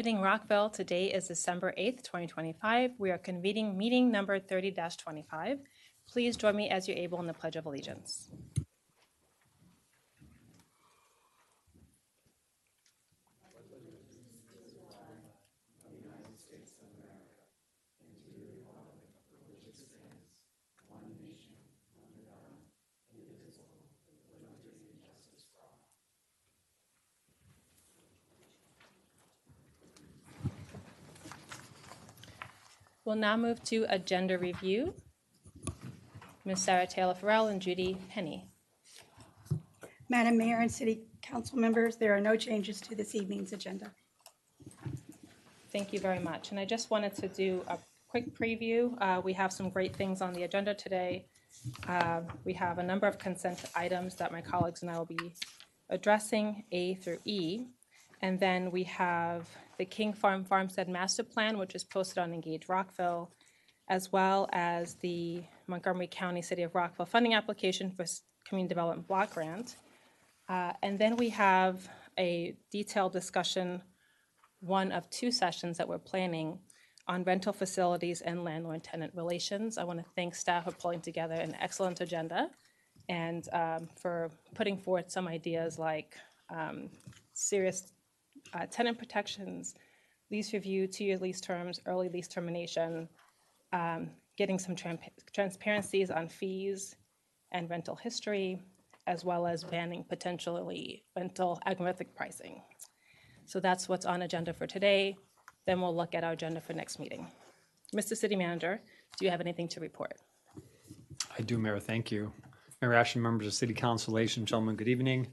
Meeting Rockville. Today is December 8th, 2025. We are convening meeting number 30-25. Please join me as you're able in the Pledge of Allegiance. We'll now move to agenda review. Ms. Sarah Taylor Farrell and Judy Penny. Madam Mayor and City Council members, there are no changes to this evening's agenda. Thank you very much. And I just wanted to do a quick preview. We have some great things on the agenda today. We have a number of consent items that my colleagues and I will be addressing, A through E. And then we have the King Farm Farmstead Master Plan, which is posted on Engage Rockville, as well as the Montgomery County City of Rockville funding application for Community Development Block Grant. And then we have a detailed discussion, one of two sessions that we're planning on rental facilities and landlord-tenant relations. I want to thank staff for pulling together an excellent agenda and for putting forth some ideas like serious tenant protections, lease review, 2-year lease terms, early lease termination, getting some transparencies on fees and rental history, as well as banning potentially rental agnostic pricing. So that's what's on agenda for today. Then we'll look at our agenda for next meeting. Mr. City Manager, do you have anything to report? I do, Mayor. Thank you. Mayor Ashton, members of City Council, ladies and gentlemen, good evening.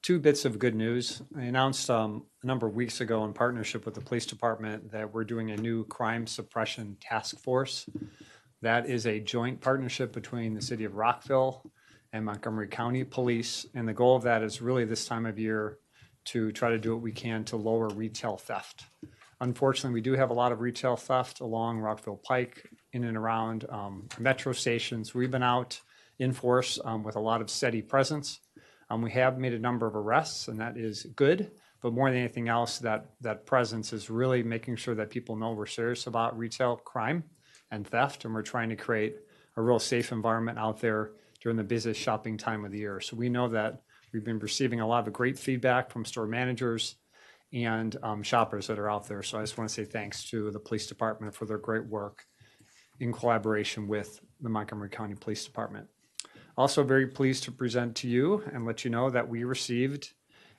Two bits of good news. I announced a number of weeks ago in partnership with the police department that we're doing a new crime suppression task force. That is a joint partnership between the City of Rockville and Montgomery County Police. And the goal of that is really this time of year to try to do what we can to lower retail theft. Unfortunately, we do have a lot of retail theft along Rockville Pike, in and around metro stations. We've been out in force with a lot of steady presence. We have made a number of arrests, and that is good. But more than anything else, that presence is really making sure that people know we're serious about retail crime and theft, and we're trying to create a real safe environment out there during the busiest shopping time of the year. So we know that we've been receiving a lot of great feedback from store managers and shoppers that are out there. So I just want to say thanks to the police department for their great work in collaboration with the Montgomery County Police Department. Also very pleased to present to you and let you know that we received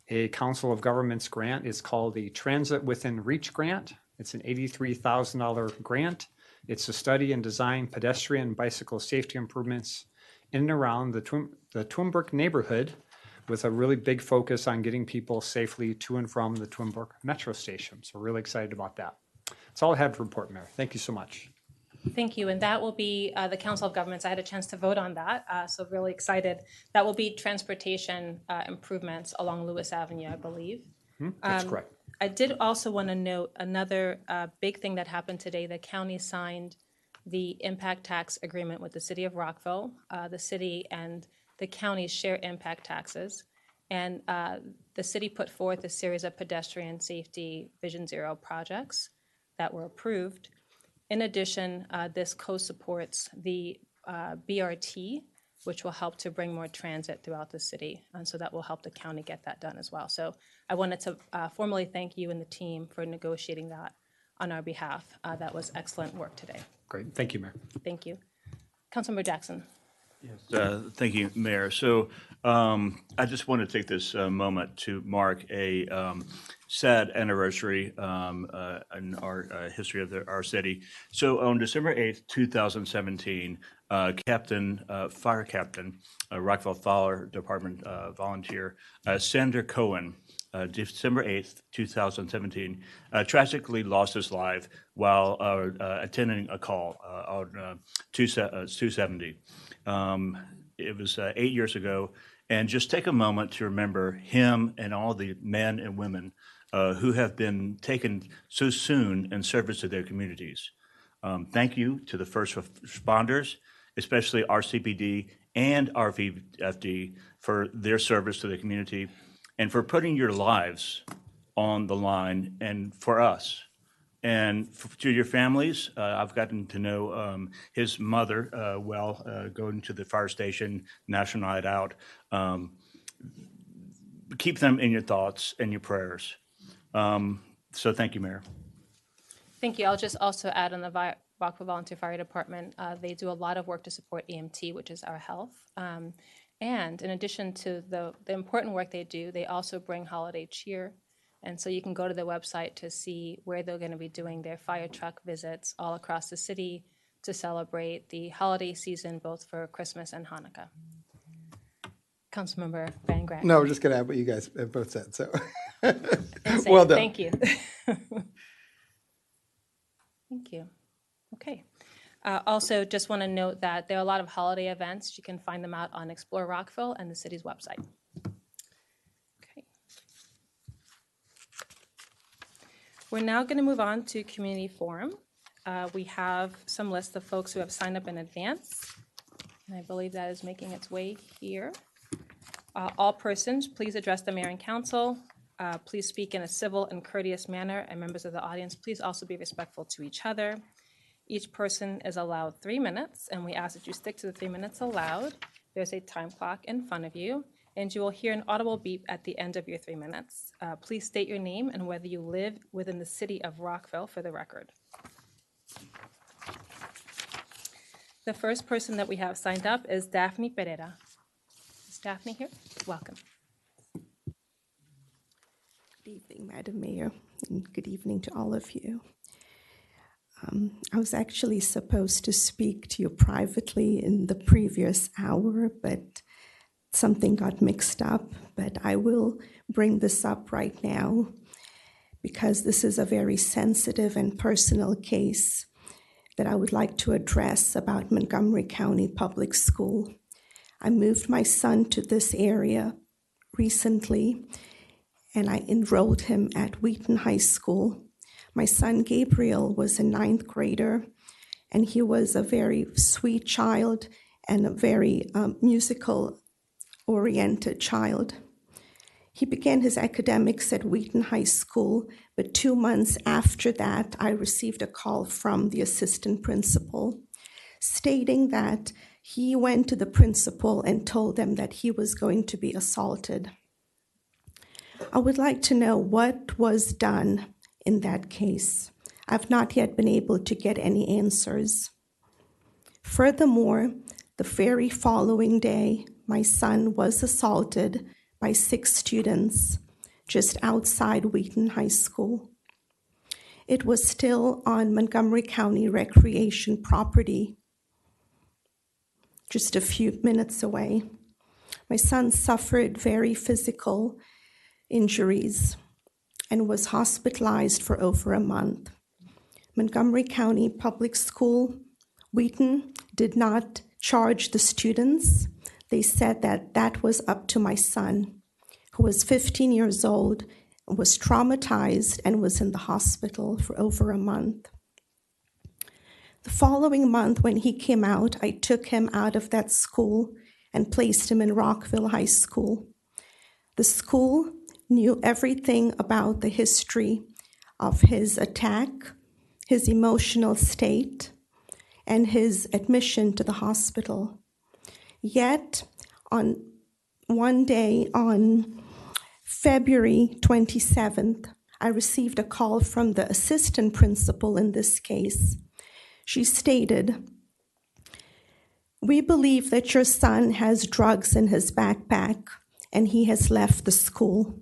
a Council of Governments grant. It's called the Transit Within Reach Grant. It's an $83,000 grant. It's to study and design pedestrian and bicycle safety improvements in and around the Twinbrook neighborhood, with a really big focus on getting people safely to and from the Twinbrook metro station. So we're really excited about that. That's all I have to report, Mayor. Thank you so much. Thank you. And that will be the Council of Governments. I had a chance to vote on that, so really excited. That will be transportation improvements along Lewis Avenue, I believe. That's correct. I did also want to note another big thing that happened today. The county signed the impact tax agreement with the City of Rockville. The city and the county share impact taxes. And the city put forth a series of pedestrian safety Vision Zero projects that were approved. In addition, this co-supports the BRT, which will help to bring more transit throughout the city. And so that will help the county get that done as well. So I wanted to formally thank you and the team for negotiating that on our behalf. That was excellent work today. Great. Thank you, Mayor. Thank you. Councilmember Jackson. Yes, thank you, Mayor. So I just want to take this moment to mark a sad anniversary in our history of our city. So on December 8th, 2017, Fire Captain, Rockville Fire Department volunteer, Sandra Cohen, December 8th, 2017, tragically lost his life while attending a call on 270. It was 8 years ago, and just take a moment to remember him and all the men and women who have been taken so soon in service to their communities. Thank you to the first responders, especially RCPD and RVFD, for their service to the community and for putting your lives on the line and for us. And to your families, I've gotten to know his mother well, going to the fire station, National Night Out. Keep them in your thoughts and your prayers. So thank you, Mayor. Thank you. I'll just also add on the Rockville Volunteer Fire Department, they do a lot of work to support EMT, which is our health. And in addition to the important work they do, they also bring holiday cheer. And so you can go to their website to see where they're going to be doing their fire truck visits all across the city to celebrate the holiday season, both for Christmas and Hanukkah. Councilmember Van Grant. No, we're just going to add what you guys have both said. So, Insane. well done. Thank you. Thank you. Okay. Also, just want to note that there are a lot of holiday events. You can find them out on Explore Rockville and the city's website. Okay. We're now going to move on to community forum. We have some list of folks who have signed up in advance, and I believe that is making its way here. All persons, please address the mayor and council. Please speak in a civil and courteous manner, and members of the audience, please also be respectful to each other. Each person is allowed 3 minutes, and we ask that you stick to the 3 minutes allowed. There's a time clock in front of you, and you will hear an audible beep at the end of your 3 minutes. Please state your name and whether you live within the city of Rockville for the record. The first person that we have signed up is Daphne Pereira. Is Daphne here? Welcome. Good evening, Madam Mayor, and good evening to all of you. I was actually supposed to speak to you privately in the previous hour, but something got mixed up. But I will bring this up right now because this is a very sensitive and personal case that I would like to address about Montgomery County Public School. I moved my son to this area recently, and I enrolled him at Wheaton High School. My son Gabriel was a 9th grader, and he was a very sweet child and a very musical-oriented child. He began his academics at Wheaton High School, but 2 months after that, I received a call from the assistant principal stating that he went to the principal and told them that he was going to be assaulted. I would like to know what was done in that case. I've not yet been able to get any answers. Furthermore, the very following day, my son was assaulted by 6 students just outside Wheaton High School. It was still on Montgomery County Recreation property, just a few minutes away. My son suffered very physical injuries and was hospitalized for over a month. Montgomery County Public School, Wheaton, did not charge the students. They said that that was up to my son, who was 15 years old, was traumatized, and was in the hospital for over a month. The following month, when he came out, I took him out of that school and placed him in Rockville High School. The school knew everything about the history of his attack, his emotional state, and his admission to the hospital. Yet, on one day on February 27th, I received a call from the assistant principal in this case. She stated, "We believe that your son has drugs in his backpack and he has left the school."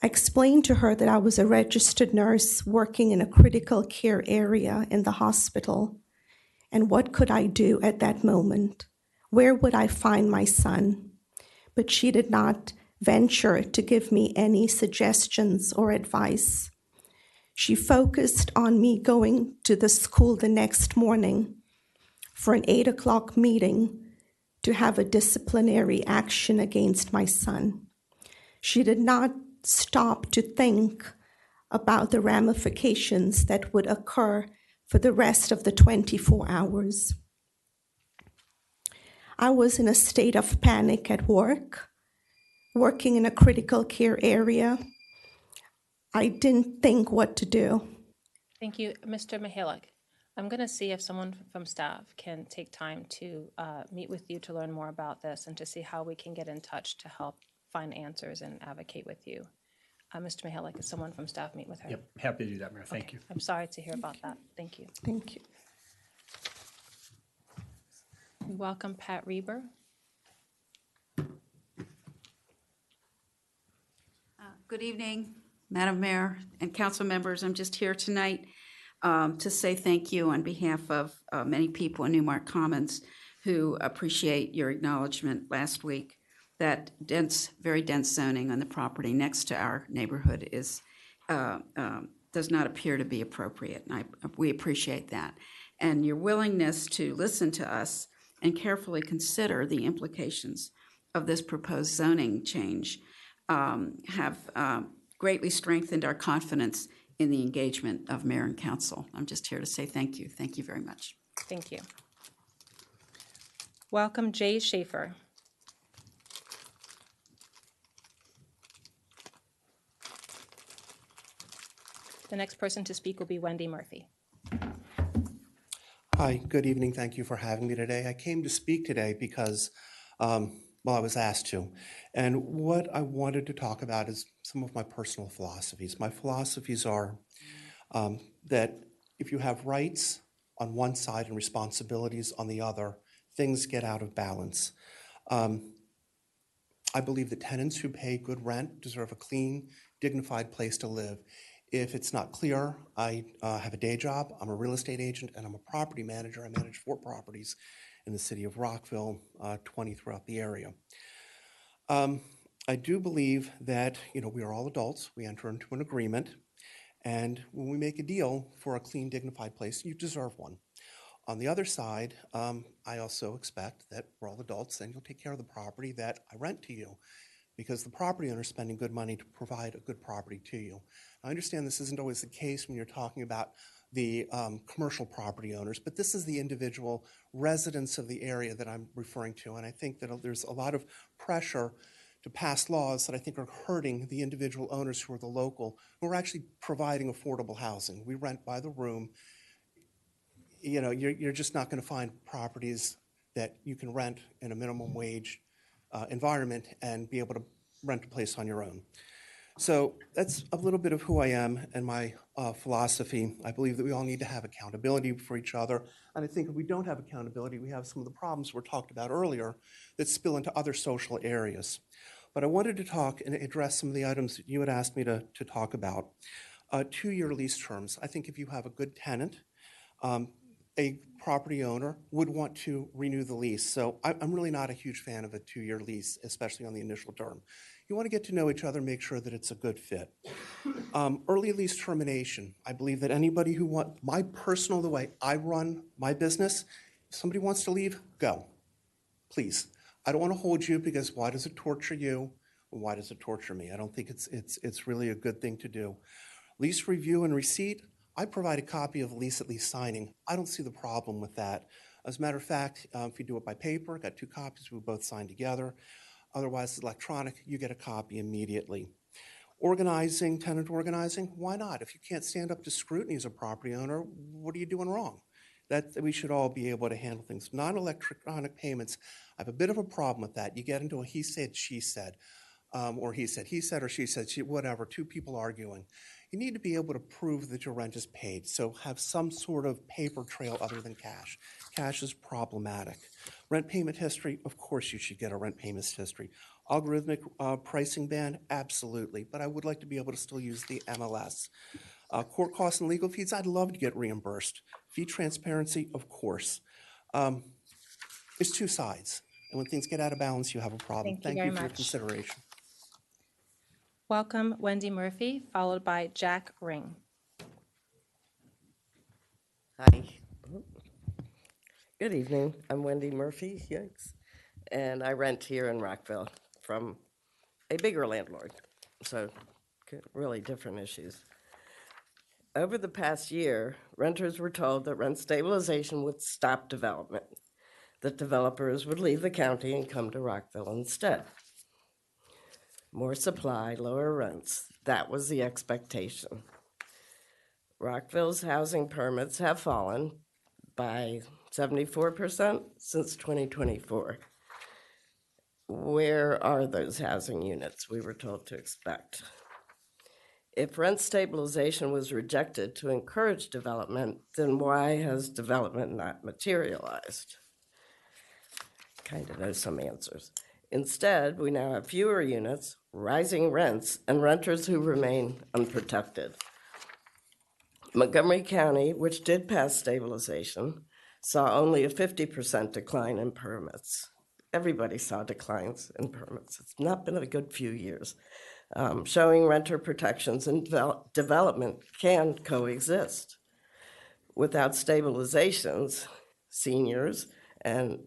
I explained to her that I was a registered nurse working in a critical care area in the hospital, and what could I do at that moment? Where would I find my son? But she did not venture to give me any suggestions or advice. She focused on me going to the school the next morning for an 8 o'clock meeting to have a disciplinary action against my son. She did not stop to think about the ramifications that would occur for the rest of the 24 hours. I was in a state of panic at work, working in a critical care area. I didn't think what to do. Thank you, Mr. Mihalik. I'm going to see if someone from staff can take time to meet with you to learn more about this and to see how we can get in touch to help find answers and advocate with you. Mr. Mihalik, could someone from staff meet with her? Yep, happy to do that, Mayor. Thank Okay. you. I'm sorry to hear about that. Thank you. Thank you. We welcome Pat Reber. Good evening, Madam Mayor and council members. I'm just here tonight to say thank you on behalf of many people in Newmark Commons who appreciate your acknowledgement last week that very dense zoning on the property next to our neighborhood does not appear to be appropriate. And we appreciate that. And your willingness to listen to us and carefully consider the implications of this proposed zoning change have greatly strengthened our confidence in the engagement of mayor and council. I'm just here to say thank you. Thank you very much. Thank you. Welcome Jay Schaefer. The next person to speak will be Wendy Murphy. Hi, good evening. Thank you for having me today. I came to speak today because, I was asked to. And what I wanted to talk about is some of my personal philosophies. My philosophies are that if you have rights on one side and responsibilities on the other, things get out of balance. I believe that tenants who pay good rent deserve a clean, dignified place to live. If it's not clear, I have a day job. I'm a real estate agent and I'm a property manager. I manage 4 properties in the city of Rockville, 20 throughout the area. I do believe that, we are all adults. We enter into an agreement. And when we make a deal for a clean, dignified place, you deserve one. On the other side, I also expect that we're all adults and you'll take care of the property that I rent to you, because the property owner is spending good money to provide a good property to you. I understand this isn't always the case when you're talking about the commercial property owners, but this is the individual residents of the area that I'm referring to. And I think that there's a lot of pressure to pass laws that I think are hurting the individual owners who are the local, who are actually providing affordable housing. We rent by the room. You're just not going to find properties that you can rent in a minimum wage environment and be able to rent a place on your own. So that's a little bit of who I am and my philosophy. I believe that we all need to have accountability for each other. And I think if we don't have accountability, we have some of the problems we talked about earlier that spill into other social areas. But I wanted to talk and address some of the items that you had asked me to talk about. 2-year lease terms. I think if you have a good tenant, a property owner would want to renew the lease. So I'm really not a huge fan of a 2-year lease, especially on the initial term. You want to get to know each other, make sure that it's a good fit. Early lease termination. I believe that anybody who the way I run my business, if somebody wants to leave, go, please. I don't want to hold you, because why does it torture you? Why does it torture me? I don't think it's really a good thing to do. Lease review and receipt. I provide a copy of the lease at lease signing. I don't see the problem with that. As a matter of fact, if you do it by paper, got 2 copies, we both sign together. Otherwise, it's electronic, you get a copy immediately. Tenant organizing, why not? If you can't stand up to scrutiny as a property owner, what are you doing wrong? We should all be able to handle things. Non-electronic payments, I have a bit of a problem with that. You get into a he said, she said, or he said, or she said, whatever, 2 people arguing. You need to be able to prove that your rent is paid, so have some sort of paper trail other than cash. Cash is problematic. Rent payment history, of course you should get a rent payment history. Algorithmic pricing ban, absolutely, but I would like to be able to still use the MLS. Court costs and legal fees, I'd love to get reimbursed. Fee transparency, of course. There's 2 sides, and when things get out of balance, you have a problem. Thank you very for your much. consideration. Welcome Wendy Murphy, followed by Jack Ring. Hi. Good evening. I'm Wendy Murphy, yikes. And I rent here in Rockville from a bigger landlord. So really different issues. Over the past year, renters were told that rent stabilization would stop development, that developers would leave the county and come to Rockville instead. more supply, lower rents. That was the expectation. Rockville's housing permits have fallen by 74% since 2024. Where are those housing units we were told to expect? If rent stabilization was rejected to encourage development, then why has development not materialized? Kind of know some answers. Instead, we now have fewer units, rising rents, and renters who remain unprotected. Montgomery County, which did pass stabilization, saw only a 50% decline in permits. Everybody saw declines in permits. It's not been a good few years. Showing renter protections and development can coexist. Without stabilizations, seniors and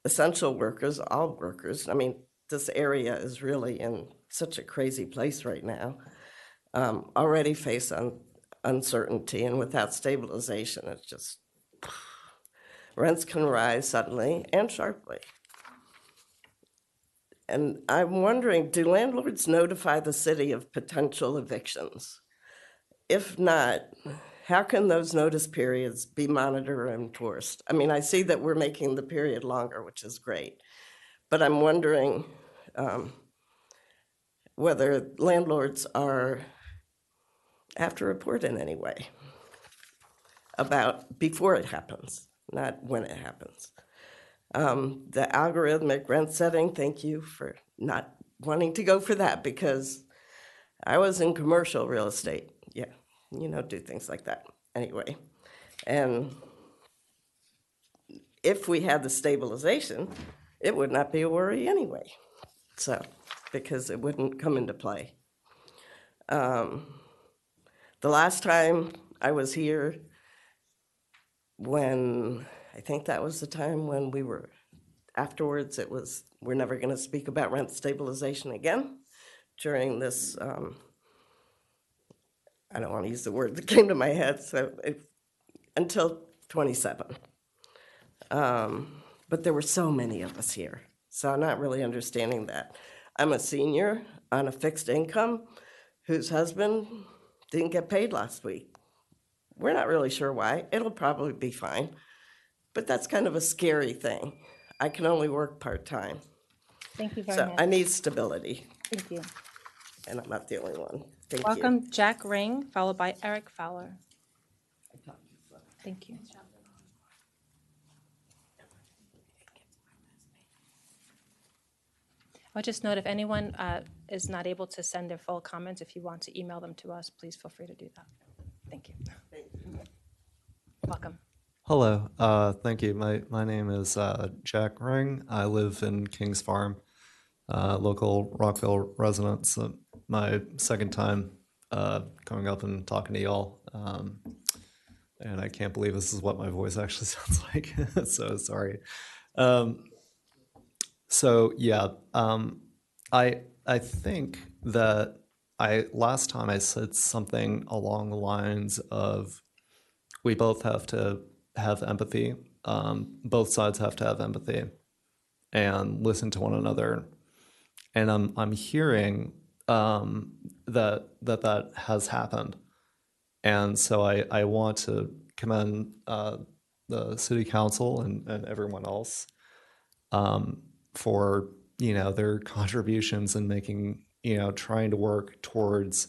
essential workers, all workers, I mean, this area is really in such a crazy place right now, already face uncertainty, and without stabilization, it's just, rents can rise suddenly and sharply. And I'm wondering, do landlords notify the city of potential evictions? If not, how can those notice periods be monitored and enforced? I mean, I see that we're making the period longer, which is great, but I'm wondering whether landlords have to report in any way about before it happens, not when it happens. The algorithmic rent setting, thank you for not wanting to go for that, because I was in commercial real estate. Yeah, do things like that anyway. And if we had the stabilization, it would not be a worry anyway. So, because it wouldn't come into play. The last time I was here, I think that was the time when we were, afterwards it was, we're never going to speak about rent stabilization again during this, I don't want to use the word that came to my head, until 27. But there were so many of us here, so I'm not really understanding that. I'm a senior on a fixed income whose husband didn't get paid last week. We're not really sure why. It'll probably be fine, but that's kind of a scary thing. I can only work part-time. Thank you very So much. I need stability, Thank you. and I'm not the only one. Thank you. Welcome, Jack Ring, followed by Eric Fowler. Thank you. I'll just note, if anyone is not able to send their full comments, if you want to email them to us, please feel free to do that. Thank you. Welcome. Hello, thank you. My name is Jack Ring. I live in Kings Farm, local Rockville resident. So my second time coming up and talking to y'all, and I can't believe this is what my voice actually sounds like. So sorry. So yeah, I think that last time I said something along the lines of we both have to have empathy. Both sides have to have empathy and listen to one another. And I'm hearing that has happened. And so I want to commend the city council and everyone else for their contributions and making trying to work towards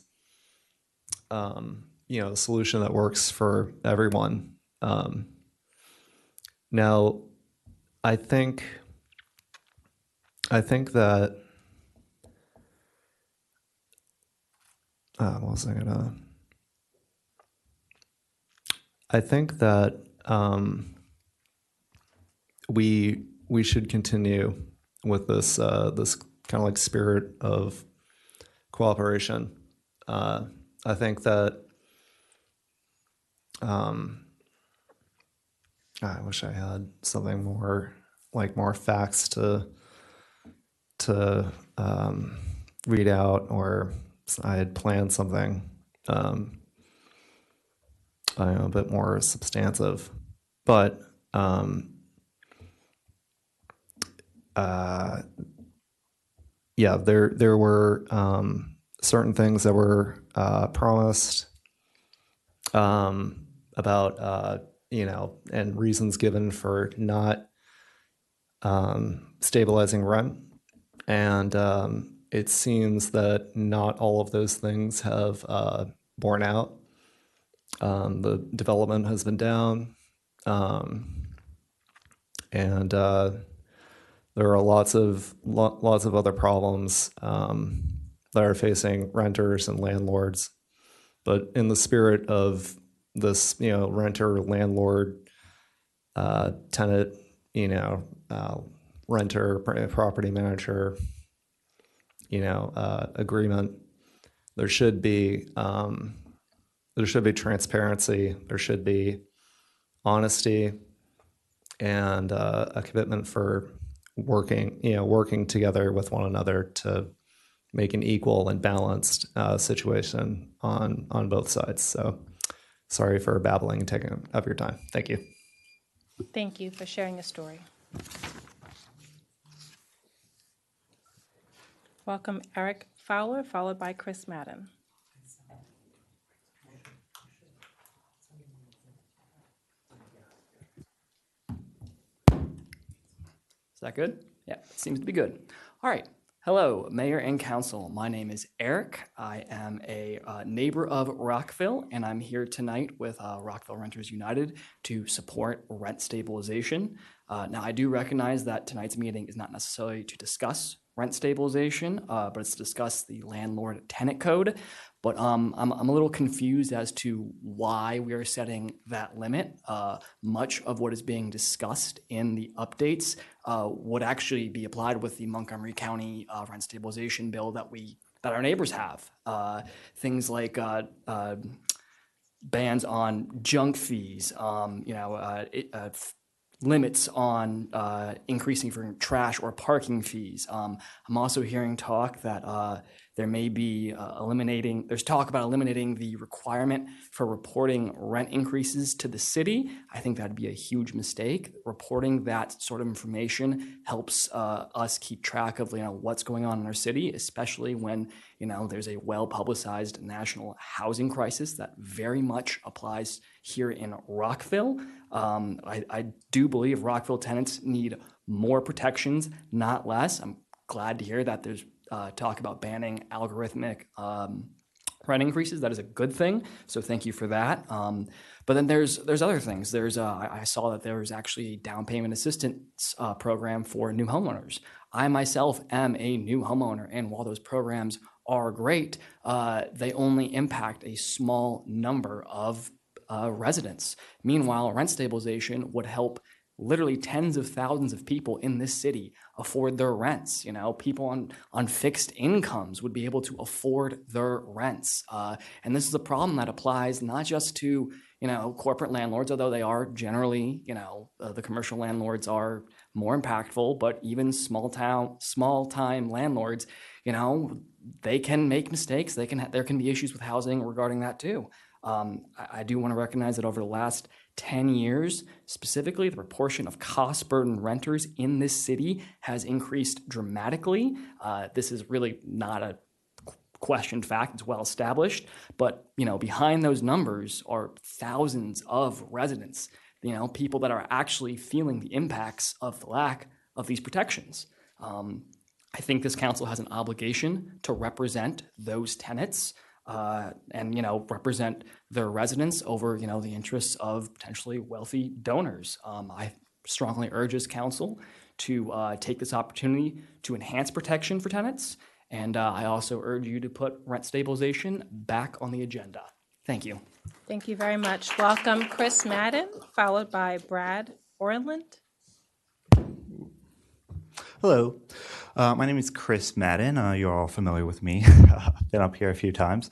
a solution that works for everyone. Now, I think that what was I gonna? I think that we should continue with this this kind of like spirit of cooperation. I think that I wish I had something more facts to read out, or I had planned something I don't know, a bit more substantive. But yeah, there were certain things that were promised about and reasons given for not stabilizing rent, and it seems that not all of those things have borne out. The development has been down, and there are lots of other problems that are facing renters and landlords. But in the spirit of this, renter, landlord, tenant, renter, property manager, agreement, there should be transparency. There should be honesty and a commitment for working together with one another to make an equal and balanced situation on both sides. So sorry for babbling and taking up your time. Thank you. Thank you for sharing your story. Welcome Eric Fowler, followed by Chris Madden. Is that good? Yeah, it seems to be good. All right. Hello, Mayor and Council. My name is Eric. I am a neighbor of Rockville, and I'm here tonight with Rockville Renters United to support rent stabilization. Now, I do recognize that tonight's meeting is not necessarily to discuss rent stabilization, but it's to discuss the landlord-tenant code. But I'm a little confused as to why we are setting that limit. Much of what is being discussed in the updates would actually be applied with the Montgomery County rent stabilization bill that our neighbors have. Things like bans on junk fees, limits on increasing for trash or parking fees. I'm also hearing talk that there may be there's talk about eliminating the requirement for reporting rent increases to the city. I think that'd be a huge mistake. Reporting that sort of information helps us keep track of what's going on in our city, especially when there's a well-publicized national housing crisis that very much applies here in Rockville. I do believe Rockville tenants need more protections, not less. I'm glad to hear that there's talk about banning algorithmic rent increases. That is a good thing. So thank you for that. But then there's other things. I saw that there was actually a down payment assistance program for new homeowners. I myself am a new homeowner, and while those programs are great, they only impact a small number of residents. Meanwhile, rent stabilization would help literally tens of thousands of people in this city afford their rents. People on fixed incomes would be able to afford their rents. And this is a problem that applies not just to, corporate landlords, although they are generally, the commercial landlords are more impactful, but even small time landlords, they can make mistakes. There can be issues with housing regarding that too. I do want to recognize that over the last 10 years, specifically, the proportion of cost-burdened renters in this city has increased dramatically. This is really not a questioned fact. It's well established. But, behind those numbers are thousands of residents, people that are actually feeling the impacts of the lack of these protections. I think this council has an obligation to represent those tenants and represent their residents over the interests of potentially wealthy donors. I strongly urge this council to take this opportunity to enhance protection for tenants, and I also urge you to put rent stabilization back on the agenda. Thank you. Thank you very much. Welcome Chris Madden, followed by Brad Orland. Hello, my name is Chris Madden. You're all familiar with me. I've been up here a few times.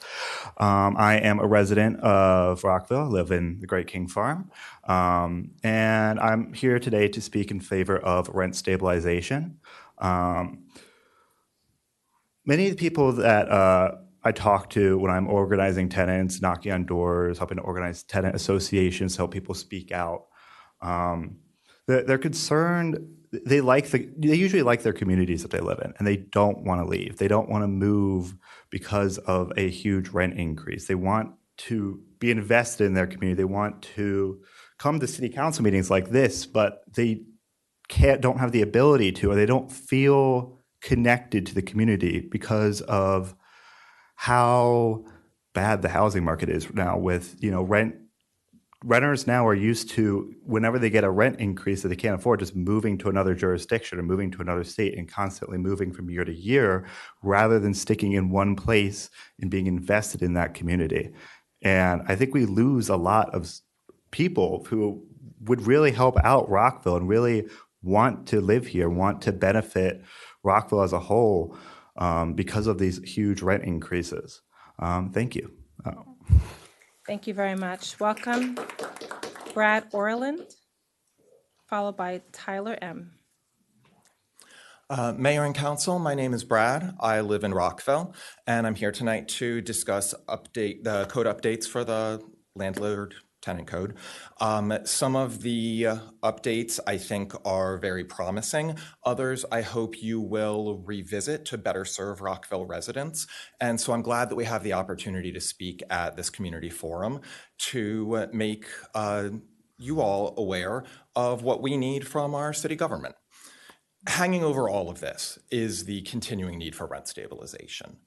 I am a resident of Rockville. I live in the Great King Farm. And I'm here today to speak in favor of rent stabilization. Many of the people that I talk to when I'm organizing tenants, knocking on doors, helping to organize tenant associations, help people speak out. they're concerned. They usually like their communities that they live in, and they don't want to leave. They don't want to move because of a huge rent increase. They want to be invested in their community. They want to come to city council meetings like this, but they don't have the ability to, or they don't feel connected to the community because of how bad the housing market is now. With renters now are used to, whenever they get a rent increase that they can't afford, just moving to another jurisdiction or moving to another state and constantly moving from year to year rather than sticking in one place and being invested in that community. And I think we lose a lot of people who would really help out Rockville and really want to live here, want to benefit Rockville as a whole because of these huge rent increases. Thank you. Thank you very much. Welcome, Brad Orland, followed by Tyler M. Mayor and Council, my name is Brad. I live in Rockville, and I'm here tonight to discuss the code updates for the landlord-tenant code. Some of the updates I think are very promising. Others I hope you will revisit to better serve Rockville residents. And so I'm glad that we have the opportunity to speak at this community forum to make you all aware of what we need from our city government. Hanging over all of this is the continuing need for rent stabilization.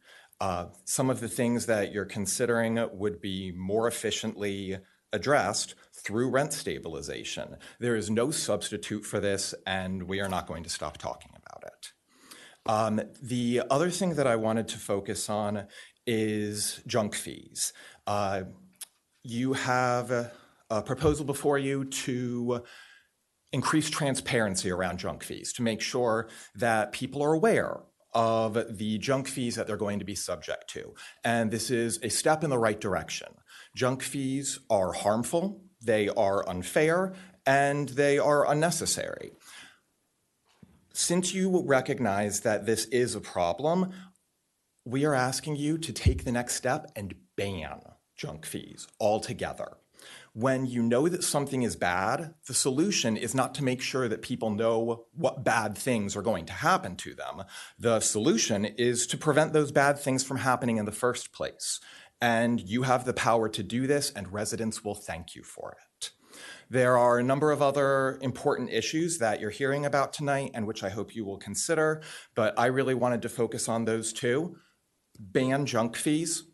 Some of the things that you're considering would be more efficiently addressed through rent stabilization. There is no substitute for this, and we are not going to stop talking about it. The other thing that I wanted to focus on is junk fees. You have a proposal before you to increase transparency around junk fees, to make sure that people are aware of the junk fees that they're going to be subject to. And this is a step in the right direction. Junk fees are harmful, they are unfair, and they are unnecessary. Since you recognize that this is a problem, we are asking you to take the next step and ban junk fees altogether. When you know that something is bad, the solution is not to make sure that people know what bad things are going to happen to them. The solution is to prevent those bad things from happening in the first place. And you have the power to do this, and residents will thank you for it. There are a number of other important issues that you're hearing about tonight and which I hope you will consider, but I really wanted to focus on those two. Ban junk fees.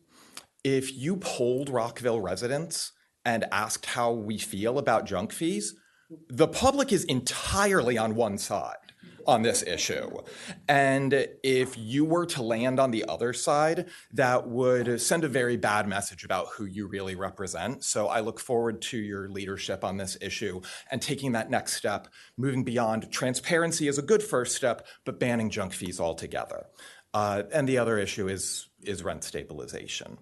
If you polled Rockville residents and asked how we feel about junk fees, the public is entirely on one side on this issue. And if you were to land on the other side, that would send a very bad message about who you really represent. So I look forward to your leadership on this issue and taking that next step, moving beyond transparency is a good first step, but banning junk fees altogether. And the other issue is rent stabilization.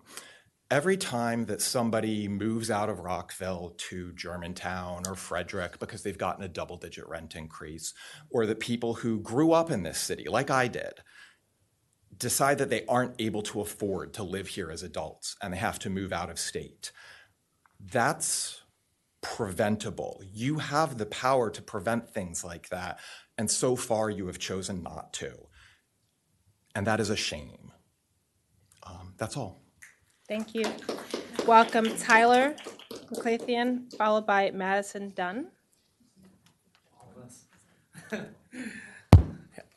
Every time that somebody moves out of Rockville to Germantown or Frederick because they've gotten a double-digit rent increase, or that people who grew up in this city, like I did, decide that they aren't able to afford to live here as adults and they have to move out of state, that's preventable. You have the power to prevent things like that, and so far you have chosen not to. And that is a shame. That's all. Thank you. Welcome, Tyler Leclathian, followed by Madison Dunn.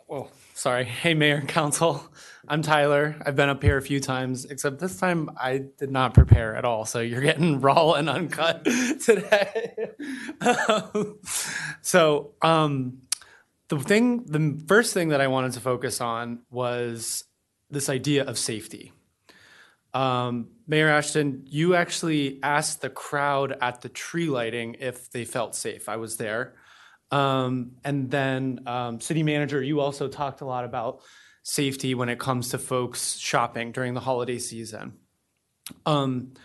Well, sorry. Hey, Mayor and Council. I'm Tyler. I've been up here a few times, except this time I did not prepare at all. So you're getting raw and uncut today. The first thing that I wanted to focus on was this idea of safety. Mayor Ashton, you actually asked the crowd at the tree lighting if they felt safe. I was there. And then City Manager, you also talked a lot about safety when it comes to folks shopping during the holiday season. And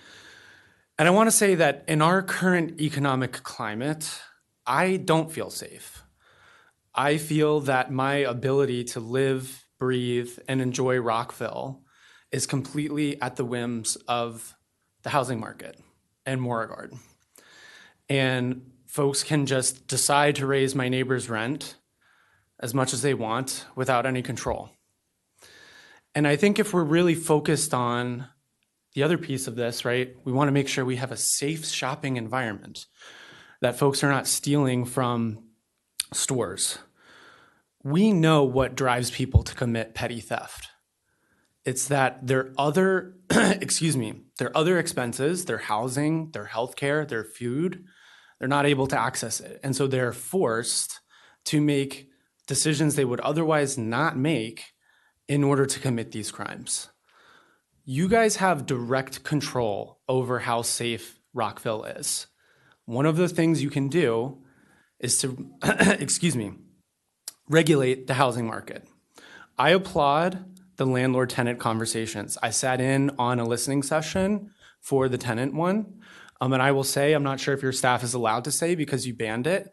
I want to say that in our current economic climate, I don't feel safe. I feel that my ability to live, breathe, and enjoy Rockville is completely at the whims of the housing market and Beauregard. And folks can just decide to raise my neighbor's rent as much as they want without any control. And I think if we're really focused on the other piece of this, right, we want to make sure we have a safe shopping environment, that folks are not stealing from stores. We know what drives people to commit petty theft. It's that their other, their other expenses, their housing, their healthcare, their food, they're not able to access it. And so they're forced to make decisions they would otherwise not make in order to commit these crimes. You guys have direct control over how safe Rockville is. One of the things you can do is to, regulate the housing market. I applaud the landlord-tenant conversations. I sat in on a listening session for the tenant one, and I will say, I'm not sure if your staff is allowed to say because you banned it,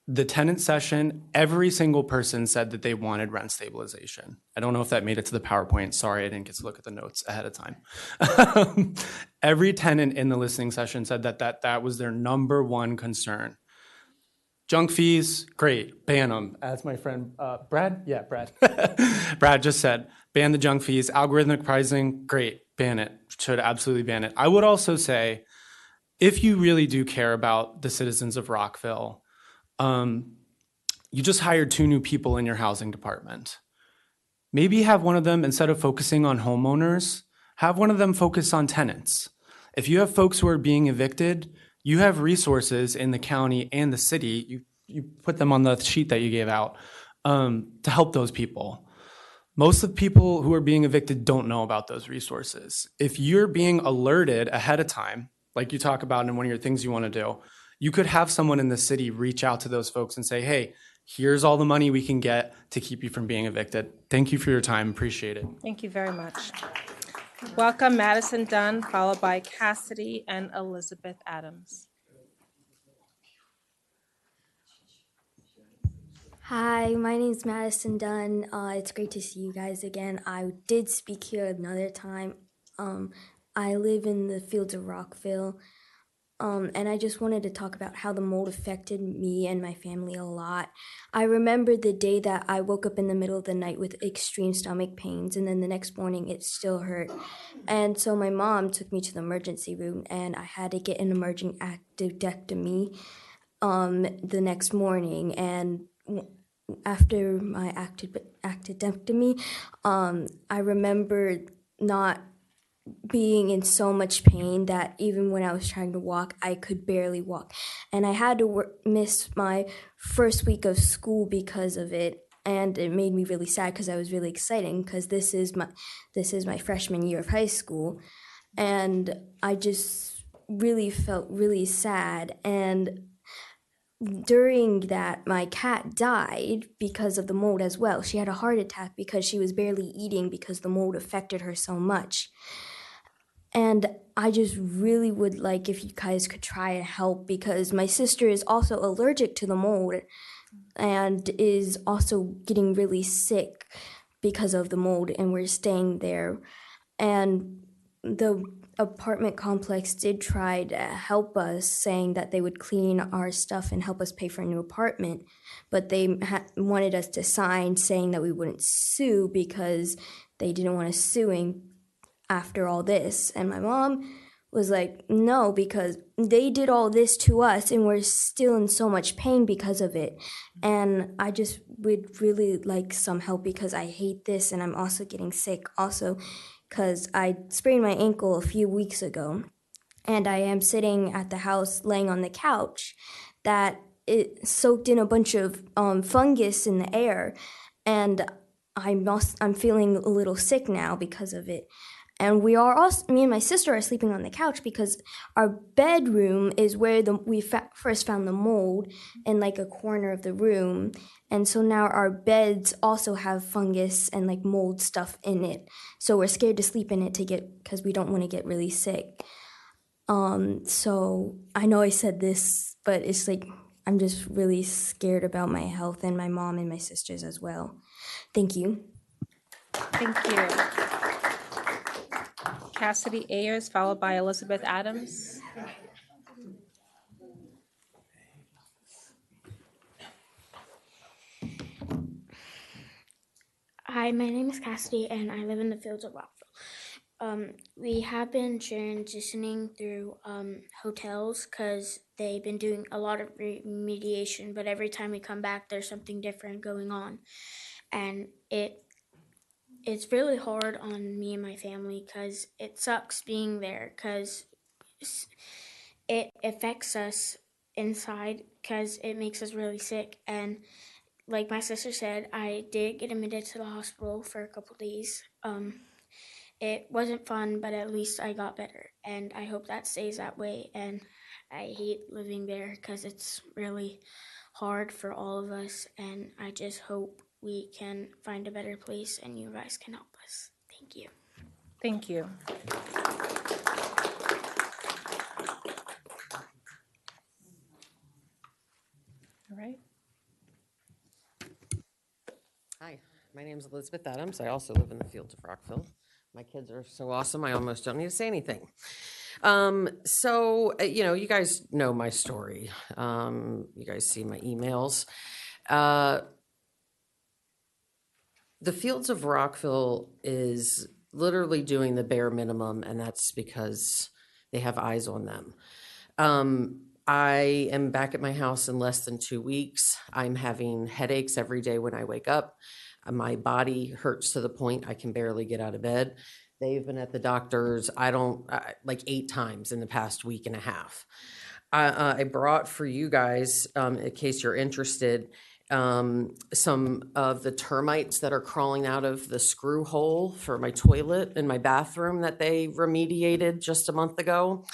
the tenant session, every single person said that they wanted rent stabilization. I don't know if that made it to the PowerPoint. Sorry, I didn't get to look at the notes ahead of time. Every tenant in the listening session said that was their number one concern. Junk fees, great, ban them. As my friend Brad, Brad just said, ban the junk fees. Algorithmic pricing, great, ban it. Should absolutely ban it. I would also say, if you really do care about the citizens of Rockville, you just hired 2 new people in your housing department. Maybe have one of them, instead of focusing on homeowners, have one of them focus on tenants. If you have folks who are being evicted, you have resources in the county and the city, you put them on the sheet that you gave out, to help those people. Most of the people who are being evicted don't know about those resources. If you're being alerted ahead of time, like you talk about in one of your things you want to do, you could have someone in the city reach out to those folks and say, hey, here's all the money we can get to keep you from being evicted. Thank you for your time. Appreciate it. Thank you very much. Welcome, Madison Dunn, followed by Cassidy and Elizabeth Adams. Hi, my name's Madison Dunn. It's great to see you guys again. I did speak here another time. I live in the fields of Rockville, and I just wanted to talk about how the mold affected me and my family a lot. I remember the day that I woke up in the middle of the night with extreme stomach pains, and then the next morning it still hurt. And so my mom took me to the emergency room, and I had to get an emergent actidectomy the next morning. And after my actidectomy, I remember not being in so much pain that even when I was trying to walk, I could barely walk. And I had to miss my first week of school because of it. And it made me really sad because I was really excited because this is my freshman year of high school. And I just really felt really sad. And during that, my cat died because of the mold as well. She had a heart attack because she was barely eating because the mold affected her so much. And I just really would like if you guys could try to help because my sister is also allergic to the mold and is also getting really sick because of the mold, and we're staying there. And the apartment complex did try to help us, saying that they would clean our stuff and help us pay for a new apartment, but they wanted us to sign saying that we wouldn't sue because they didn't want us suing after all this. And my mom was like, no, because they did all this to us and we're still in so much pain because of it. And I just would really like some help because I hate this, and I'm also getting sick also because I sprained my ankle a few weeks ago, and I am sitting at the house laying on the couch that it soaked in a bunch of fungus in the air, and I'm feeling a little sick now because of it. And me and my sister are sleeping on the couch because our bedroom is where we first found the mold, in like a corner of the room. And so now our beds also have fungus and like mold stuff in it. So we're scared to sleep in it because we don't want to get really sick. So I know I said this, but it's like I'm just really scared about my health and my mom and my sisters as well. Thank you. Thank you. Cassidy Ayers, followed by Elizabeth Adams. Hi, my name is Cassidy, and I live in the fields of Rockville. We have been transitioning through hotels because they've been doing a lot of remediation, but every time we come back, there's something different going on. And it's really hard on me and my family because it sucks being there because it affects us inside because it makes us really sick. And like my sister said, I did get admitted to the hospital for a couple days. It wasn't fun, but at least I got better, and I hope that stays that way. And I hate living there because it's really hard for all of us, and I just hope we can find a better place and you guys can help us. Thank you. Thank you. All right. Hi, my name is Elizabeth Adams. I also live in the fields of Rockville. My kids are so awesome, I almost don't need to say anything. You guys know my story. You guys see my emails. The fields of Rockville is literally doing the bare minimum, and that's because they have eyes on them. I am back at my house in less than 2 weeks. I'm having headaches every day when I wake up. My body hurts to the point I can barely get out of bed. They've been at the doctor's, like 8 times in the past week and a half. I brought for you guys, in case you're interested, some of the termites that are crawling out of the screw hole for my toilet in my bathroom that they remediated just a month ago.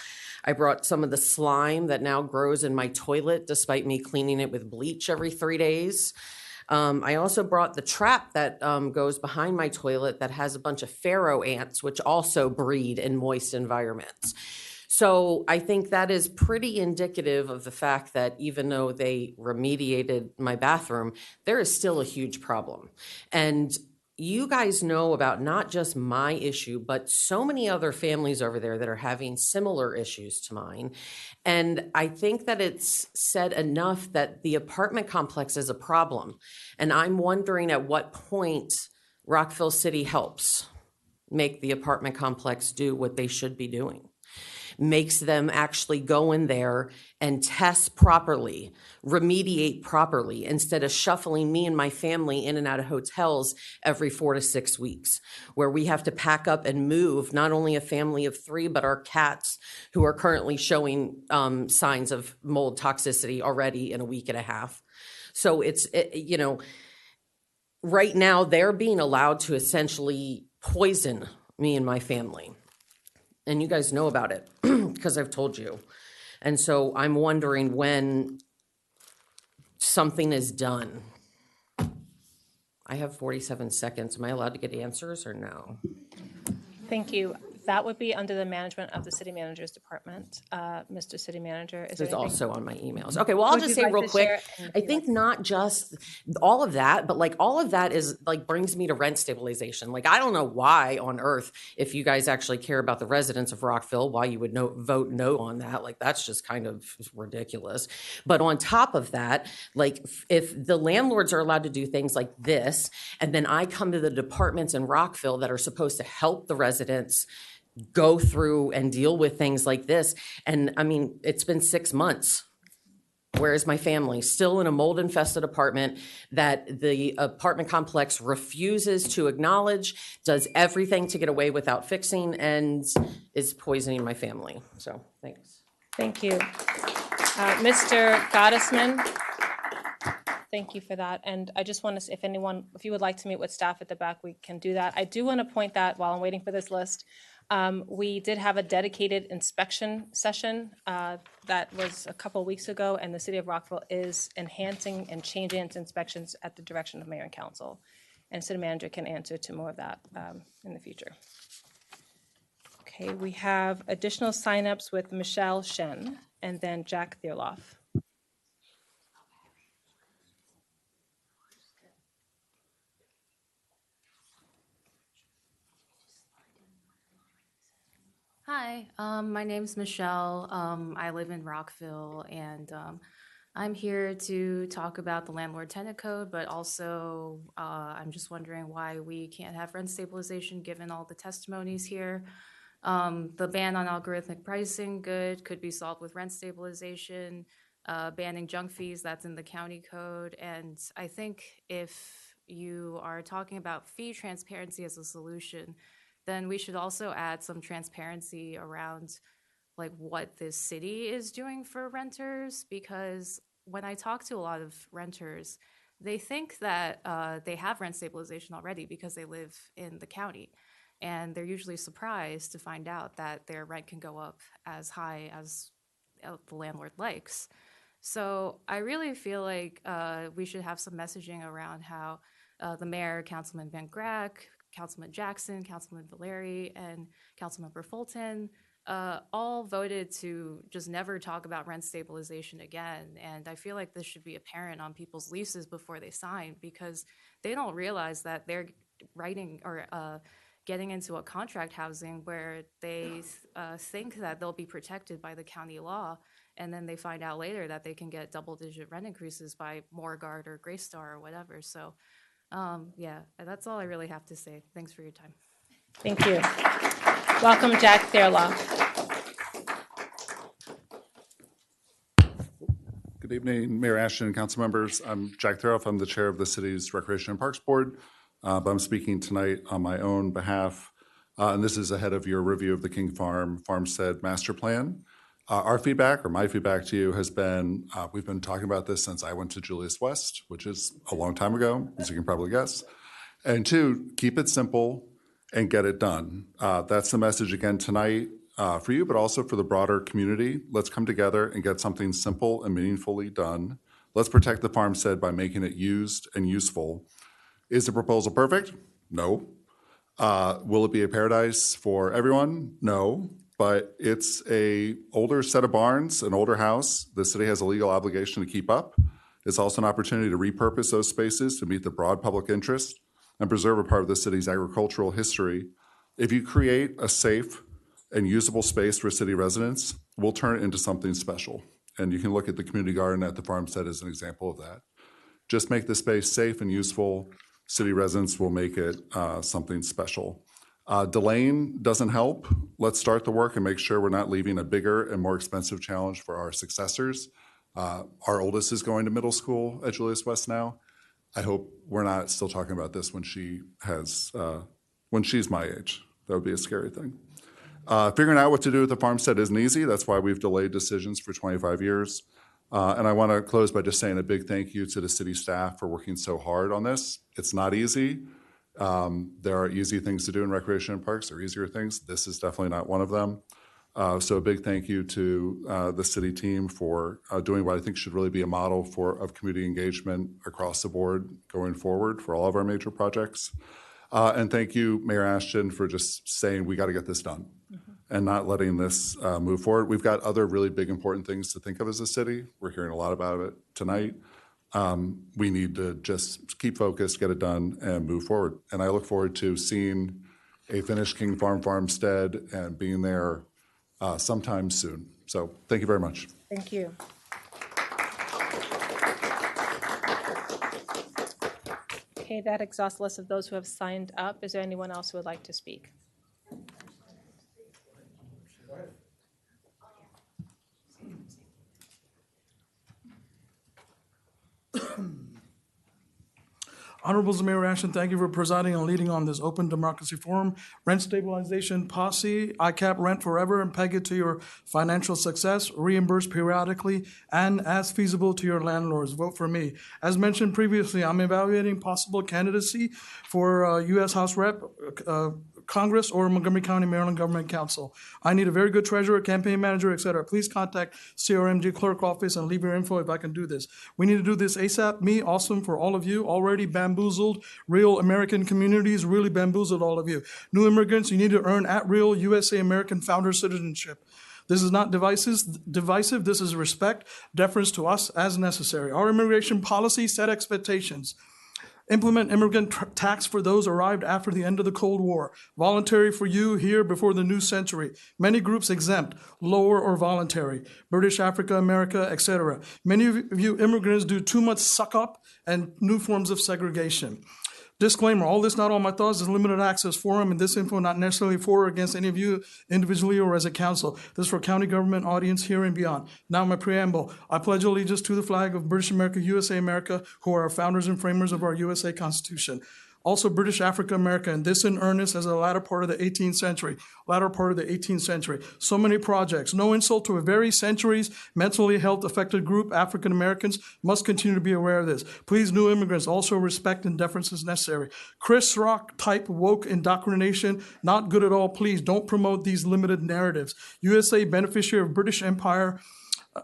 I brought some of the slime that now grows in my toilet despite me cleaning it with bleach every 3 days. I also brought the trap that goes behind my toilet that has a bunch of pharaoh ants, which also breed in moist environments. So I think that is pretty indicative of the fact that even though they remediated my bathroom, there is still a huge problem. And you guys know about not just my issue, but so many other families over there that are having similar issues to mine. And I think that it's said enough that the apartment complex is a problem. And I'm wondering at what point Rockville City helps make the apartment complex do what they should be doing. Makes them actually go in there and test properly, remediate properly, instead of shuffling me and my family in and out of hotels every 4 to 6 weeks, where we have to pack up and move not only a family of 3, but our cats who are currently showing signs of mold toxicity already in a week and a half. So right now they're being allowed to essentially poison me and my family. And you guys know about it because I've told you. And so I'm wondering when something is done. I have 47 seconds. Am I allowed to get answers or no? Thank you. That would be under the management of the city manager's department. Mr. City Manager, is there It's anything? also on my emails. Okay, well, I'll Would just you say like real to quick, share? And I if you think like- not just all of that, but like all of that is like brings me to rent stabilization. Like, I don't know why on earth, if you guys actually care about the residents of Rockville, why you would vote no on that. Like, that's just kind of ridiculous. But on top of that, like if the landlords are allowed to do things like this, and then I come to the departments in Rockville that are supposed to help the residents go through and deal with things like this. And I mean, it's been 6 months. Where is my family? Still in a mold infested apartment that the apartment complex refuses to acknowledge, does everything to get away without fixing, and is poisoning my family. So thanks. Thank you. Mr. Gottesman, thank you for that. And I just want to, if you would like to meet with staff at the back, we can do that. I do want to point that while I'm waiting for this list, we did have a dedicated inspection session that was a couple weeks ago, and the City of Rockville is enhancing and changing its inspections at the direction of Mayor and Council. And City Manager can answer to more of that in the future. Okay, we have additional signups with Michelle Shen and then Jack Thierloff. Hi, my name's Michelle. I live in Rockville, and I'm here to talk about the landlord-tenant code, but also I'm just wondering why we can't have rent stabilization given all the testimonies here. The ban on algorithmic pricing, good, could be solved with rent stabilization. Banning junk fees, that's in the county code. And I think if you are talking about fee transparency as a solution, then we should also add some transparency around like what this city is doing for renters, because when I talk to a lot of renters, they think that they have rent stabilization already because they live in the county. And they're usually surprised to find out that their rent can go up as high as the landlord likes. So I really feel like we should have some messaging around how the mayor, Councilman Van Grack, Councilman Jackson, Councilman Valeri, and Councilmember Fulton all voted to just never talk about rent stabilization again. And I feel like this should be apparent on people's leases before they sign, because they don't realize that they're writing or getting into a contract housing where they think that they'll be protected by the county law. And then they find out later that they can get double-digit rent increases by Morguard or Greystar or whatever. So yeah, that's all I really have to say. Thanks for your time. Thank you. Welcome, Jack Fairlaw. Good evening, Mayor Ashton and council members. I'm Jack Theroff. I'm the chair of the city's Recreation and Parks Board, but I'm speaking tonight on my own behalf, and this is ahead of your review of the King Farm Farmstead Master Plan. Our feedback, or my feedback to you, has been we've been talking about this since I went to Julius West, which is a long time ago, as you can probably guess. And two, keep it simple and get it done. That's the message again tonight for you, but also for the broader community. Let's come together and get something simple and meaningfully done. Let's protect the farmstead by making it used and useful. Is the proposal perfect? No. Will it be a paradise for everyone? No. But it's a older set of barns, an older house. The city has a legal obligation to keep up. It's also an opportunity to repurpose those spaces to meet the broad public interest and preserve a part of the city's agricultural history. If you create a safe and usable space for city residents, we'll turn it into something special. And you can look at the community garden at the farmstead as an example of that. Just make the space safe and useful. City residents will make it something special. Delaying doesn't help. Let's start the work and make sure we're not leaving a bigger and more expensive challenge for our successors. Our oldest is going to middle school at Julius West now. I hope we're not still talking about this when she's my age. That would be a scary thing. Figuring out what to do with the farmstead isn't easy. That's why we've delayed decisions for 25 years. And I want to close by just saying a big thank you to the city staff for working so hard on this. It's not easy. There are easy things to do in recreation and parks. There are easier things. This is definitely not one of them. So a big thank you to the city team for doing what I think should really be a model of community engagement across the board going forward for all of our major projects. And thank you, Mayor Ashton, for just saying we got to get this done and not letting this move forward. We've got other really big important things to think of as a city. We're hearing a lot about it tonight. We need to just keep focused, get it done, and move forward. And I look forward to seeing a finished King Farmstead and being there sometime soon. So thank you very much. Thank you. Okay, that exhausts the list of those who have signed up. Is there anyone else who would like to speak? Honorable Mayor Ashton, thank you for presiding and leading on this open democracy forum. Rent stabilization posse, ICAP rent forever and peg it to your financial success, reimburse periodically and as feasible to your landlords. Vote for me. As mentioned previously, I'm evaluating possible candidacy for U.S. House Rep, Congress, or Montgomery County, Maryland Government Council. I need a very good treasurer, campaign manager, etc. Please contact CRMG clerk office and leave your info if I can do this. We need to do this ASAP. Me, awesome for all of you. Already bamboozled real American communities, really bamboozled all of you. New immigrants, you need to earn at real USA American founder citizenship. This is not divisive. This is respect, deference to us as necessary. Our immigration policy set expectations. Implement immigrant tax for those arrived after the end of the Cold War. Voluntary for you here before the new century. Many groups exempt, lower or voluntary. British, Africa, America, etc. Many of you immigrants do too much suck up and new forms of segregation. Disclaimer, all this, not all my thoughts, is limited access forum, and this info not necessarily for or against any of you individually or as a council. This is for county government, audience here and beyond. Now my preamble. I pledge allegiance to the flag of British America, USA America, who are our founders and framers of our USA Constitution. Also British Africa America, and this in earnest as the latter part of the 18th century. So many projects. No insult to a very centuries mentally health affected group. African Americans must continue to be aware of this. Please, new immigrants, also respect and deference is necessary. Chris Rock type woke indoctrination, not good at all. Please don't promote these limited narratives. USA beneficiary of British Empire,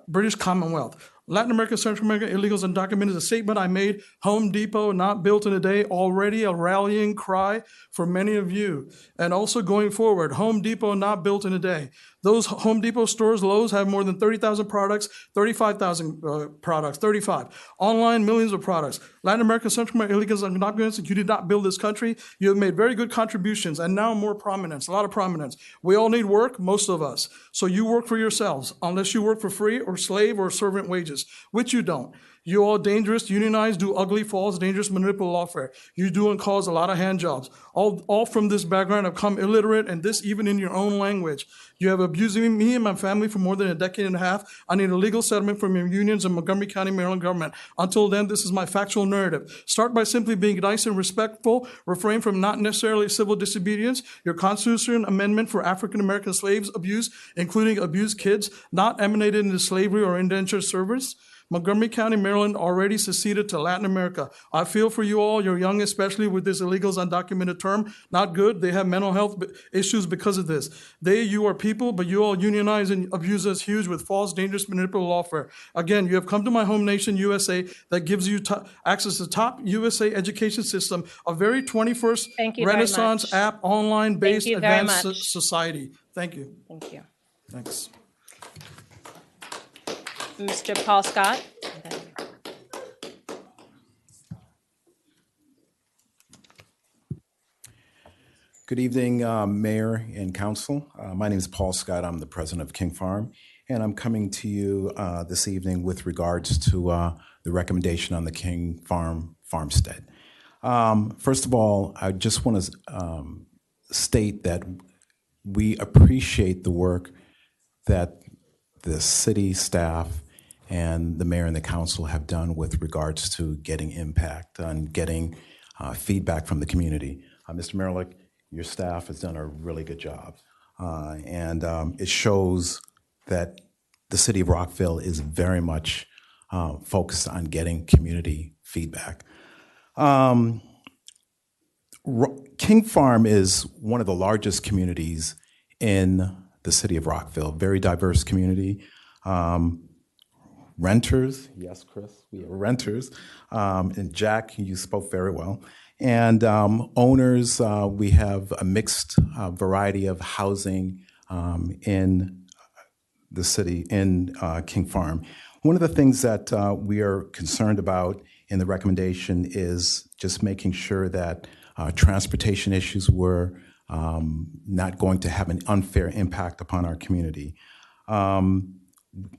British Commonwealth. Latin America, Central America, illegals undocumented. A statement I made, Home Depot, not built in a day, already a rallying cry for many of you. And also going forward, Home Depot, not built in a day. Those Home Depot stores, Lowe's, have more than 30,000 products, 35,000 products, 35. Online, millions of products. Latin America, Central America, illegals undocumented. You did not build this country. You have made very good contributions, and now more prominence, a lot of prominence. We all need work, most of us. So you work for yourselves, unless you work for free or slave or servant wages, which you don't. You all dangerous, unionize, do ugly, false, dangerous, manipulative lawfare. You do and cause a lot of hand jobs. All from this background have come illiterate, and this even in your own language. You have abused me and my family for more than a decade and a half. I need a legal settlement from your unions and Montgomery County, Maryland government. Until then, this is my factual narrative. Start by simply being nice and respectful. Refrain from not necessarily civil disobedience. Your Constitution amendment for African American slaves abuse, including abused kids, not emanated into slavery or indentured service. Montgomery County, Maryland already seceded to Latin America. I feel for you all. You're young, especially with this illegals undocumented term. Not good. They have mental health issues because of this. You are people, but you all unionize and abuse us huge with false, dangerous, manipulative lawfare. Again, you have come to my home nation, USA, that gives you access to top USA education system, a very 21st Renaissance app, online-based advanced society. Thank you. Thank you. Thanks. Mr. Paul Scott. Good evening, Mayor and Council. My name is Paul Scott. I'm the president of King Farm, and I'm coming to you this evening with regards to the recommendation on the King Farm farmstead. First of all, I just want to state that we appreciate the work that the city staff and the mayor and the council have done with regards to getting impact and getting feedback from the community. Mr. Merlick, your staff has done a really good job. And it shows that the city of Rockville is very much focused on getting community feedback. King Farm is one of the largest communities in the city of Rockville, very diverse community. Renters, yes, Chris, we are renters. And Jack, you spoke very well. And owners, we have a mixed variety of housing in the city, in King Farm. One of the things that we are concerned about in the recommendation is just making sure that transportation issues were not going to have an unfair impact upon our community.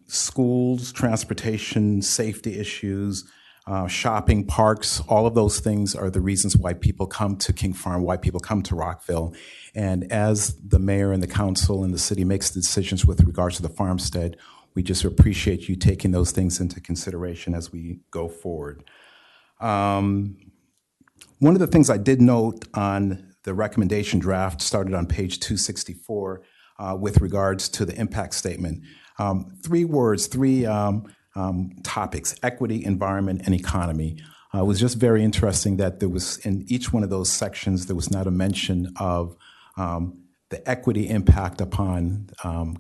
Schools, transportation, safety issues, shopping, parks, all of those things are the reasons why people come to King Farm, why people come to Rockville. And as the mayor and the council and the city makes the decisions with regards to the farmstead, we just appreciate you taking those things into consideration as we go forward. One of the things I did note on the recommendation draft started on page 264 with regards to the impact statement. Three words, three topics: equity, environment, and economy. It was just very interesting that there was, in each one of those sections, there was not a mention of the equity impact upon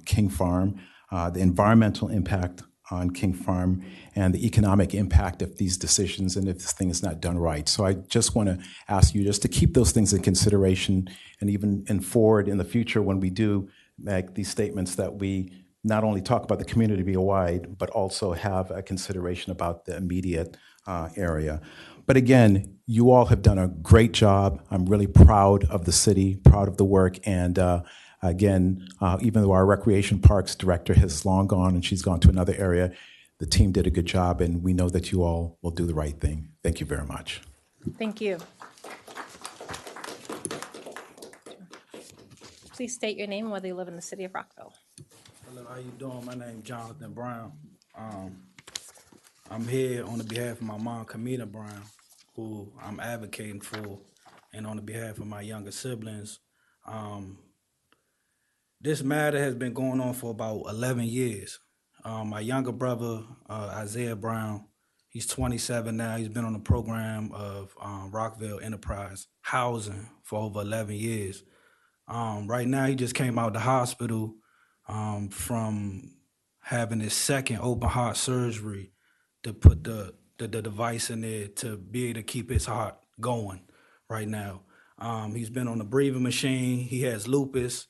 King Farm, the environmental impact on King Farm, and the economic impact of these decisions and if this thing is not done right. So I just want to ask you just to keep those things in consideration, and even forward in the future when we do make these statements, that we not only talk about the community wide, but also have a consideration about the immediate area. But again, you all have done a great job. I'm really proud of the city, proud of the work. And again, even though our recreation parks director has long gone and she's gone to another area, the team did a good job, and we know that you all will do the right thing. Thank you very much. Thank you. Please state your name and whether you live in the city of Rockville. Hello, how you doing? My name is Jonathan Brown. I'm here on the behalf of my mom, Kamina Brown, who I'm advocating for, and on the behalf of my younger siblings. This matter has been going on for about 11 years. My younger brother, Isaiah Brown, he's 27 now. He's been on the program of Rockville Enterprise Housing for over 11 years. Right now, he just came out of the hospital from having his second open heart surgery to put the device in there to be able to keep his heart going right now. He's been on the breathing machine. He has lupus.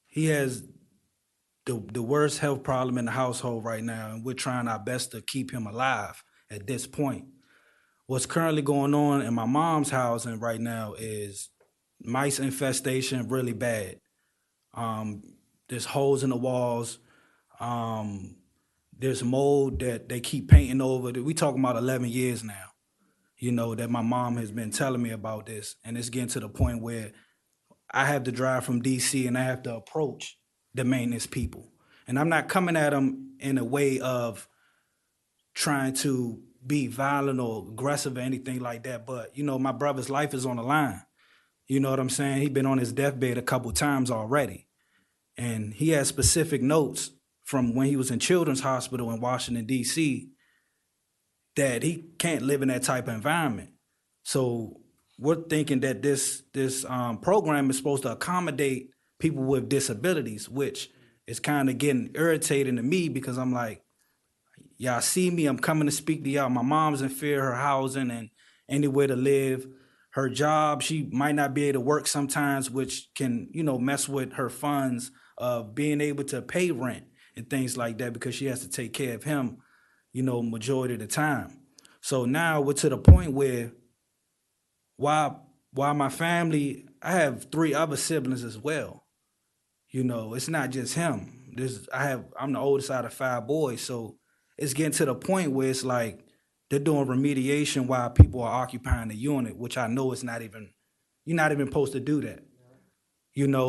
He has the worst health problem in the household right now, and we're trying our best to keep him alive at this point. What's currently going on in my mom's housing right now is mice infestation really bad. There's holes in the walls. There's mold that they keep painting over. We talking about 11 years now, that my mom has been telling me about this. And it's getting to the point where I have to drive from DC and I have to approach the maintenance people. And I'm not coming at them in a way of trying to be violent or aggressive or anything like that. But, my brother's life is on the line. You know what I'm saying? He's been on his deathbed a couple times already. And he has specific notes from when he was in Children's Hospital in Washington, D.C., that he can't live in that type of environment. So we're thinking that this program is supposed to accommodate people with disabilities, which is kind of getting irritating to me because I'm like, y'all see me, I'm coming to speak to y'all. My mom's in fear, her housing and anywhere to live. Her job, she might not be able to work sometimes, which can, mess with her funds of being able to pay rent and things like that because she has to take care of him, majority of the time. So now we're to the point where while my family, I have 3 other siblings as well. It's not just him. I'm the oldest out of 5 boys, so it's getting to the point where it's like they're doing remediation while people are occupying the unit, which I know is you're not even supposed to do that.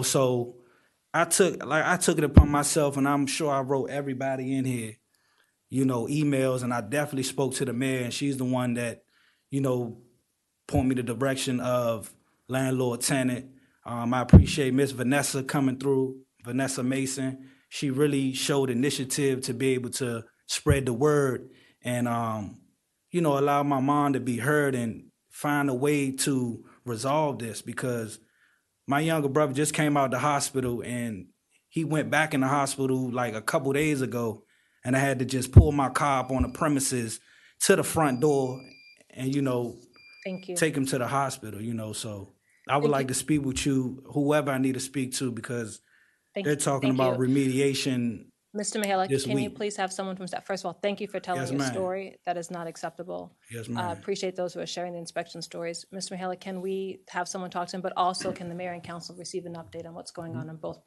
So I took it upon myself, and I'm sure I wrote everybody in here, emails, and I definitely spoke to the mayor, and she's the one that, point me the direction of landlord tenant. I appreciate Miss Vanessa coming through, Vanessa Mason. She really showed initiative to be able to spread the word and, allow my mom to be heard and find a way to resolve this, because my younger brother just came out of the hospital and he went back in the hospital like a couple days ago, and I had to just pull my car up on the premises to the front door and, Thank you. take him to the hospital, so I would Thank like you. to speak with you, whoever I need to speak to, because they're talking Thank about you. remediation. Mr. Mihaly, This can you week. please have someone from staff? First of all, thank you for telling Yes, your ma'am. story. That is not acceptable. Yes, ma'am. Appreciate those who are sharing the inspection stories. Mr. Mihaly, can we have someone talk to him, but also can the mayor and council receive an update on what's going on in both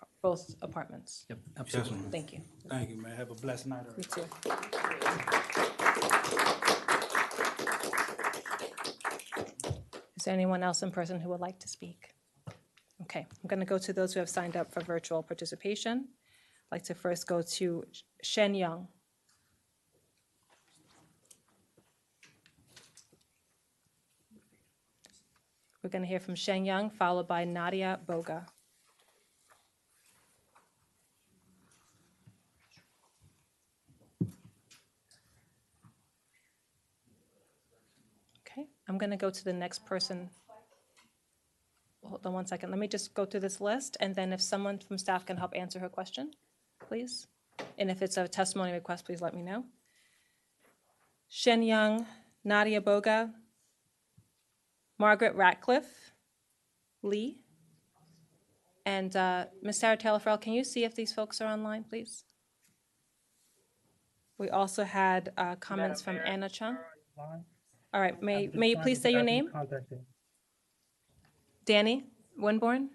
apartments? Yep, Yes, absolutely. ma'am. Thank you. Thank you, man. Have a blessed night. You too. Is there anyone else in person who would like to speak? Okay, I'm going to go to those who have signed up for virtual participation. I'd like to first go to Shen Young. We're going to hear from Shen Young, followed by Nadia Boga. Okay, I'm going to go to the next person. Hold on one second. Let me just go through this list, and then if someone from staff can help answer her question, please. And if it's a testimony request, please let me know. Shen Young, Nadia Boga, Margaret Ratcliffe, Lee, And Ms. Sarah Taylor Farrell, can you see if these folks are online, please? We also had comments from Anna Chung. All right, may you please say your name? Danny Winborn?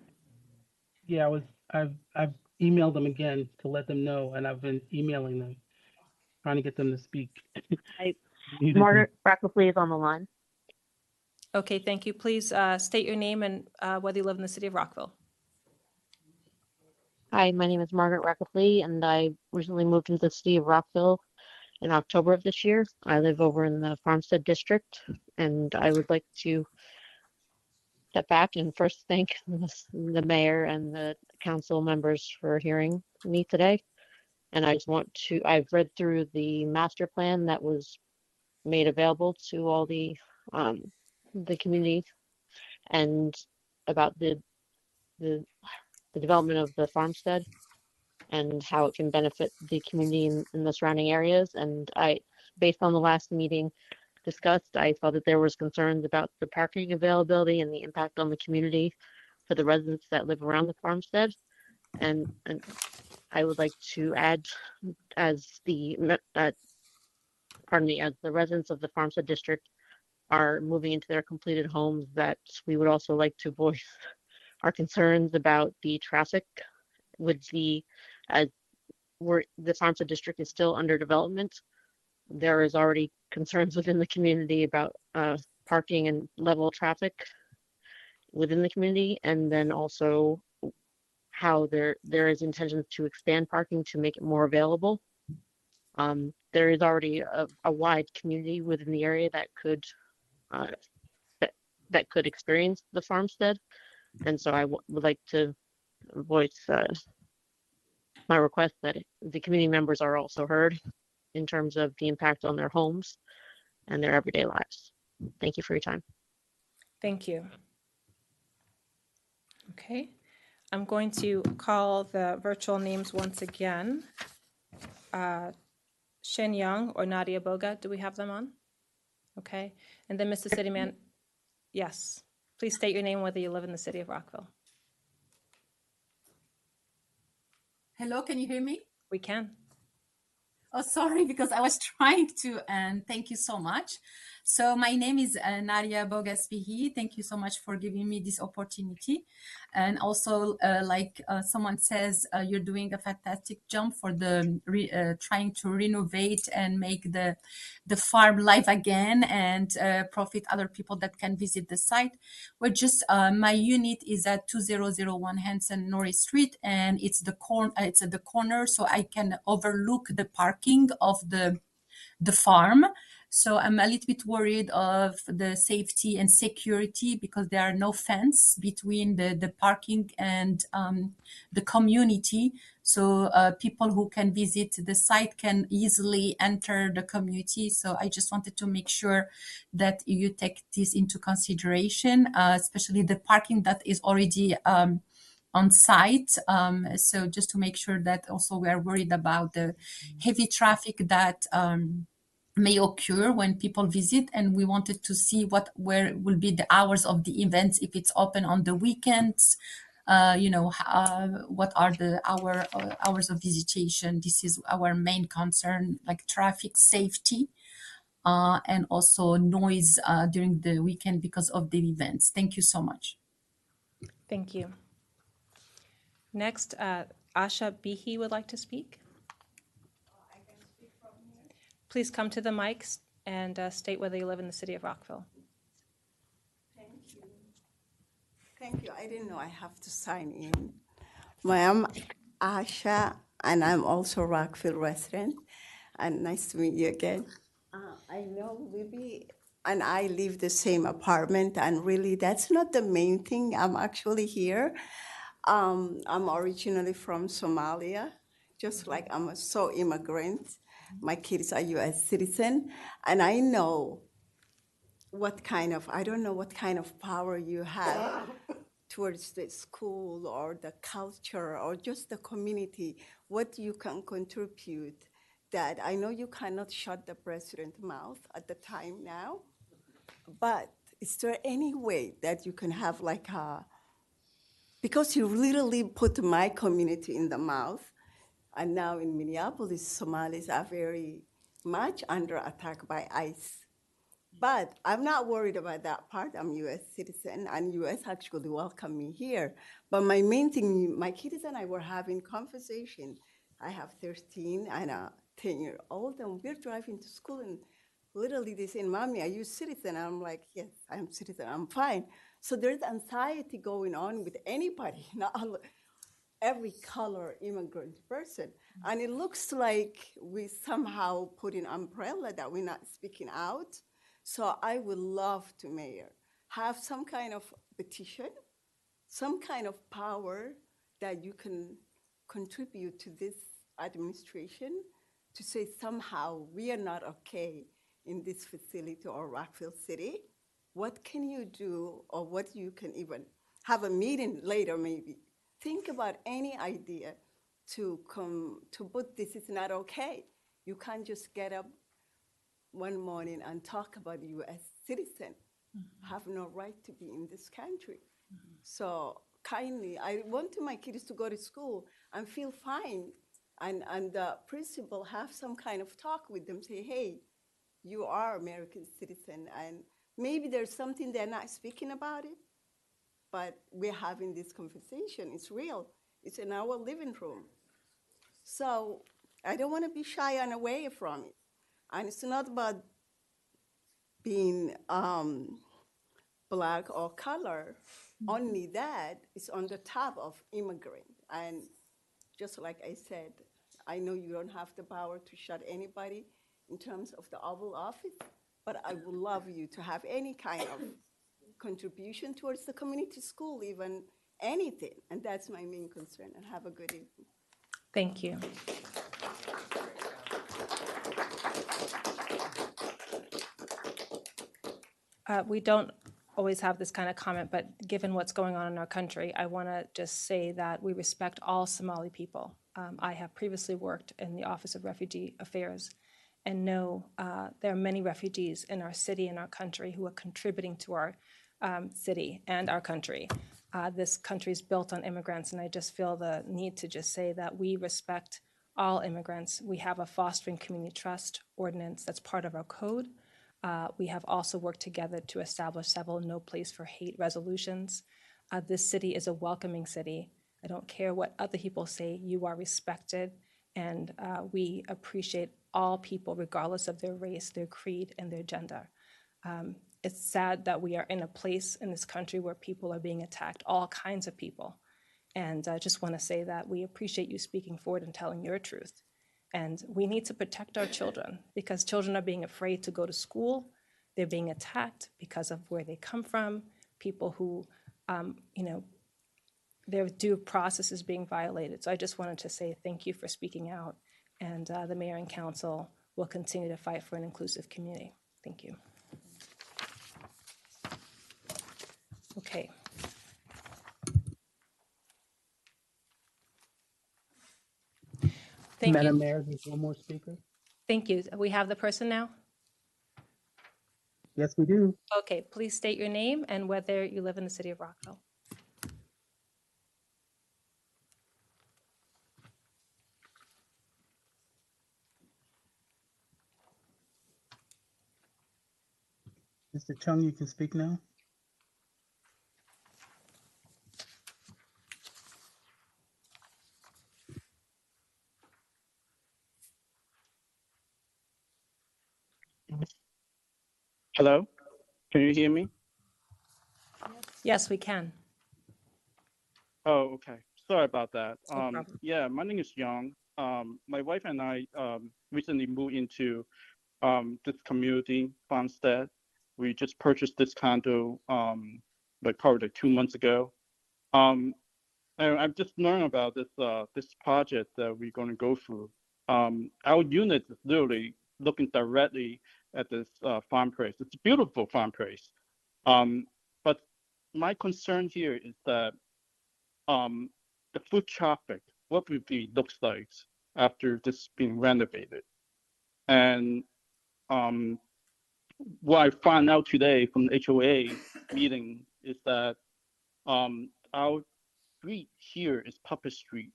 Yeah, I've emailed them again to let them know, and I've been emailing them, trying to get them to speak. Hi, Margaret Brackley is on the line. Okay, thank you. Please state your name and whether you live in the city of Rockville. Hi, my name is Margaret Brackley, and I recently moved into the city of Rockville in October of this year. I live over in the Farmstead district, and I would like to step back and first thank the mayor and the council members for hearing me today. And I just want to, I've read through the master plan that was made available to all the community and about the, the development of the farmstead and how it can benefit the community in the surrounding areas. And based on the last meeting discussed, I felt that there was concerns about the parking availability and the impact on the community for the residents that live around the farmstead. And I would like to add, as the as the residents of the Farmstead district are moving into their completed homes, that we would also like to voice our concerns about the traffic with as the Farmstead district is still under development. There is already concerns within the community about parking and level of traffic within the community, and then also how there is intention to expand parking to make it more available. There is already a wide community within the area that could that could experience the farmstead, and so I would like to voice my request that the community members are also heard in terms of the impact on their homes and their everyday lives. Thank you for your time. Thank you. Okay, I'm going to call the virtual names once again. Shin Young or Nadia Boga, do we have them on? Okay, and then Mr. Cityman, yes. Please state your name, whether you live in the city of Rockville. Hello, can you hear me? We can. Oh, sorry, because I was trying to, and thank you so much. So my name is Nadia Bogaspihi. Thank you so much for giving me this opportunity. And also, someone says, you're doing a fantastic job for trying to renovate and make the farm live again and profit other people that can visit the site. We're just, my unit is at 2001 Hanson Norris Street, and it's at the corner, so I can overlook the parking of the farm. So I'm a little bit worried of the safety and security because there are no fence between the parking and the community. So people who can visit the site can easily enter the community. So I just wanted to make sure that you take this into consideration, especially the parking that is already on site. So just to make sure that also we are worried about the heavy traffic that may occur when people visit, and we wanted to see where will be the hours of the events, if it's open on the weekends, what are the hours of visitation. This is our main concern, like traffic safety and also noise during the weekend because of the events. Thank you so much. Thank you. Next, Asha Bihi would like to speak. Please come to the mics and state whether you live in the city of Rockville. Thank you. Thank you. I didn't know I have to sign in. I'm Asha, and I'm also Rockville resident. And nice to meet you again. I know Libby and I live the same apartment, and really that's not the main thing. I'm actually here. I'm originally from Somalia, just like I'm a immigrant. My kids are U.S. citizen, and I know I don't know what kind of power you have towards the school or the culture or just the community, what you can contribute. That I know you cannot shut the president's mouth at the time now, but is there any way that you can have like a because he literally put my community in the mouth. And now in Minneapolis, Somalis are very much under attack by ICE. But I'm not worried about that part. I'm U.S. citizen, and U.S. actually welcomed me here. But my main thing, my kids and I were having conversation. I have 13 and a 10-year-old, and we're driving to school, and literally they say, "Mommy, are you citizen?" I'm like, "Yes, I'm citizen. I'm fine." So there's anxiety going on with anybody, not every color immigrant person. And it looks like we somehow put an umbrella that we're not speaking out. So I would love to, Mayor, have some kind of petition, some kind of power that you can contribute to this administration to say somehow we are not okay in this facility or Rockville City. What can you do, or what you can even have a meeting later maybe? Think about any idea to come to put this is not okay. You can't just get up one morning and talk about U.S. citizen have no right to be in this country. So kindly, I want my kids to go to school and feel fine, and the principal have some kind of talk with them, say, hey, you are American citizen, and maybe there's something they're not speaking about it, but we're having this conversation. It's real. It's in our living room. So I don't want to be shy and away from it. And it's not about being black or color. Only that is on the top of immigrant. And just like I said, I know you don't have the power to shut anybody in terms of the Oval Office, but I would love you to have any kind of contribution towards the community school, even anything. And that's my main concern. And have a good evening. Thank you. We don't always have this kind of comment, but given what's going on in our country, I want to just say that we respect all Somali people. I have previously worked in the Office of Refugee Affairs and know there are many refugees in our city and our country who are contributing to our city and our country. This country is built on immigrants, and I just feel the need to just say that we respect all immigrants. We have a fostering community trust ordinance that's part of our code. We have also worked together to establish several no place for hate resolutions. This city is a welcoming city. I don't care what other people say, you are respected, and we appreciate all people regardless of their race, their creed, and their gender. It's sad that we are in a place in this country where people are being attacked, all kinds of people. And I just want to say that we appreciate you speaking forward and telling your truth. And we need to protect our children because children are being afraid to go to school. They're being attacked because of where they come from, people who, their due process is being violated. So I just wanted to say thank you for speaking out. And the mayor and council will continue to fight for an inclusive community. Thank you. Okay. Thank Madam you. Mayor, there's one more speaker. Thank you. We have the person now? Yes, we do. Okay, please state your name and whether you live in the city of Rockville. Mr. Chung, you can speak now. Hello, can you hear me? Yes, we can. Oh, okay. Sorry about that. No problem. Yeah, my name is Young. My wife and I recently moved into this community farmstead. We just purchased this condo probably 2 months ago. And I've just learned about this project that we're going to go through. Our unit is literally looking directly at this farm place. It's a beautiful farm place. But my concern here is that the foot traffic, what would be looks like after this being renovated. And what I found out today from the HOA meeting is that our street here is public street,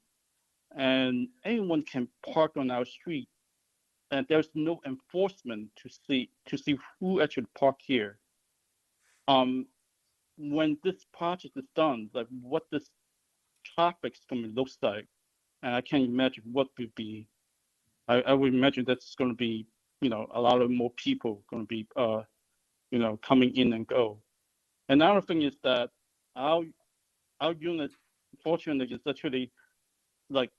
and anyone can park on our street, and there's no enforcement to see who actually park here. When this project is done, like what this traffic's gonna look like, and I can't imagine what would be. I would imagine that's gonna be, a lot of more people gonna be, coming in and go. Another thing is that our unit, fortunately, is actually like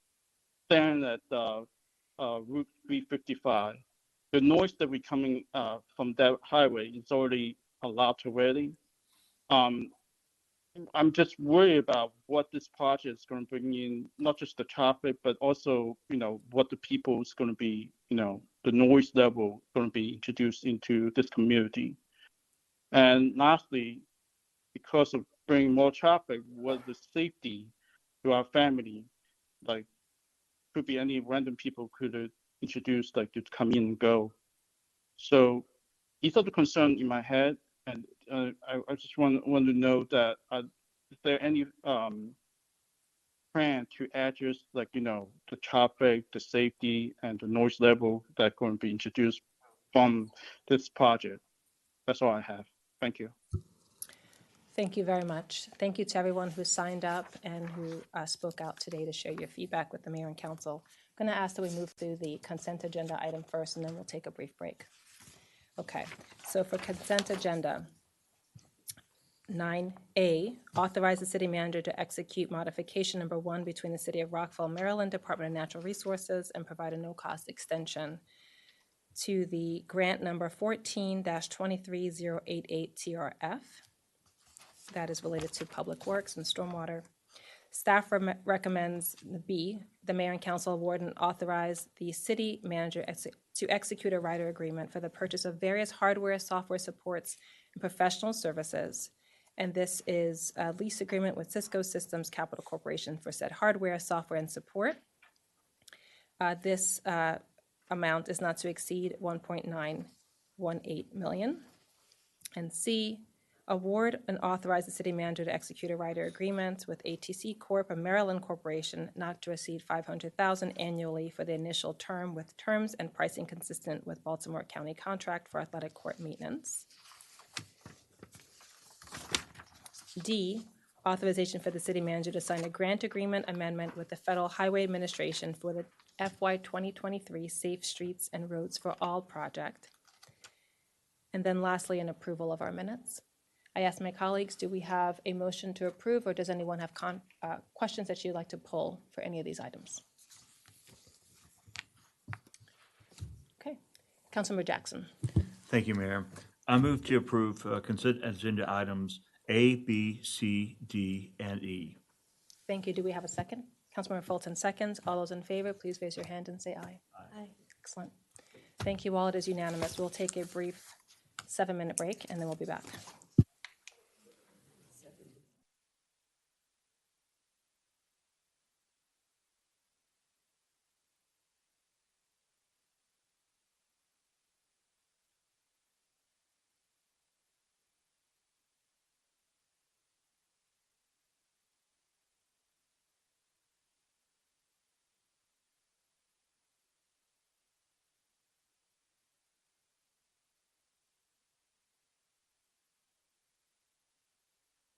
standing at Route 355. The noise that we coming from that highway is already a lot already. I'm just worried about what this project is going to bring in, not just the traffic, but also, what the people is going to be, the noise level going to be introduced into this community. And lastly, because of bringing more traffic, what the safety to our family, like could be any random people could introduce, like to come in and go. So these are the concerns in my head, and I just want to know that is there any plan to address, like, the traffic, the safety, and the noise level that going to be introduced from this project? That's all I have. Thank you. Thank you very much. Thank you to everyone who signed up and who spoke out today to share your feedback with the mayor and council. I'm going to ask that we move through the consent agenda item first, and then we'll take a brief break. Okay, so for consent agenda, 9A, authorize the city manager to execute modification number 1 between the City of Rockville, Maryland Department of Natural Resources and provide a no-cost extension to the grant number 14-23088 TRF. That is related to public works and stormwater. Staff recommends B, the mayor and council award and authorize the city manager to execute a rider agreement for the purchase of various hardware, software supports, and professional services. And this is a lease agreement with Cisco Systems Capital Corporation for said hardware, software, and support. This amount is not to exceed $1.918 million. And C, award and authorize the city manager to execute a rider agreement with ATC Corp., a Maryland corporation, not to exceed $500,000 annually for the initial term, with terms and pricing consistent with Baltimore County contract for athletic court maintenance. D, authorization for the city manager to sign a grant agreement amendment with the Federal Highway Administration for the FY 2023 Safe Streets and Roads for All project. And then lastly, an approval of our minutes. I asked my colleagues, do we have a motion to approve, or does anyone have questions that you'd like to pull for any of these items? Okay, Councilmember Jackson. Thank you, Mayor. I move to approve consent agenda items A, B, C, D, and E. Thank you. Do we have a second? Councilmember Fulton seconds. All those in favor, please raise your hand and say aye. Aye. Excellent. Thank you all. It is unanimous. We'll take a brief 7-minute break, and then we'll be back.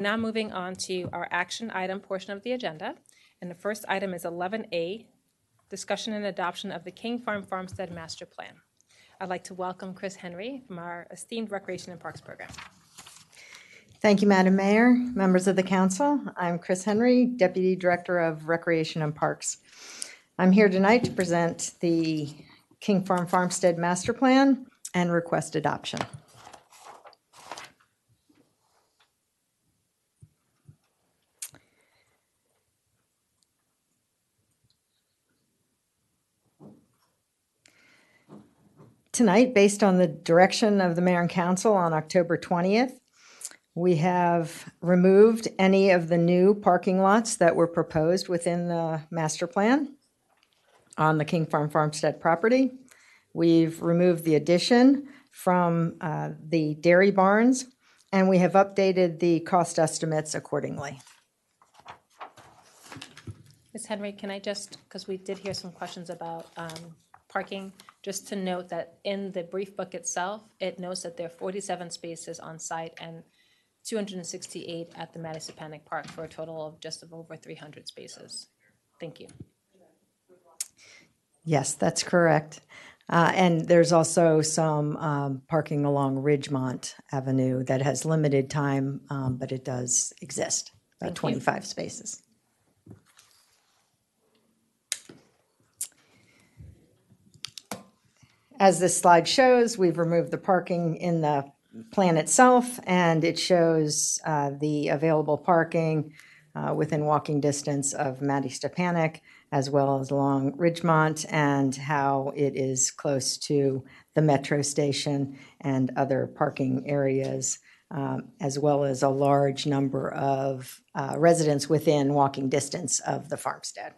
Now moving on to our action item portion of the agenda. And the first item is 11A, discussion and adoption of the King Farm Farmstead Master Plan. I'd like to welcome Chris Henry from our esteemed Recreation and Parks program. Thank you, Madam Mayor, members of the council. I'm Chris Henry, Deputy Director of Recreation and Parks. I'm here tonight to present the King Farm Farmstead Master Plan and request adoption. Tonight, based on the direction of the Mayor and Council on October 20th, we have removed any of the new parking lots that were proposed within the master plan on the King Farm Farmstead property. We've removed the addition from the dairy barns, and we have updated the cost estimates accordingly. Ms. Henry, can I just, because we did hear some questions about parking, just to note that in the brief book itself, it notes that there are 47 spaces on site and 268 at the Mattapan Park for a total of just over 300 spaces. Thank you. Yes, that's correct. And there's also some parking along Ridgemont Avenue that has limited time, but it does exist, about Thank you. 25 spaces. As this slide shows, we've removed the parking in the plan itself, and it shows the available parking within walking distance of Matty Stepanek, as well as along Ridgemont, and how it is close to the metro station and other parking areas, as well as a large number of residents within walking distance of the farmstead.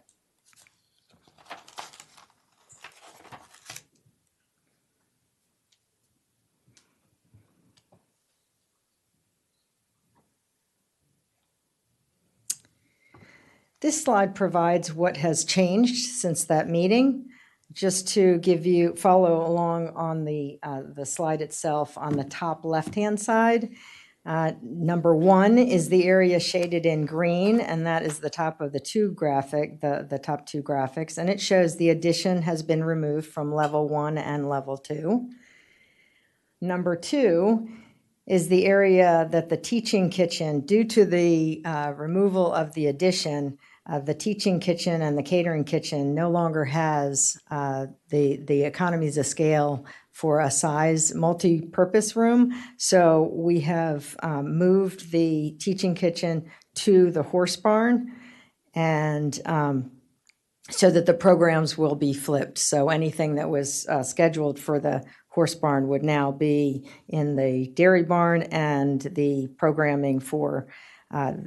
This slide provides what has changed since that meeting. Just to give you, follow along on the slide itself on the top left-hand side. Number 1 is the area shaded in green, and that is the top of the top two graphics, and it shows the addition has been removed from level 1 and level 2. Number 2 is the area that the teaching kitchen, due to the removal of the addition, the teaching kitchen and the catering kitchen no longer has the economies of scale for a size multi-purpose room. So we have moved the teaching kitchen to the horse barn, and so that the programs will be flipped. So anything that was scheduled for the horse barn would now be in the dairy barn, and the programming for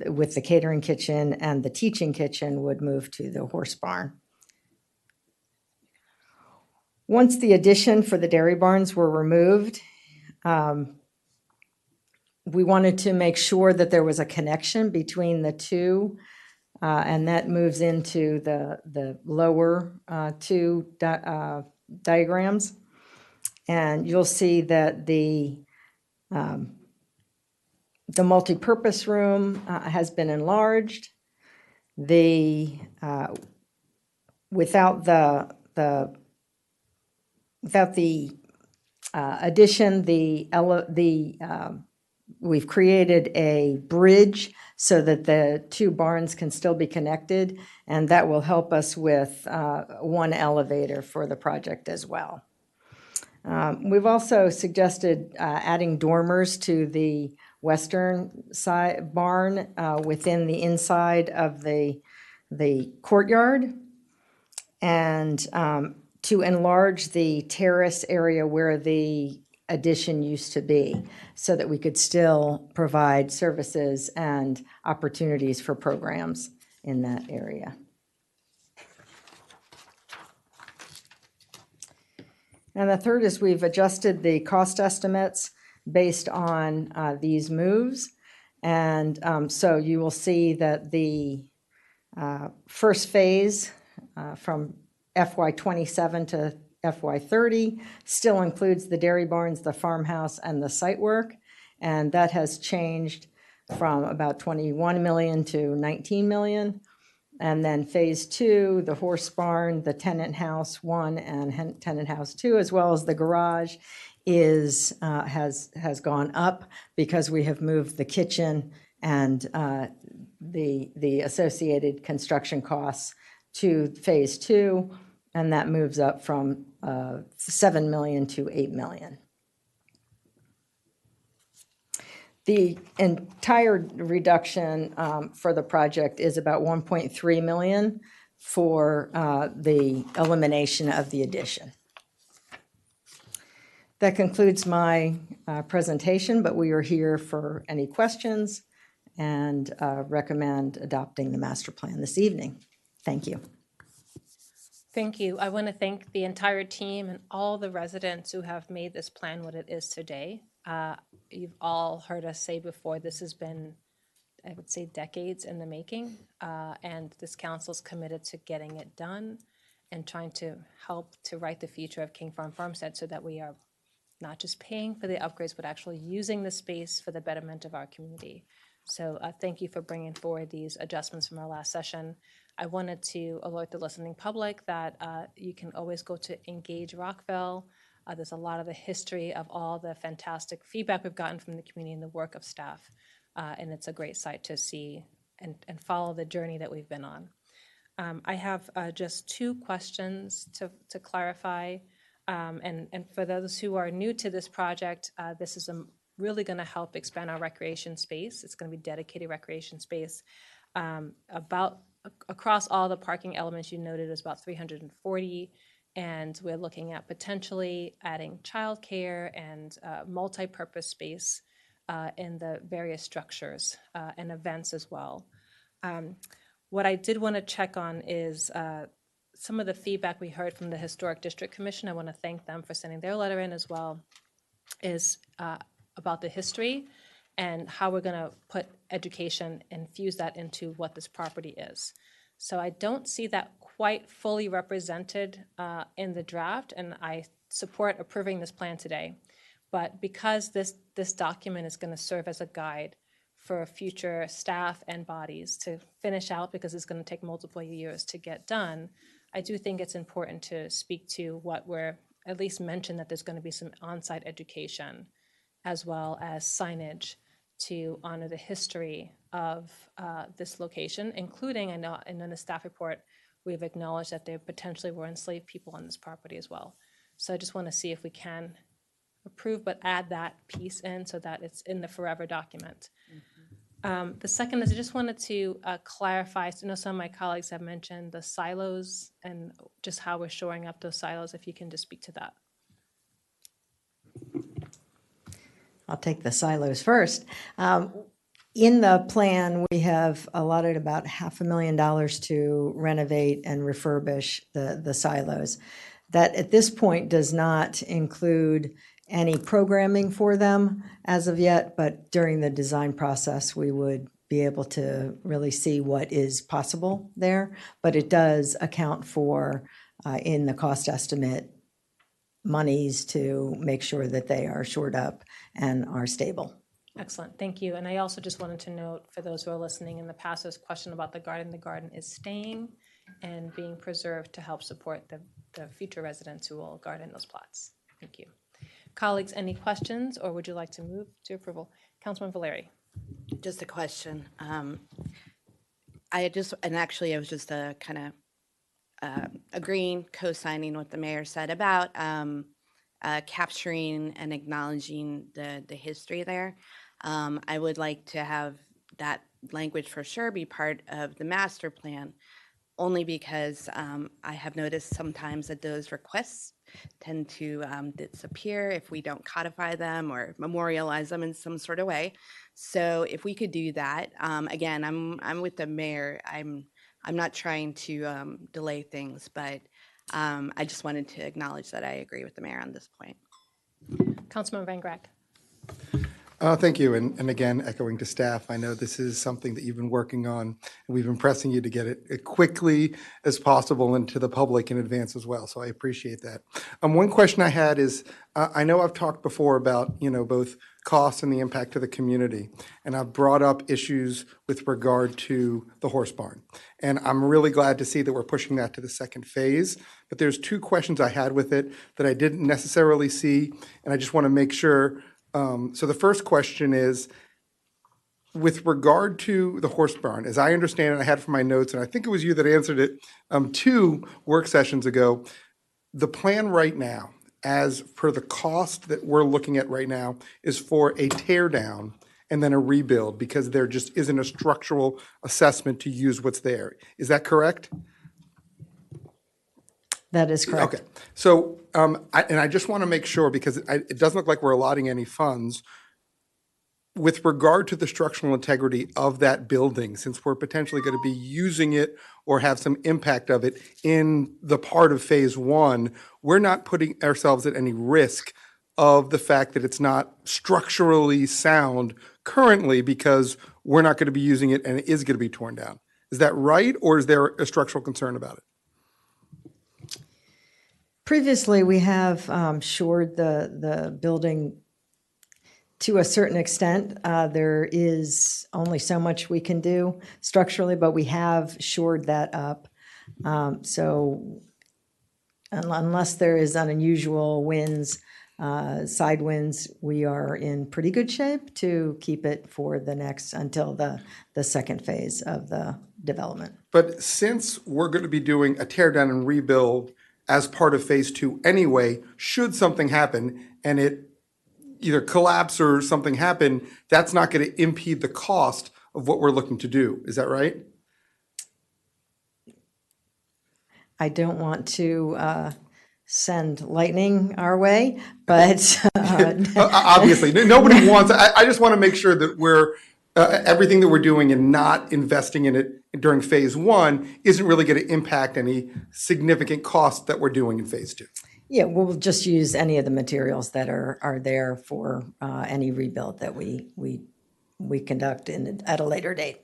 with the catering kitchen and the teaching kitchen would move to the horse barn. Once the addition for the dairy barns were removed, we wanted to make sure that there was a connection between the two, and that moves into the lower two diagrams. And you'll see that the multipurpose room has been enlarged. Without the addition, we've created a bridge so that the two barns can still be connected, and that will help us with one elevator for the project as well. We've also suggested adding dormers to the western side barn within the inside of the courtyard, and to enlarge the terrace area where the addition used to be, so that we could still provide services and opportunities for programs in that area. And the third is we've adjusted the cost estimates based on these moves. And so you will see that the first phase from FY27 to FY30 still includes the dairy barns, the farmhouse, and the site work. And that has changed from about 21 million to 19 million. And then phase 2, the horse barn, the tenant house 1 and tenant house 2, as well as the garage, has gone up because we have moved the kitchen and the associated construction costs to phase 2, and that moves up from 7 million to 8 million. The entire reduction for the project is about 1.3 million for the elimination of the addition. That concludes my presentation, but we are here for any questions and recommend adopting the master plan this evening. Thank you. Thank you. I want to thank the entire team and all the residents who have made this plan what it is today. You've all heard us say before, this has been I would say, decades in the making. And this council's committed to getting it done and trying to help to write the future of King Farm Farmstead so that we are not just paying for the upgrades, but actually using the space for the betterment of our community. So thank you for bringing forward these adjustments from our last session. I wanted to alert the listening public that you can always go to Engage Rockville. There's a lot of the history of all the fantastic feedback we've gotten from the community and the work of staff. And it's a great site to see and follow the journey that we've been on. I have just 2 questions to clarify. And for those who are new to this project, this is really going to help expand our recreation space. It's going to be dedicated recreation space. Across all the parking elements you noted is about 340, and we're looking at potentially adding childcare and multi-purpose space in the various structures and events as well. What I did want to check on is some of the feedback we heard from the Historic District Commission. I want to thank them for sending their letter in as well, is about the history and how we're going to put education and fuse that into what this property is. So I don't see that quite fully represented in the draft, and I support approving this plan today. But because this document is going to serve as a guide for future staff and bodies to finish out, because it's going to take multiple years to get done, I do think it's important to speak to what we're at least mentioned, that there's going to be some on-site education as well as signage to honor the history of this location, including, I know in the staff report, we've acknowledged that there potentially were enslaved people on this property as well. So I just want to see if we can approve, but add that piece in so that it's in the forever document. The second is I just wanted to clarify, so I know some of my colleagues have mentioned the silos and just how we're shoring up those silos, if you can just speak to that. I'll take the silos first. In the plan, we have allotted about $500,000 to renovate and refurbish the silos. That at this point does not include any programming for them as of yet, but during the design process, we would be able to really see what is possible there. But it does account for, in the cost estimate, monies to make sure that they are shored up and are stable. Excellent, thank you. And I also just wanted to note, for those who are listening, in the past, there's a question about the garden is staying and being preserved to help support the future residents who will garden those plots. Thank you. Colleagues, any questions, or would you like to move to approval? Councilman Valeri. Just a question. I was just kind of agreeing, co-signing what the mayor said about capturing and acknowledging the history there. I would like to have that language for sure be part of the master plan, only because I have noticed sometimes that those requests tend to disappear if we don't codify them or memorialize them in some sort of way. So if we could do that, again, I'm with the mayor. I'm not trying to delay things, but I just wanted to acknowledge that I agree with the mayor on this point. Councilman Van Grack. Thank you. And again, echoing to staff, I know this is something that you've been working on, and we've been pressing you to get it quickly as possible and to the public in advance as well. So I appreciate that. One question I had is, I know I've talked before about, both costs and the impact to the community, and I've brought up issues with regard to the horse barn. And I'm really glad to see that we're pushing that to the second phase. But there's 2 questions I had with it that I didn't necessarily see, and I just want to make sure. So the first question is, with regard to the horse barn, as I understand it, I had it from my notes, and I think it was you that answered it 2 work sessions ago. The plan right now, as per the cost that we're looking at right now, is for a tear down and then a rebuild, because there just isn't a structural assessment to use what's there. Is that correct? That is correct. Okay. So, I just want to make sure, because it doesn't look like we're allotting any funds. With regard to the structural integrity of that building, since we're potentially going to be using it or have some impact of it in the part of phase 1, we're not putting ourselves at any risk of the fact that it's not structurally sound currently, because we're not going to be using it and it is going to be torn down. Is that right, or is there a structural concern about it? Previously, we have shored the building to a certain extent. There is only so much we can do structurally, but we have shored that up. So unless there is unusual winds, side winds, we are in pretty good shape to keep it for the next, until the second phase of the development. But since we're going to be doing a tear down and rebuild as part of phase 2 anyway, should something happen and it either collapse or something happen, that's not going to impede the cost of what we're looking to do. Is that right? I don't want to send lightning our way, but obviously nobody wants. I just want to make sure that we're everything that we're doing and not investing in it during phase 1 isn't really going to impact any significant costs that we're doing in phase 2. Yeah, we'll just use any of the materials that are there for any rebuild that we conduct at a later date.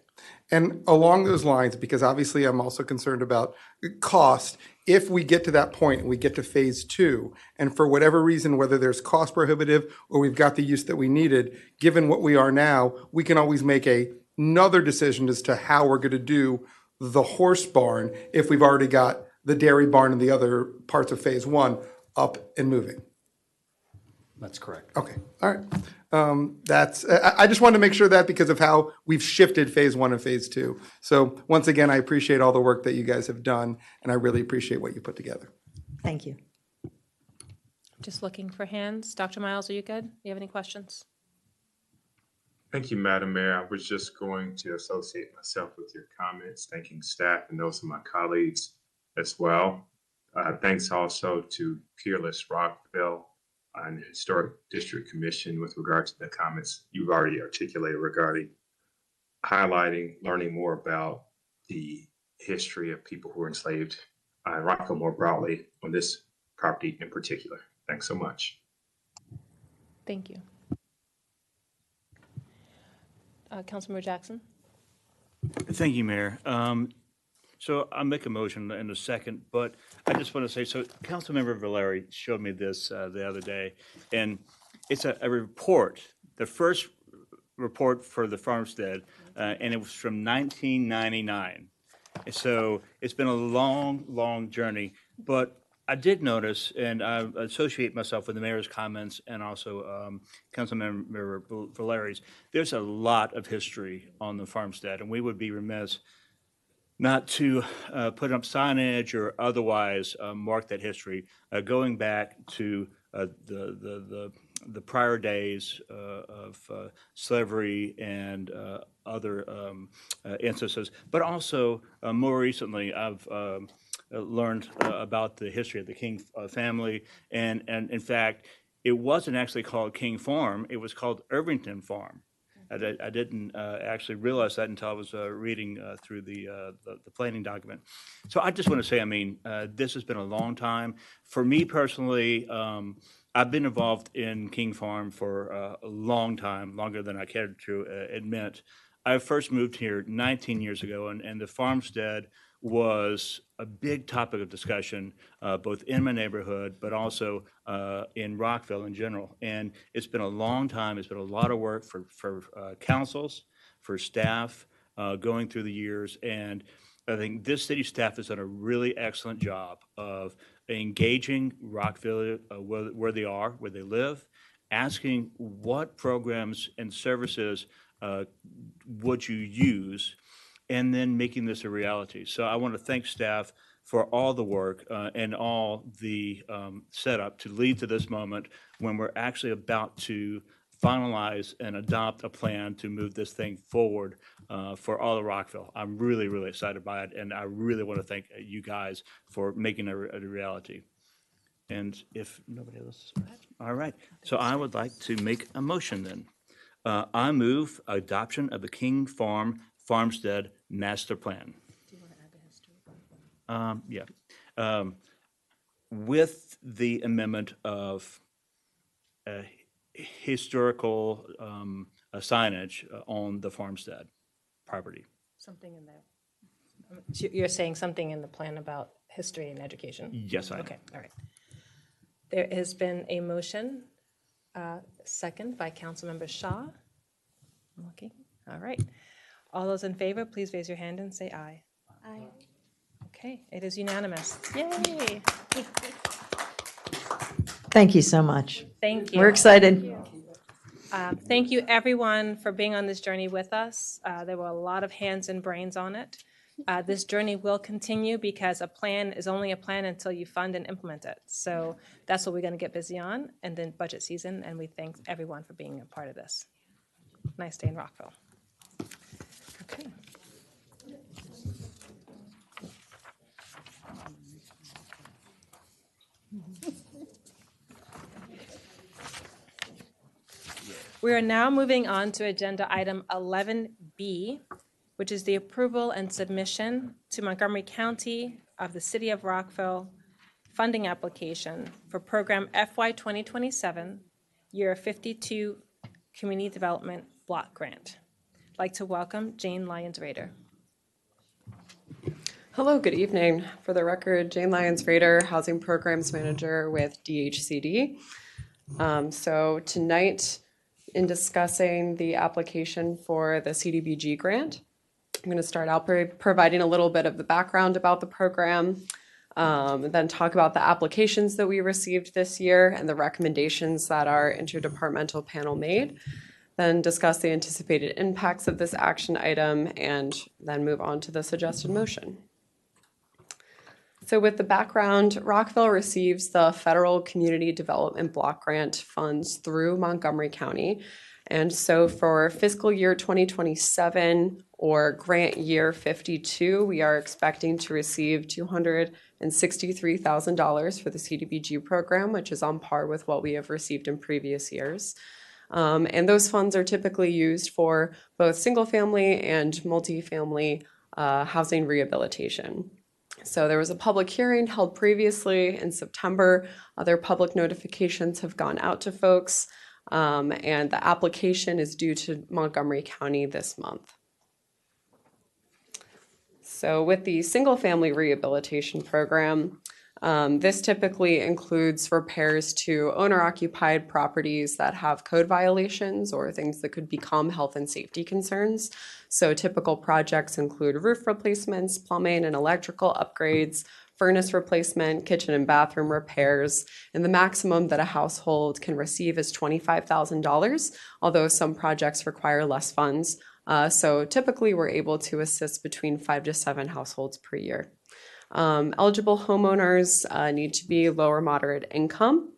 And along those lines, because obviously I'm also concerned about cost, if we get to that point and we get to phase 2, and for whatever reason, whether there's cost prohibitive or we've got the use that we needed, given what we are now, we can always make another decision as to how we're going to do the horse barn if we've already got the dairy barn and the other parts of phase 1 up and moving. That's correct. Okay, all right. I just wanted to make sure that because of how we've shifted phase 1 and phase 2. So once again, I appreciate all the work that you guys have done, and I really appreciate what you put together. Thank you. Just looking for hands. Dr. Miles, are you good? Do you have any questions? Thank you, Madam Mayor. I was just going to associate myself with your comments, thanking staff and those of my colleagues as well. Thanks also to Peerless Rockville and Historic District Commission with regard to the comments you've already articulated regarding highlighting, learning more about the history of people who were enslaved in Rockville more broadly on this property in particular. Thanks so much. Thank you. Councilmember Jackson. Thank you, Mayor. So I'll make a motion in a second, but I just want to say, so Councilmember Valeri showed me this the other day, and it's a report, the first report for the farmstead, and it was from 1999. So it's been a long, long journey, but I did notice, and I associate myself with the mayor's comments and also Councilmember Valeri's, there's a lot of history on the farmstead, and we would be remiss not to put up signage or otherwise mark that history, going back to the prior days of slavery and other instances. But also, more recently, I've learned about the history of the King family, and in fact, it wasn't actually called King Farm, it was called Irvington Farm. I didn't actually realize that until I was reading through the planning document. So I just want to say, I mean, this has been a long time. For me personally, I've been involved in King Farm for a long time, longer than I cared to admit. I first moved here 19 years ago, and the farmstead was a big topic of discussion, both in my neighborhood, but also in Rockville in general. And it's been a long time. It's been a lot of work for councils, for staff, going through the years. And I think this city staff has done a really excellent job of engaging Rockville where they are, where they live, asking what programs and services would you use, and then making this a reality. So I want to thank staff for all the work and all the setup to lead to this moment when we're actually about to finalize and adopt a plan to move this thing forward for all of Rockville. I'm really, really excited by it, and I really want to thank you guys for making it a reality. And if nobody else, all right. So I would like to make a motion then. I move adoption of the King Farm Farmstead Master Plan. Do you want to add the history? Yeah. With the amendment of historical signage on the farmstead property. Something in there. You're saying something in the plan about history and education? Yes, I am. Okay, all right. There has been a motion, second by Councilmember Shaw. I'm looking. All right. All those in favor, please raise your hand and say aye. Aye. Okay, it is unanimous. Yay. Thank you so much. Thank you. We're excited. Thank you, everyone, for being on this journey with us. There were a lot of hands and brains on it. This journey will continue because a plan is only a plan until you fund and implement it. So that's what we're going to get busy on, and then budget season, and we thank everyone for being a part of this. Nice day in Rockville. Okay. We are now moving on to agenda item 11B, which is the approval and submission to Montgomery County of the City of Rockville funding application for program FY 2027, year 52 Community Development Block Grant. I'd like to welcome Jane Lyons-Rader. Hello, good evening. For the record, Jane Lyons-Rader, Housing Programs Manager with DHCD. So tonight, in discussing the application for the CDBG grant, I'm going to start out by providing a little bit of the background about the program, and then talk about the applications that we received this year and the recommendations that our interdepartmental panel made, then discuss the anticipated impacts of this action item, and then move on to the suggested motion. So with the background, Rockville receives the Federal Community Development Block Grant funds through Montgomery County. And so for fiscal year 2027 or grant year 52, we are expecting to receive $263,000 for the CDBG program, which is on par with what we have received in previous years. And those funds are typically used for both single-family and multifamily housing rehabilitation. So there was a public hearing held previously in September. Other public notifications have gone out to folks, and the application is due to Montgomery County this month. So with the single-family rehabilitation program, this typically includes repairs to owner-occupied properties that have code violations or things that could become health and safety concerns. So typical projects include roof replacements, plumbing and electrical upgrades, furnace replacement, kitchen and bathroom repairs, and the maximum that a household can receive is $25,000, although some projects require less funds. So typically we're able to assist between 5 to 7 households per year. Eligible homeowners need to be low or moderate income,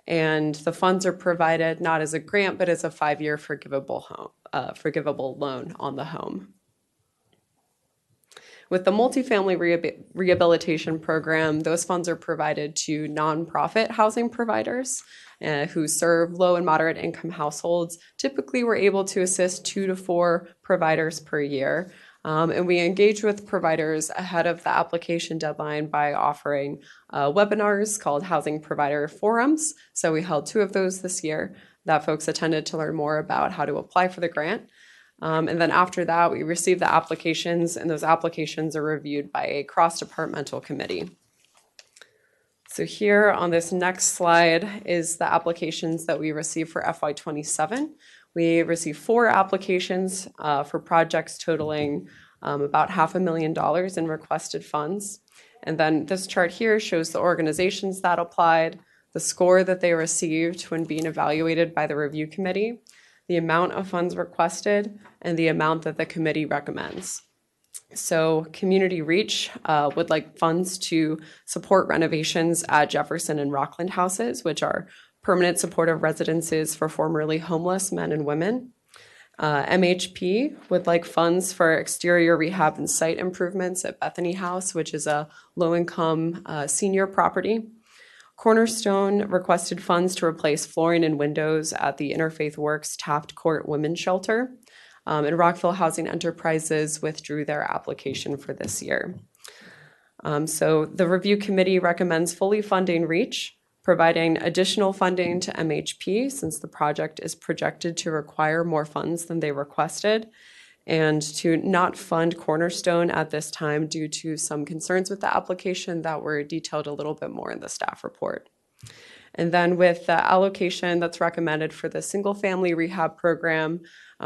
and the funds are provided not as a grant, but as a 5-year forgivable loan on the home. With the multifamily rehabilitation program, those funds are provided to nonprofit housing providers who serve low and moderate income households. Typically, we're able to assist 2 to 4 providers per year. And we engage with providers ahead of the application deadline by offering webinars called Housing Provider Forums. So we held 2 of those this year that folks attended to learn more about how to apply for the grant. And then after that, we receive the applications, and those applications are reviewed by a cross-departmental committee. So here on this next slide is the applications that we received for FY27. We received 4 applications for projects totaling about $500,000 in requested funds. And then this chart here shows the organizations that applied, the score that they received when being evaluated by the review committee, the amount of funds requested, and the amount that the committee recommends. So Community Reach would like funds to support renovations at Jefferson and Rockland houses, which are permanent supportive residences for formerly homeless men and women. MHP would like funds for exterior rehab and site improvements at Bethany House, which is a low-income senior property. Cornerstone requested funds to replace flooring and windows at the Interfaith Works Taft Court Women's Shelter. And Rockville Housing Enterprises withdrew their application for this year. So the review committee recommends fully funding REACH, providing additional funding to MHP since the project is projected to require more funds than they requested, and to not fund Cornerstone at this time due to some concerns with the application that were detailed a little bit more in the staff report. And then with the allocation that's recommended for the single-family rehab program,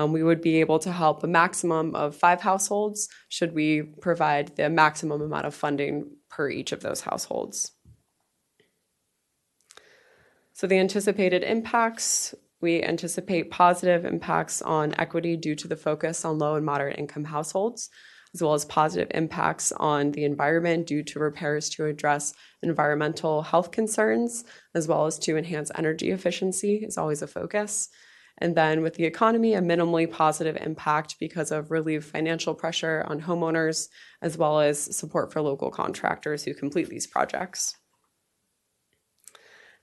we would be able to help a maximum of 5 households should we provide the maximum amount of funding per each of those households. So the anticipated impacts, we anticipate positive impacts on equity due to the focus on low and moderate income households, as well as positive impacts on the environment due to repairs to address environmental health concerns, as well as to enhance energy efficiency is always a focus. And then with the economy, a minimally positive impact because of relief financial pressure on homeowners, as well as support for local contractors who complete these projects.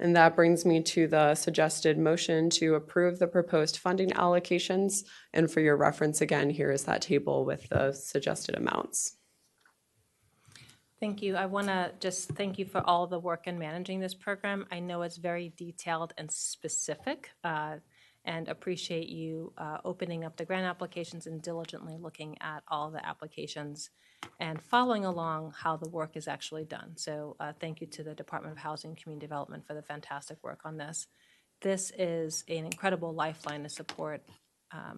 And that brings me to the suggested motion to approve the proposed funding allocations. And for your reference, again, here is that table with the suggested amounts. Thank you. I want to just thank you for all the work in managing this program. I know it's very detailed and specific, and appreciate you opening up the grant applications and diligently looking at all the applications and following along how the work is actually done. So thank you to the Department of Housing and Community Development for the fantastic work on this. This is an incredible lifeline to support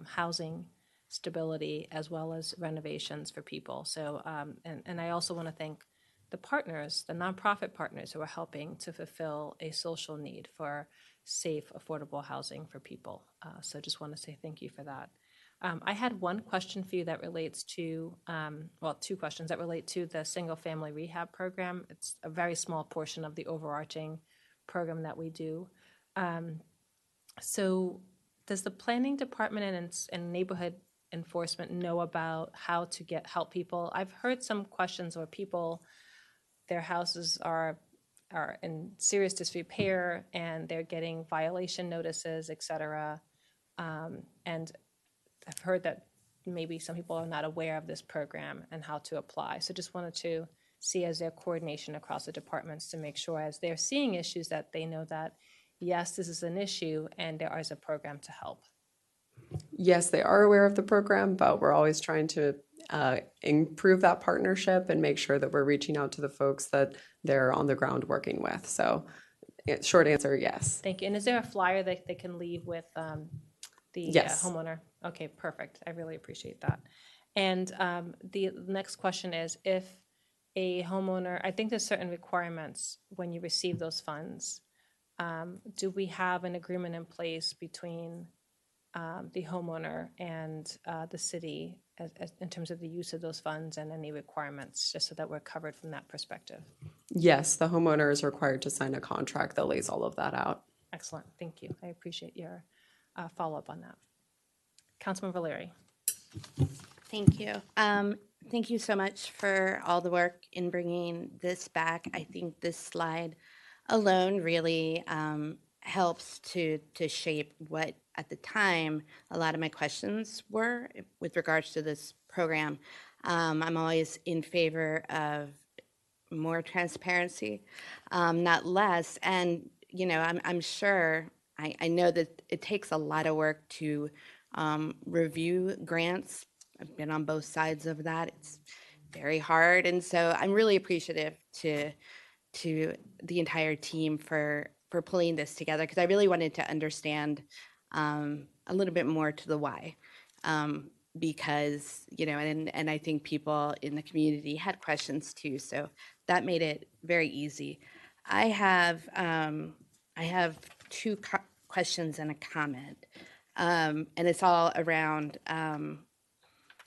housing stability as well as renovations for people. So, and I also want to thank the partners, the nonprofit partners who are helping to fulfill a social need for safe, affordable housing for people. So just want to say thank you for that. I had one question for you that relates to, well, 2 questions that relate to the single-family rehab program. It's a very small portion of the overarching program that we do. So does the planning department and neighborhood enforcement know about how to help people? I've heard some questions where people, their houses are in serious disrepair and they're getting violation notices, et cetera. And I've heard that maybe some people are not aware of this program and how to apply. So just wanted to see as their coordination across the departments to make sure as they're seeing issues that they know that, yes, this is an issue and there is a program to help. Yes, they are aware of the program, but we're always trying to improve that partnership and make sure that we're reaching out to the folks that they're on the ground working with. So short answer, yes. Thank you. And is there a flyer that they can leave with the Yes. homeowner? Okay, perfect. I really appreciate that. And the next question is, if a homeowner, I think there's certain requirements when you receive those funds. Do we have an agreement in place between the homeowner and the city as in terms of the use of those funds and any requirements, just so that we're covered from that perspective? Yes, the homeowner is required to sign a contract that lays all of that out. Excellent. Thank you. I appreciate your follow-up on that. Councilman Valeri. Thank you. Thank you so much for all the work in bringing this back. I think this slide alone really helps to shape what, at the time, a lot of my questions were with regards to this program. I'm always in favor of more transparency, not less. And, you know, I'm sure, I know that it takes a lot of work to review grants. I've been on both sides of that. It's very hard. And so I'm really appreciative to the entire team for pulling this together, because I really wanted to understand a little bit more to the why. Because, you know, and I think people in the community had questions too. So that made it very easy. I have 2 questions and a comment. And it's all around,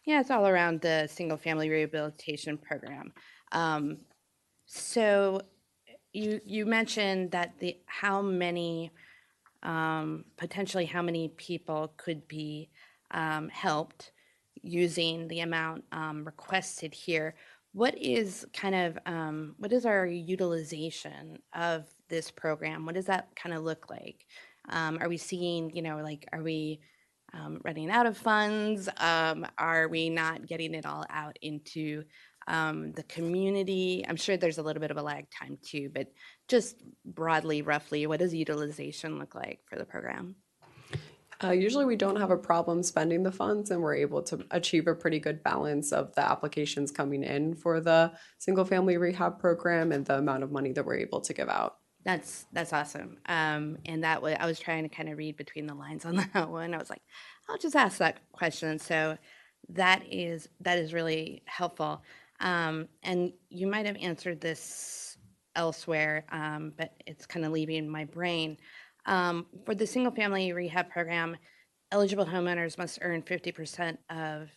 it's all around the single family rehabilitation program. So you mentioned that potentially how many people could be helped using the amount requested here. What is what is our utilization of this program? What does that kind of look like? Are we seeing, you know, like, are we running out of funds? Are we not getting it all out into the community? I'm sure there's a little bit of a lag time too, but just broadly, roughly, what does utilization look like for the program? Usually we don't have a problem spending the funds, and we're able to achieve a pretty good balance of the applications coming in for the single family rehab program and the amount of money that we're able to give out. That's awesome. And that I was trying to kind of read between the lines on that one. I was like, I'll just ask that question. So that is really helpful. And you might have answered this elsewhere, but it's kind of leaving my brain. For the single family rehab program, eligible homeowners must earn 50% of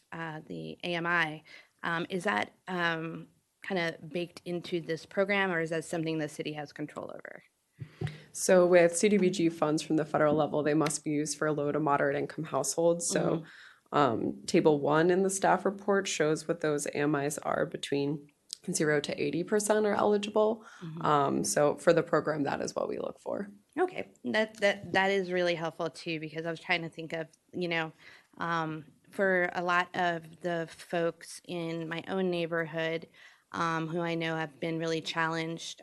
the AMI. Is that kind of baked into this program, or is that something the city has control over? So with CDBG funds from the federal level, they must be used for low to moderate income households. So table 1 in the staff report shows what those AMIs are between 0 to 80% are eligible. So for the program, that is what we look for. Okay, that is really helpful too, because I was trying to think of, for a lot of the folks in my own neighborhood who I know have been really challenged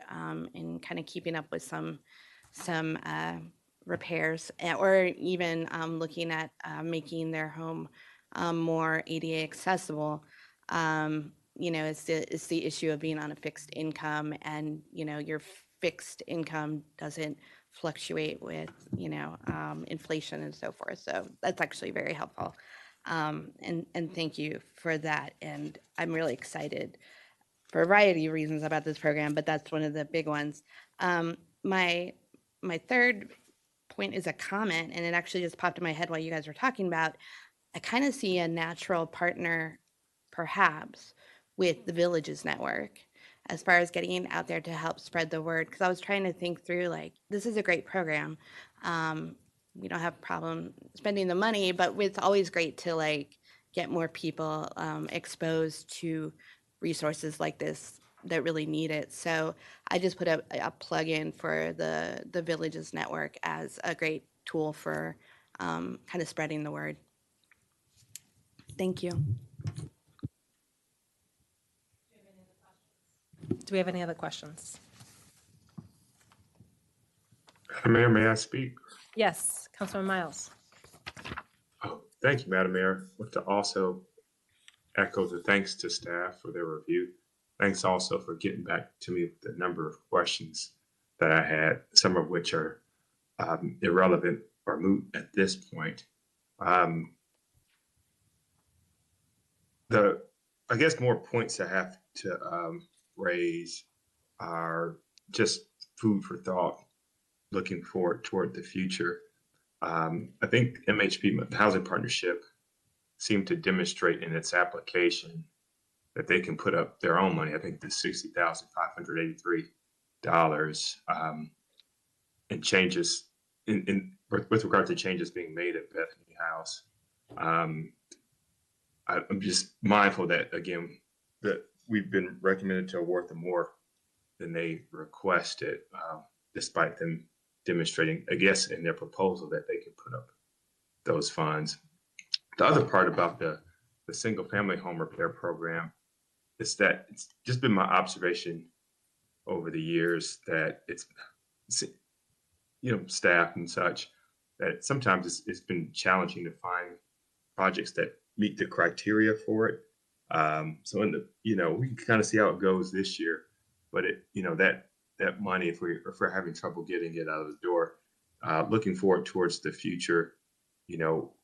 in kind of keeping up with some repairs, or even looking at making their home more ADA accessible. It's the issue of being on a fixed income, and your fixed income doesn't fluctuate with inflation and so forth. So that's actually very helpful, and thank you for that. And I'm really excited for a variety of reasons about this program, but that's one of the big ones. My third point is a comment, and it actually just popped in my head while you guys were talking about. I kind of see a natural partner, perhaps, with the Villages Network as far as getting out there to help spread the word. Because I was trying to think through, like, this is a great program. We don't have a problem spending the money, but it's always great to, like, get more people exposed to resources like this that really need it. So I just put a plug in for the Villages Network as a great tool for kind of spreading the word. Thank you. Do we have any other questions? Madam Mayor, may I speak? Yes, Councilman Miles. Oh, thank you, Madam Mayor. I want to also echo the thanks to staff for their review. Thanks also for getting back to me with the number of questions that I had, some of which are irrelevant or moot at this point. I guess more points I have to raise are just food for thought, looking forward toward the future. I think MHP, the Housing Partnership, seemed to demonstrate in its application that they can put up their own money. I think the $60,583 and changes with regard to changes being made at Bethany House. I'm just mindful that, again, that we've been recommended to award them more than they requested, despite them demonstrating, I guess, in their proposal that they can put up those funds. The other part about the single family home repair program is that it's just been my observation over the years that it's staff and such, that sometimes it's been challenging to find projects that meet the criteria for it. So we can kind of see how it goes this year, but that money, if we're having trouble getting it out of the door, looking forward towards the future,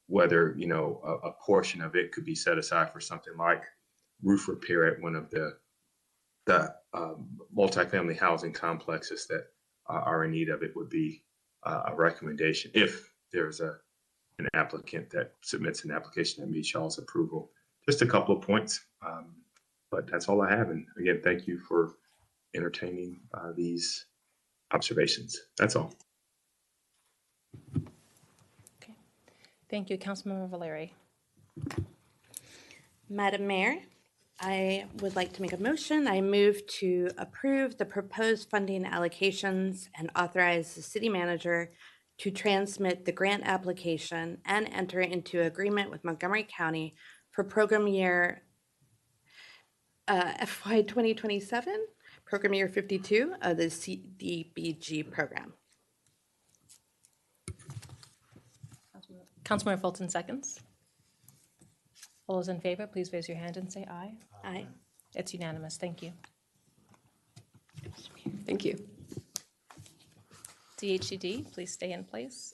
whether a portion of it could be set aside for something like roof repair at one of the multifamily housing complexes that are in need of it, would be a recommendation if there's an applicant that submits an application that meets y'all's approval. Just a couple of points, but that's all I have. And again, thank you for entertaining these observations. That's all. Okay. Thank you, Councilmember Valeri. Madam Mayor, I would like to make a motion. I move to approve the proposed funding allocations and authorize the city manager to transmit the grant application and enter into agreement with Montgomery County for program year FY 2027, program year 52 of the CDBG program. Councilmember Fulton seconds. All those in favor, please raise your hand and say aye. Aye. It's unanimous. Thank you. Thank you. DHCD, please stay in place.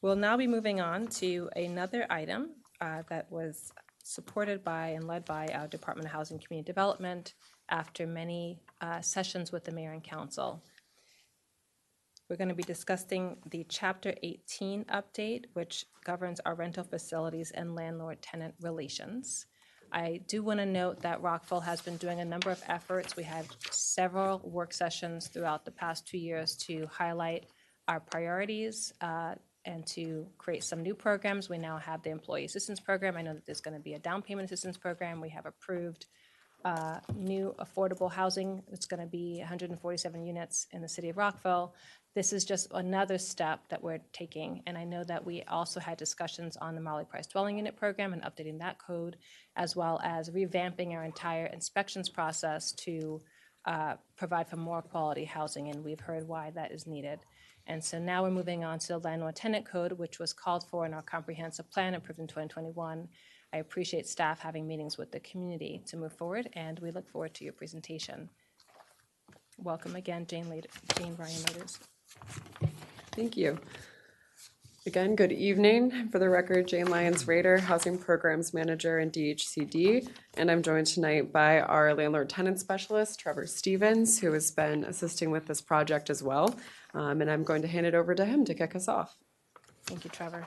We'll now be moving on to another item that was supported by and led by our Department of Housing and Community Development after many sessions with the mayor and council. We're going to be discussing the Chapter 18 update, which governs our rental facilities and landlord-tenant relations. I do want to note that Rockville has been doing a number of efforts. We had several work sessions throughout the past 2 years to highlight our priorities and to create some new programs. We now have the Employee Assistance Program. I know that there's going to be a down payment assistance program. We have approved new affordable housing. It's going to be 147 units in the city of Rockville. This is just another step that we're taking. And I know that we also had discussions on the Molly Price Dwelling Unit Program and updating that code, as well as revamping our entire inspections process to provide for more quality housing. And we've heard why that is needed. And so now we're moving on to the Landlord Tenant Code, which was called for in our comprehensive plan approved in 2021. I appreciate staff having meetings with the community to move forward, and we look forward to your presentation. Welcome again, Jane Ryan Leaders. Thank you. Again, good evening. For the record, Jane Lyons Rader, Housing Programs Manager in DHCD, and I'm joined tonight by our landlord tenant specialist, Trevor Stevens, who has been assisting with this project as well. And I'm going to hand it over to him to kick us off. Thank you, Trevor.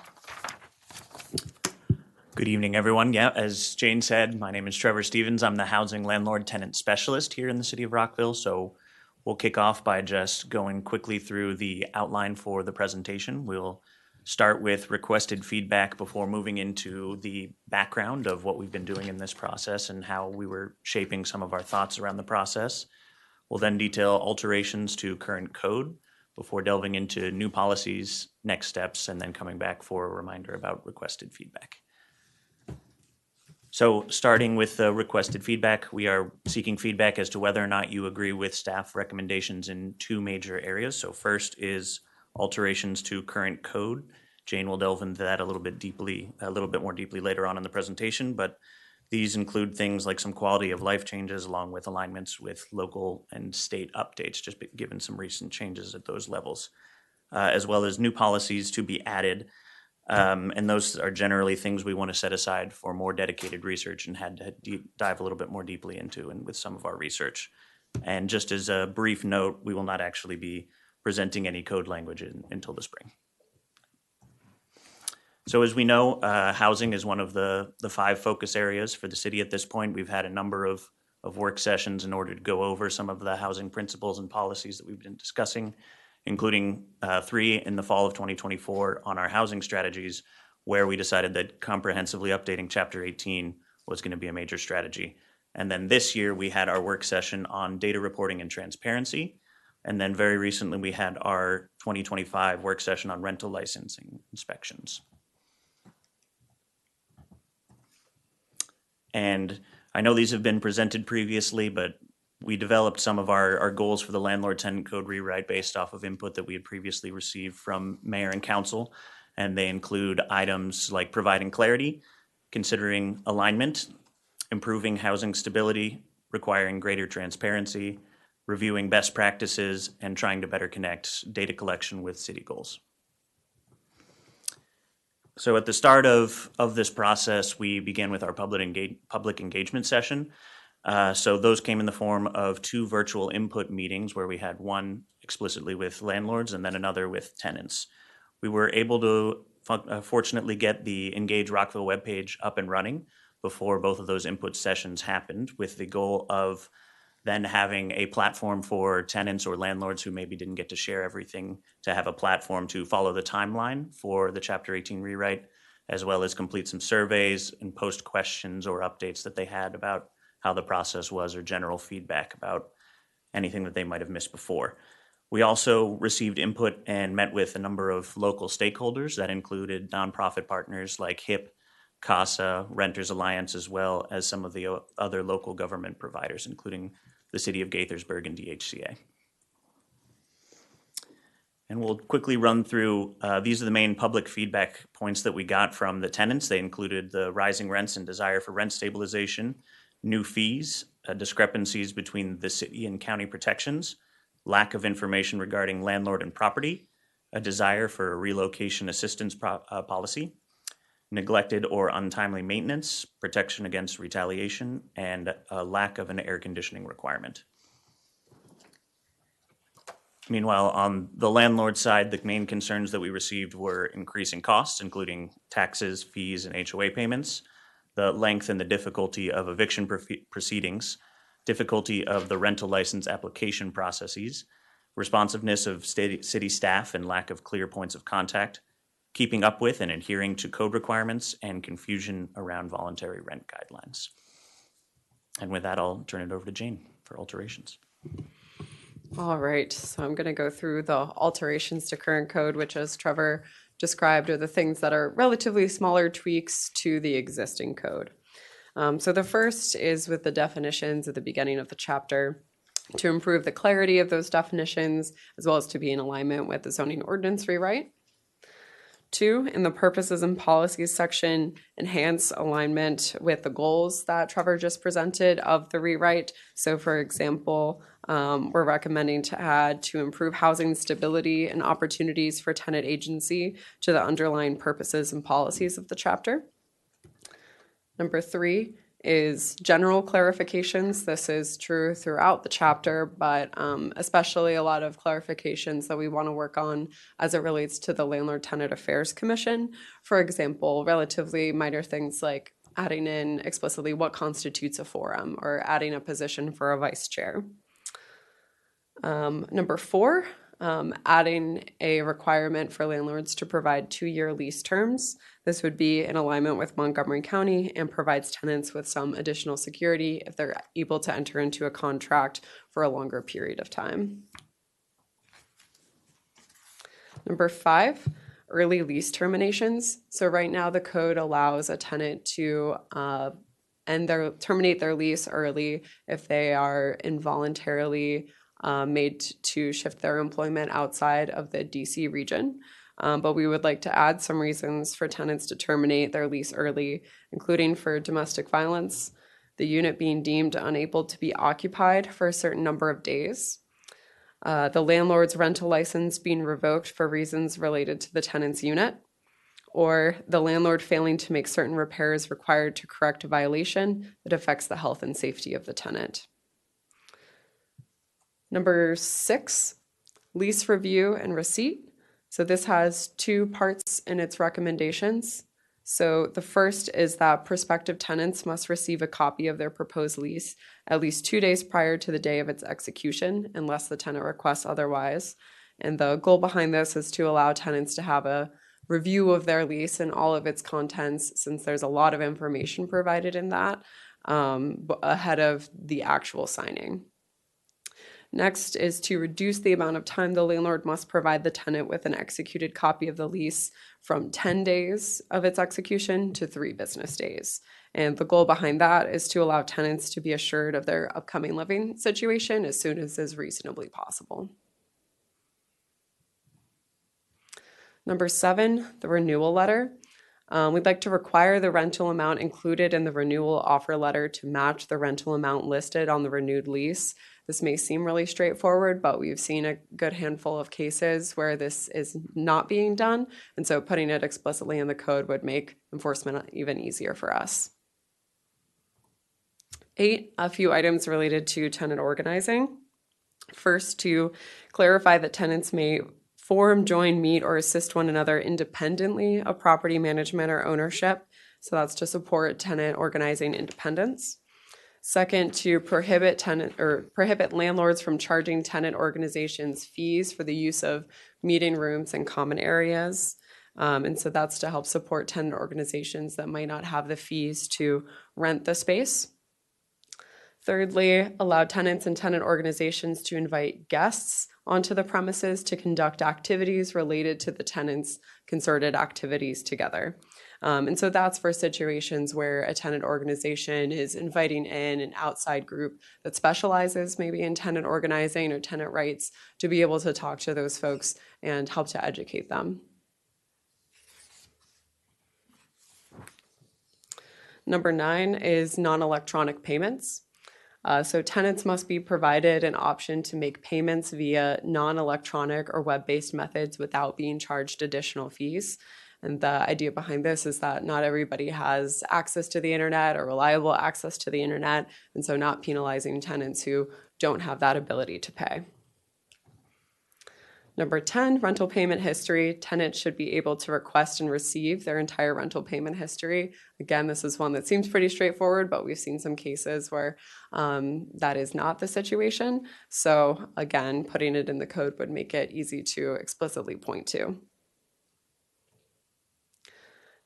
Good evening, everyone. Yeah, as Jane said, my name is Trevor Stevens. I'm the Housing Landlord Tenant Specialist here in the city of Rockville. So we'll kick off by just going quickly through the outline for the presentation. We'll start with requested feedback before moving into the background of what we've been doing in this process and how we were shaping some of our thoughts around the process. We'll then detail alterations to current code before delving into new policies, next steps, and then coming back for a reminder about requested feedback. So starting with the requested feedback, we are seeking feedback as to whether or not you agree with staff recommendations in two major areas. So first is alterations to current code. Jane will delve into that a little bit more deeply later on in the presentation, but these include things like some quality of life changes along with alignments with local and state updates, just given some recent changes at those levels, as well as new policies to be added. And those are generally things we want to set aside for more dedicated research and had to dive a little bit more deeply into and with some of our research. And just as a brief note, we will not actually be presenting any code language until the spring. So as we know, housing is one of the 5 focus areas for the city at this point. We've had a number of work sessions in order to go over some of the housing principles and policies that we've been discussing, including 3 in the fall of 2024 on our housing strategies, where we decided that comprehensively updating Chapter 18 was going to be a major strategy. And then this year we had our work session on data reporting and transparency. And then very recently we had our 2025 work session on rental licensing inspections. And I know these have been presented previously, but we developed some of our goals for the landlord tenant code rewrite based off of input that we had previously received from mayor and council. And they include items like providing clarity, considering alignment, improving housing stability, requiring greater transparency, reviewing best practices, and trying to better connect data collection with city goals. So at the start of this process, we began with our public engagement session. So those came in the form of 2 virtual input meetings where we had one explicitly with landlords and then another with tenants. We were able to fortunately get the Engage Rockville webpage up and running before both of those input sessions happened, with the goal of then having a platform for tenants or landlords who maybe didn't get to share everything to have a platform to follow the timeline for the Chapter 18 rewrite, as well as complete some surveys and post questions or updates that they had about how the process was or general feedback about anything that they might have missed before. We also received input and met with a number of local stakeholders that included nonprofit partners like HIP, CASA, Renters Alliance, as well as some of the other local government providers, including the City of Gaithersburg and DHCA. And we'll quickly run through, these are the main public feedback points that we got from the tenants. They included the rising rents and desire for rent stabilization, new fees, discrepancies between the city and county protections, lack of information regarding landlord and property, a desire for a relocation assistance policy, neglected or untimely maintenance, protection against retaliation, and a lack of an air conditioning requirement. Meanwhile, on the landlord side, the main concerns that we received were increasing costs, including taxes, fees, and HOA payments, the length and the difficulty of eviction proceedings, difficulty of the rental license application processes, responsiveness of city staff and lack of clear points of contact, keeping up with and adhering to code requirements, and confusion around voluntary rent guidelines. And with that, I'll turn it over to Jane for alterations. All right, so I'm going to go through the alterations to current code, which, as Trevor described, are the things that are relatively smaller tweaks to the existing code. So the first is with the definitions at the beginning of the chapter to improve the clarity of those definitions, as well as to be in alignment with the zoning ordinance rewrite. 2, in the purposes and policies section, enhance alignment with the goals that Trevor just presented of the rewrite. So for example, we're recommending to add to improve housing stability and opportunities for tenant agency to the underlying purposes and policies of the chapter. Number 3 is general clarifications. This is true throughout the chapter, but especially a lot of clarifications that we want to work on as it relates to the Landlord Tenant Affairs Commission. For example, relatively minor things like adding in explicitly what constitutes a forum or adding a position for a vice chair. Number 4, adding a requirement for landlords to provide 2-year lease terms. This would be in alignment with Montgomery County and provides tenants with some additional security if they're able to enter into a contract for a longer period of time. Number 5, early lease terminations. So right now the code allows a tenant to terminate their lease early if they are involuntarily made to shift their employment outside of the DC region. But we would like to add some reasons for tenants to terminate their lease early, including for domestic violence, the unit being deemed unable to be occupied for a certain number of days, the landlord's rental license being revoked for reasons related to the tenant's unit, or the landlord failing to make certain repairs required to correct a violation that affects the health and safety of the tenant. Number 6, lease review and receipt. So this has 2 parts in its recommendations. So the first is that prospective tenants must receive a copy of their proposed lease at least 2 days prior to the day of its execution, unless the tenant requests otherwise. And the goal behind this is to allow tenants to have a review of their lease and all of its contents, since there's a lot of information provided in that ahead of the actual signing. Next is to reduce the amount of time the landlord must provide the tenant with an executed copy of the lease from 10 days of its execution to 3 business days. And the goal behind that is to allow tenants to be assured of their upcoming living situation as soon as is reasonably possible. Number 7, the renewal letter. We'd like to require the rental amount included in the renewal offer letter to match the rental amount listed on the renewed lease. This may seem really straightforward, but we've seen a good handful of cases where this is not being done, and so putting it explicitly in the code would make enforcement even easier for us. 8, a few items related to tenant organizing. First, to clarify that tenants may form, join, meet, or assist one another independently of property management or ownership. So that's to support tenant organizing independence. Second, to prohibit landlords from charging tenant organizations fees for the use of meeting rooms and common areas. And so that's to help support tenant organizations that might not have the fees to rent the space. Thirdly, allow tenants and tenant organizations to invite guests onto the premises to conduct activities related to the tenants' concerted activities together. And so that's for situations where a tenant organization is inviting in an outside group that specializes maybe in tenant organizing or tenant rights to be able to talk to those folks and help to educate them. Number 9 is non-electronic payments. So tenants must be provided an option to make payments via non-electronic or web-based methods without being charged additional fees. And the idea behind this is that not everybody has access to the internet or reliable access to the internet, and so not penalizing tenants who don't have that ability to pay. Number 10, rental payment history. Tenants should be able to request and receive their entire rental payment history. Again, this is one that seems pretty straightforward, but we've seen some cases where that is not the situation. So again, putting it in the code would make it easy to explicitly point to.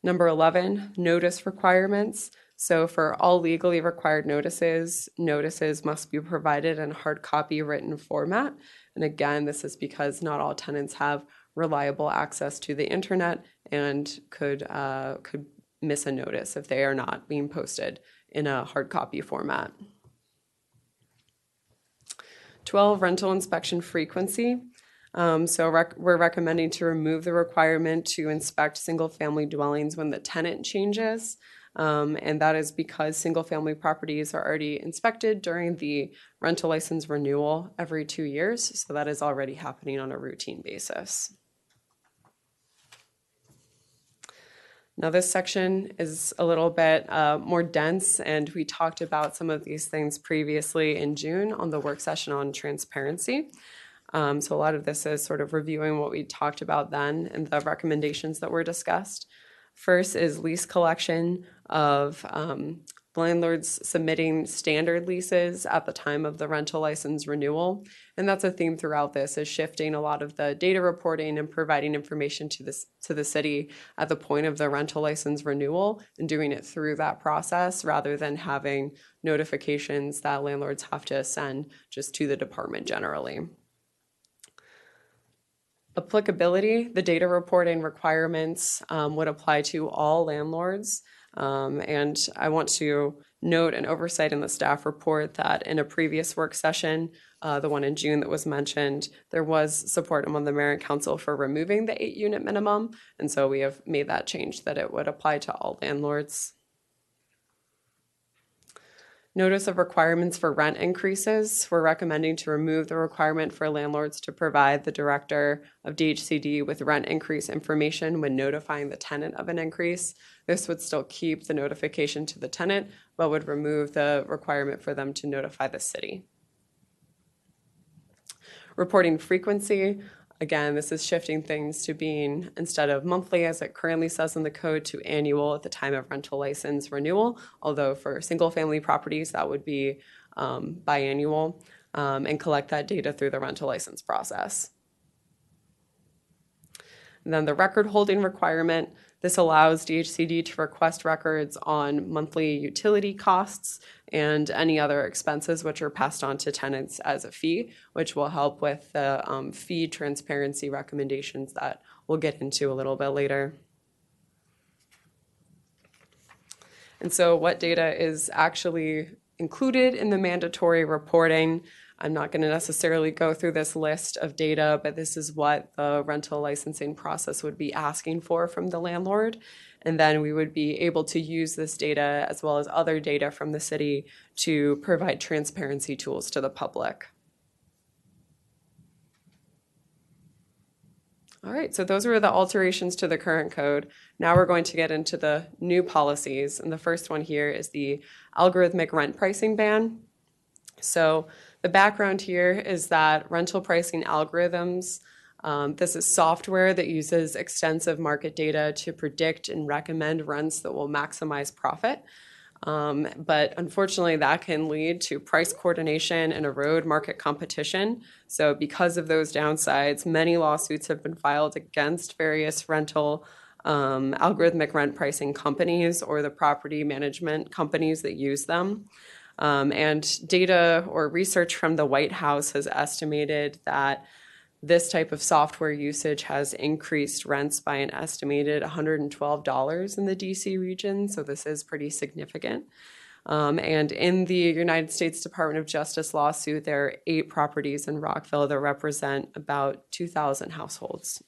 Number 11, notice requirements. So for all legally required notices, notices must be provided in hard copy written format. And again, this is because not all tenants have reliable access to the internet and could miss a notice if they are not being posted in a hard copy format. 12, rental inspection frequency. We're recommending to remove the requirement to inspect single-family dwellings when the tenant changes. And that is because single-family properties are already inspected during the rental license renewal every 2 years. So that is already happening on a routine basis. Now this section is a little bit more dense, and we talked about some of these things previously in June on the work session on transparency. So a lot of this is sort of reviewing what we talked about then and the recommendations that were discussed. First is lease collection of landlords submitting standard leases at the time of the rental license renewal. And that's a theme throughout this, is shifting a lot of the data reporting and providing information to the city at the point of the rental license renewal and doing it through that process rather than having notifications that landlords have to send just to the department generally. Applicability, the data reporting requirements would apply to all landlords. And I want to note an oversight in the staff report that in a previous work session, the one in June that was mentioned, there was support among the mayor and council for removing the 8-unit minimum. And so we have made that change that it would apply to all landlords. Notice of requirements for rent increases. We're recommending to remove the requirement for landlords to provide the director of DHCD with rent increase information when notifying the tenant of an increase. This would still keep the notification to the tenant, but would remove the requirement for them to notify the city. Reporting frequency. Again, this is shifting things to being, instead of monthly as it currently says in the code, to annual at the time of rental license renewal. Although for single family properties, that would be biannual, and collect that data through the rental license process. And then the record holding requirement. This allows DHCD to request records on monthly utility costs and any other expenses which are passed on to tenants as a fee, which will help with the fee transparency recommendations that we'll get into a little bit later. And so what data is actually included in the mandatory reporting? I'm not going to necessarily go through this list of data, but this is what the rental licensing process would be asking for from the landlord. And then we would be able to use this data as well as other data from the city to provide transparency tools to the public. All right, so those were the alterations to the current code. Now we're going to get into the new policies. And the first one here is the algorithmic rent pricing ban. So the background here is that rental pricing algorithms, this is software that uses extensive market data to predict and recommend rents that will maximize profit. But unfortunately, that can lead to price coordination and erode market competition. So because of those downsides, many lawsuits have been filed against various rental algorithmic rent pricing companies or the property management companies that use them. And data or research from the White House has estimated that this type of software usage has increased rents by an estimated $112 in the DC region, so this is pretty significant. And in the United States Department of Justice lawsuit, there are 8 properties in Rockville that represent about 2,000 households.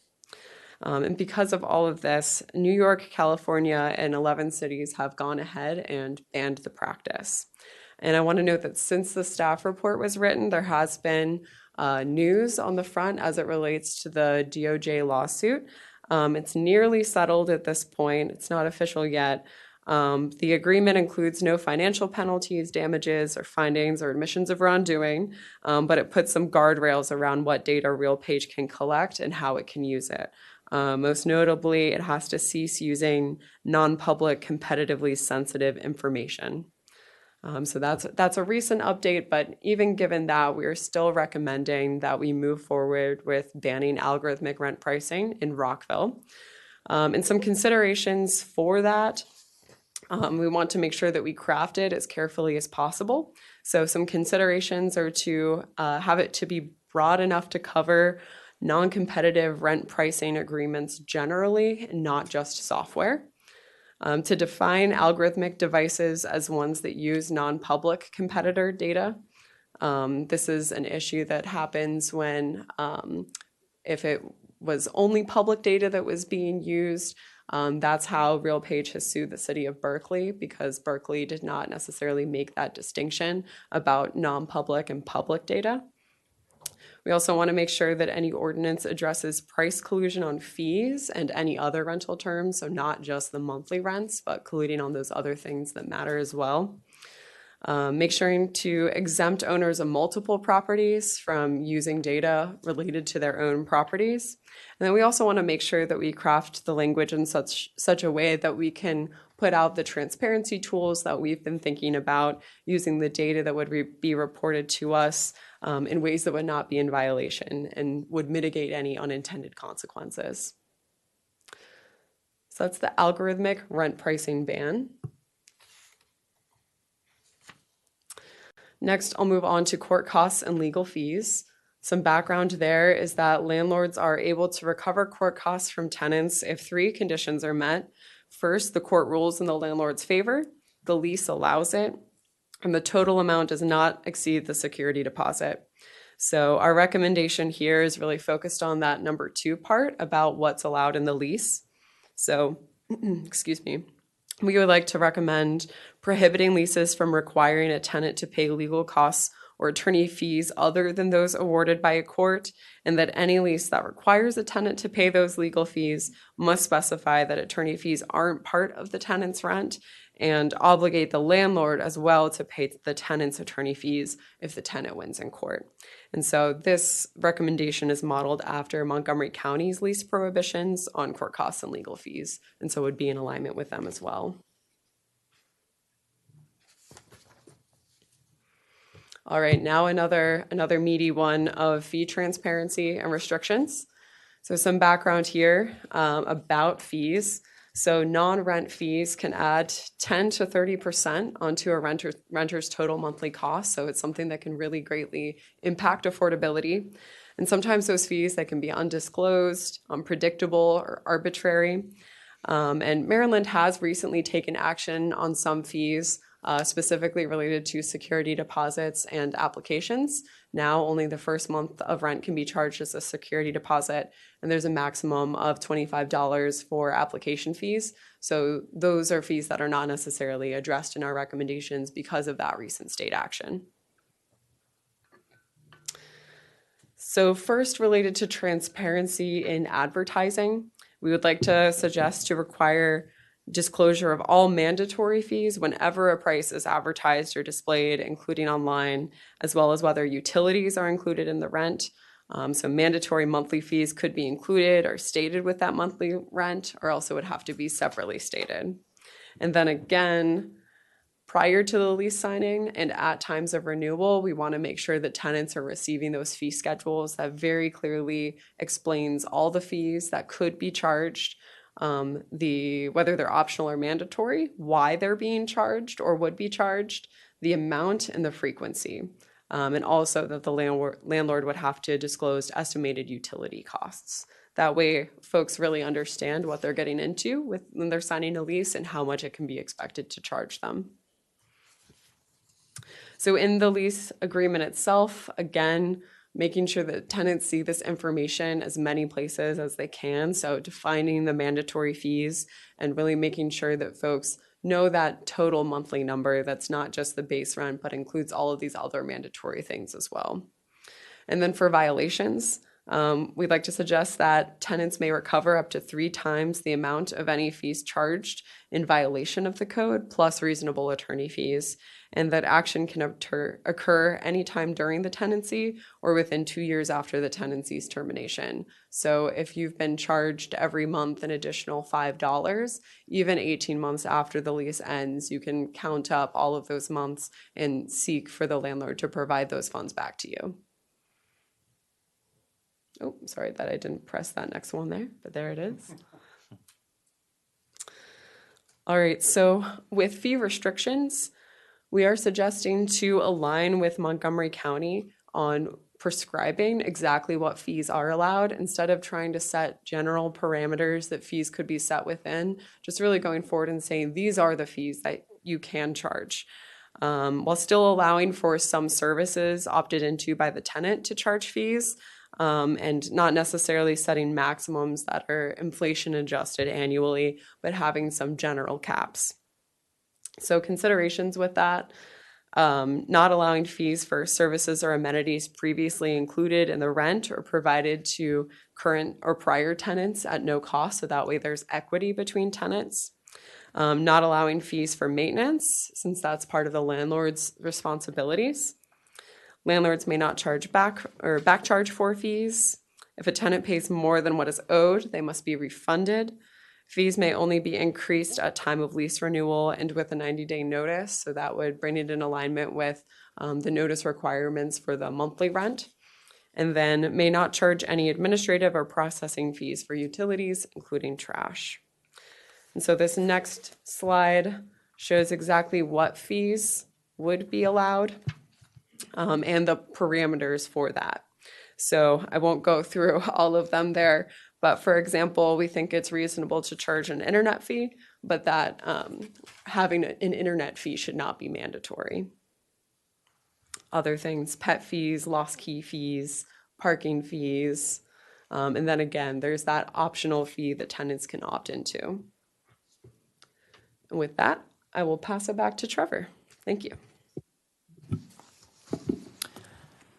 And because of all of this, New York, California, and 11 cities have gone ahead and banned the practice. And I want to note that since the staff report was written, there has been news on the front as it relates to the DOJ lawsuit. It's nearly settled at this point. It's not official yet. The agreement includes no financial penalties, damages, or findings or admissions of wrongdoing, but it puts some guardrails around what data RealPage can collect and how it can use it. Most notably, it has to cease using non-public, competitively sensitive information. So that's a recent update, but even given that, we are still recommending that we move forward with banning algorithmic rent pricing in Rockville. And some considerations for that, we want to make sure that we craft it as carefully as possible. So some considerations are to have it to be broad enough to cover non-competitive rent pricing agreements generally, not just software. To define algorithmic devices as ones that use non-public competitor data. This is an issue that happens when if it was only public data that was being used, that's how RealPage has sued the city of Berkeley, because Berkeley did not necessarily make that distinction about non-public and public data. We also want to make sure that any ordinance addresses price collusion on fees and any other rental terms, so not just the monthly rents, but colluding on those other things that matter as well. Make sure to exempt owners of multiple properties from using data related to their own properties. And then we also want to make sure that we craft the language in such a way that we can put out the transparency tools that we've been thinking about, using the data that would be reported to us in ways that would not be in violation and would mitigate any unintended consequences. So that's the algorithmic rent pricing ban. Next, I'll move on to court costs and legal fees. Some background there is that landlords are able to recover court costs from tenants if 3 conditions are met. First, the court rules in the landlord's favor, the lease allows it, and the total amount does not exceed the security deposit. So our recommendation here is really focused on that number 2 part about what's allowed in the lease. So, excuse me. We would like to recommend prohibiting leases from requiring a tenant to pay legal costs or attorney fees other than those awarded by a court, and that any lease that requires a tenant to pay those legal fees must specify that attorney fees aren't part of the tenant's rent, and obligate the landlord as well to pay the tenant's attorney fees if the tenant wins in court. And so this recommendation is modeled after Montgomery County's lease prohibitions on court costs and legal fees, and so would be in alignment with them as well. All right, now another meaty one of fee transparency and restrictions. So some background here about fees. So non-rent fees can add 10 to 30% onto a renter's total monthly cost. So it's something that can really greatly impact affordability. And sometimes those fees that can be undisclosed, unpredictable, or arbitrary. And Maryland has recently taken action on some fees specifically related to security deposits and applications. Now only the first month of rent can be charged as a security deposit, and there's a maximum of $25 for application fees. So those are fees that are not necessarily addressed in our recommendations because of that recent state action. So first, related to transparency in advertising, we would like to suggest to require disclosure of all mandatory fees whenever a price is advertised or displayed, including online, as well as whether utilities are included in the rent. So mandatory monthly fees could be included or stated with that monthly rent, or else it would have to be separately stated. And then again, prior to the lease signing and at times of renewal, we want to make sure that tenants are receiving those fee schedules that very clearly explains all the fees that could be charged, whether they're optional or mandatory, why they're being charged or would be charged, the amount and the frequency. and also that the landlord would have to disclose estimated utility costs. That way, folks really understand what they're getting into when they're signing a lease and how much it can be expected to charge them. So in the lease agreement itself, again, making sure that tenants see this information as many places as they can. So defining the mandatory fees and really making sure that folks know that total monthly number that's not just the base rent, but includes all of these other mandatory things as well. And then for violations, we'd like to suggest that tenants may recover up to 3 times the amount of any fees charged in violation of the code, plus reasonable attorney fees, and that action can occur anytime during the tenancy or within 2 years after the tenancy's termination. So if you've been charged every month an additional $5, even 18 months after the lease ends, you can count up all of those months and seek for the landlord to provide those funds back to you. Oh, sorry that I didn't press that next one there, but there it is. All right, so with fee restrictions, we are suggesting to align with Montgomery County on prescribing exactly what fees are allowed instead of trying to set general parameters that fees could be set within, just really going forward and saying these are the fees that you can charge. While still allowing for some services opted into by the tenant to charge fees, and not necessarily setting maximums that are inflation adjusted annually, but having some general caps. So considerations with that, not allowing fees for services or amenities previously included in the rent or provided to current or prior tenants at no cost, so that way there's equity between tenants. Not allowing fees for maintenance, since that's part of the landlord's responsibilities. Landlords may not charge back charge for fees. If a tenant pays more than what is owed, they must be refunded. Fees may only be increased at time of lease renewal and with a 90-day notice. So that would bring it in alignment with the notice requirements for the monthly rent. And then may not charge any administrative or processing fees for utilities, including trash. And so this next slide shows exactly what fees would be allowed. And the parameters for that. So I won't go through all of them there, but for example, we think it's reasonable to charge an internet fee, but that having an internet fee should not be mandatory. Other things, pet fees, lost key fees, parking fees, and then again, there's that optional fee that tenants can opt into. And with that, I will pass it back to Trevor. Thank you.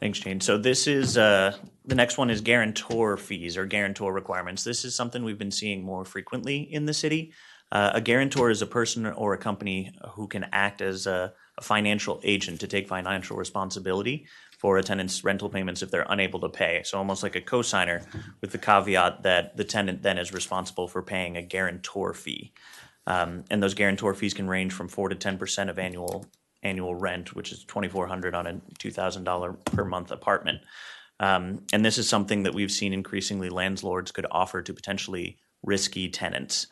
Thanks, Jane. So this is, the next one is guarantor fees or guarantor requirements. This is something we've been seeing more frequently in the city. A guarantor is a person or a company who can act as a financial agent to take financial responsibility for a tenant's rental payments if they're unable to pay. So almost like a cosigner, with the caveat that the tenant then is responsible for paying a guarantor fee. And those guarantor fees can range from 4 to 10% of annual rent, which is $2,400 on a $2,000 per month apartment. And this is something that we've seen increasingly landlords could offer to potentially risky tenants.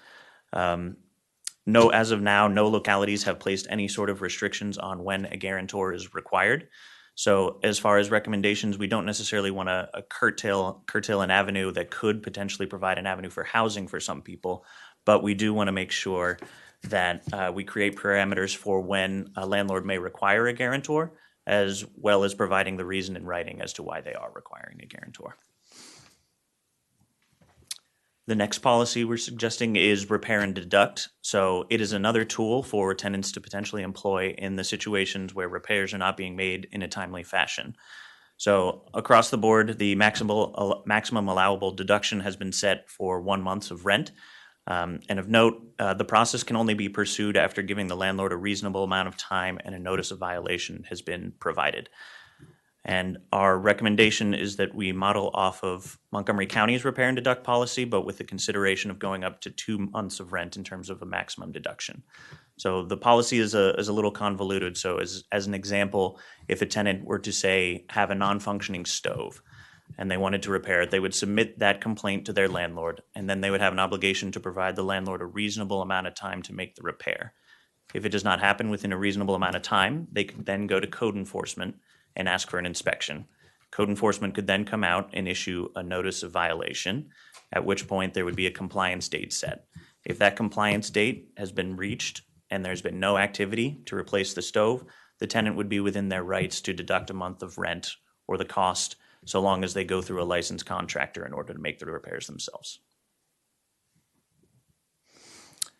As of now, no localities have placed any sort of restrictions on when a guarantor is required. So as far as recommendations, we don't necessarily want to curtail an avenue that could potentially provide an avenue for housing for some people, but we do want to make sure that we create parameters for when a landlord may require a guarantor, as well as providing the reason in writing as to why they are requiring a guarantor. The next policy we're suggesting is repair and deduct. So it is another tool for tenants to potentially employ in the situations where repairs are not being made in a timely fashion. So across the board, the maximum allowable deduction has been set for 1 month of rent. And of note, the process can only be pursued after giving the landlord a reasonable amount of time and a notice of violation has been provided. And our recommendation is that we model off of Montgomery County's repair and deduct policy, but with the consideration of going up to 2 months of rent in terms of a maximum deduction. So the policy is a little convoluted. So as an example, if a tenant were to say have a non-functioning stove and they wanted to repair it, they would submit that complaint to their landlord, and then they would have an obligation to provide the landlord a reasonable amount of time to make the repair. If it does not happen within a reasonable amount of time, they could then go to code enforcement and ask for an inspection. Code enforcement could then come out and issue a notice of violation, at which point there would be a compliance date set. If that compliance date has been reached and there's been no activity to replace the stove, the tenant would be within their rights to deduct a month of rent or the cost, so long as they go through a licensed contractor in order to make the repairs themselves.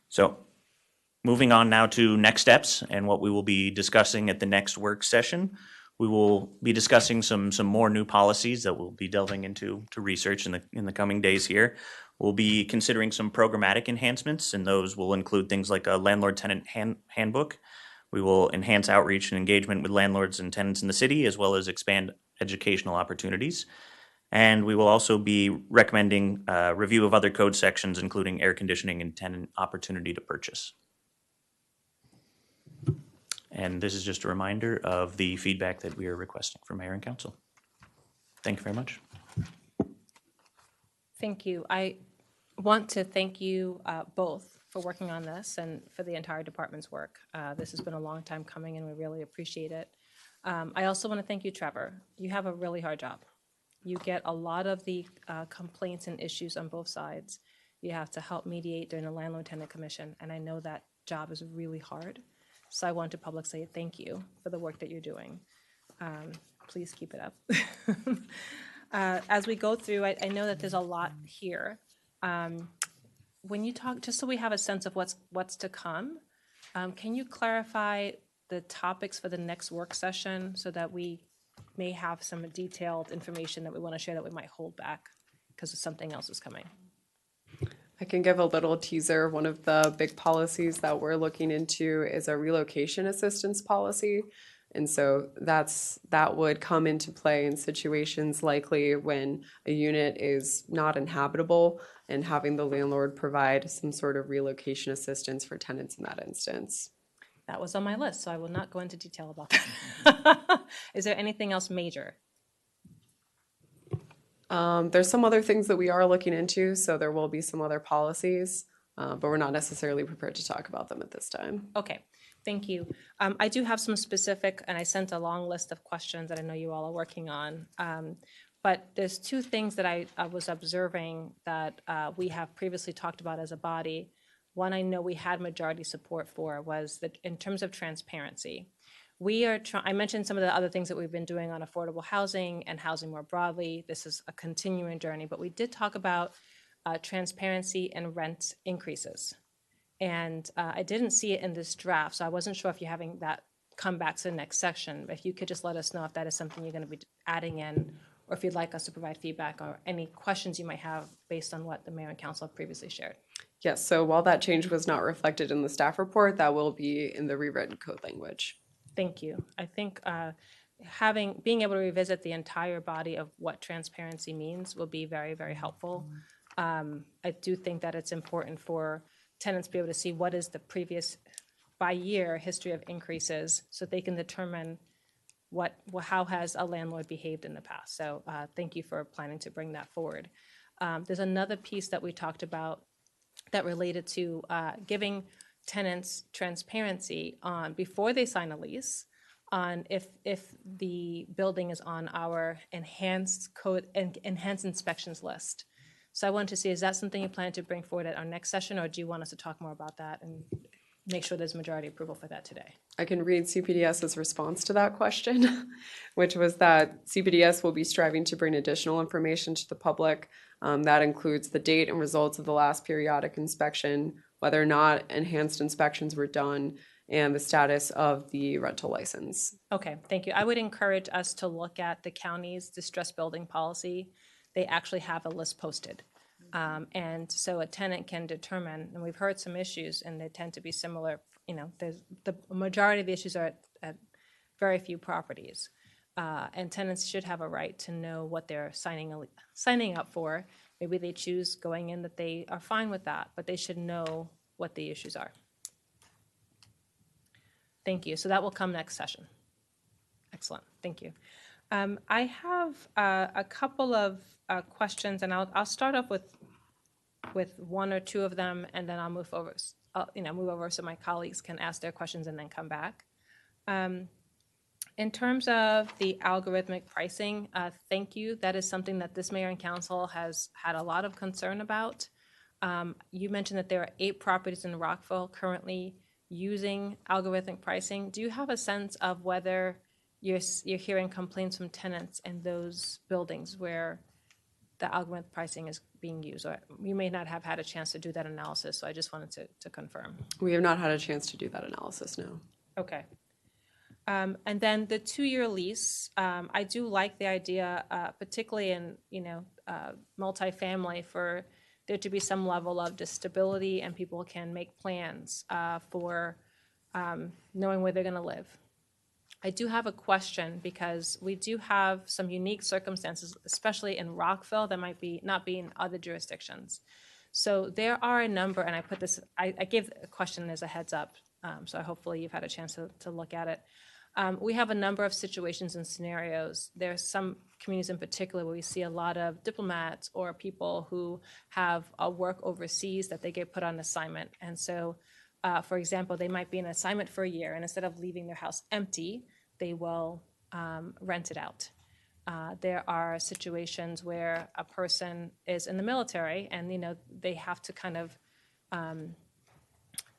So, moving on now to next steps and what we will be discussing at the next work session. We will be discussing some more new policies that we'll be delving into research in the coming days here. We'll be considering some programmatic enhancements, and those will include things like a landlord-tenant handbook. We will enhance outreach and engagement with landlords and tenants in the city, as well as expand educational opportunities. And we will also be recommending a review of other code sections, including air conditioning and tenant opportunity to purchase. And this is just a reminder of the feedback that we are requesting from Mayor and Council. Thank you very much. Thank you. I want to thank you both for working on this and for the entire department's work. This has been a long time coming, and we really appreciate it. I also want to thank you, Trevor. You have a really hard job. You get a lot of the complaints and issues on both sides. You have to help mediate during the Landlord-Tenant Commission, and I know that job is really hard. So I want to publicly say thank you for the work that you're doing. Please keep it up. As we go through, I know that there's a lot here. When you talk, just so we have a sense of what's to come, can you clarify the topics for the next work session so that we may have some detailed information that we want to share that we might hold back because something else is coming? I can give a little teaser. One of the big policies that we're looking into is a relocation assistance policy. And so that would come into play in situations likely when a unit is not inhabitable and having the landlord provide some sort of relocation assistance for tenants in that instance. That was on my list, so I will not go into detail about that. Is there anything else major? There's some other things that we are looking into, so there will be some other policies, but we're not necessarily prepared to talk about them at this time. Okay, thank you. I do have some specific, and I sent a long list of questions that I know you all are working on. But there's two things that I was observing that we have previously talked about as a body. One I know we had majority support for was that in terms of transparency. I mentioned some of the other things that we've been doing on affordable housing and housing more broadly. This is a continuing journey, but we did talk about transparency and rent increases. And I didn't see it in this draft, so I wasn't sure if you're having that come back to the next section. If you could just let us know if that is something you're going to be adding in, or if you'd like us to provide feedback or any questions you might have based on what the mayor and council have previously shared. Yes, so while that change was not reflected in the staff report, that will be in the rewritten code language. Thank you. I think being able to revisit the entire body of what transparency means will be very, very helpful. I do think that it's important for tenants to be able to see what is the previous by year history of increases so they can determine how has a landlord behaved in the past. So thank you for planning to bring that forward. There's another piece that we talked about that related to giving tenants transparency on before they sign a lease on if the building is on our enhanced inspections list. So I wanted to see, is that something you plan to bring forward at our next session, or do you want us to talk more about that and make sure there's majority approval for that today? I can read CPDS's response to that question, which was that CPDS will be striving to bring additional information to the public. That includes the date and results of the last periodic inspection, whether or not enhanced inspections were done, and the status of the rental license. Okay, thank you. I would encourage us to look at the county's distressed building policy. They actually have a list posted. And so a tenant can determine, and we've heard some issues, and they tend to be similar. The majority of the issues are at very few properties. And tenants should have a right to know what they're signing up for. Maybe they choose going in that they are fine with that, but they should know what the issues are. Thank you. So that will come next session. Excellent. Thank you. I have a couple of questions, and I'll start off with one or two of them, and then I'll move over so my colleagues can ask their questions and then come back. In terms of the algorithmic pricing, thank you. That is something that this mayor and council has had a lot of concern about. You mentioned that there are 8 properties in Rockville currently using algorithmic pricing. Do you have a sense of whether you're hearing complaints from tenants in those buildings where the algorithmic pricing is being used? Or you may not have had a chance to do that analysis, so I just wanted to confirm. We have not had a chance to do that analysis, no. Okay. And then the 2-year lease, I do like the idea, particularly in, multifamily, for there to be some level of just stability and people can make plans for knowing where they're going to live. I do have a question because we do have some unique circumstances, especially in Rockville, that might be not be in other jurisdictions. So there are a number, and I gave a question as a heads up, so hopefully you've had a chance to look at it. We have a number of situations and scenarios. There's some communities in particular where we see a lot of diplomats or people who have a work overseas that they get put on assignment. And so, for example, they might be in assignment for a year, and instead of leaving their house empty, they will rent it out. There are situations where a person is in the military and, they have to kind of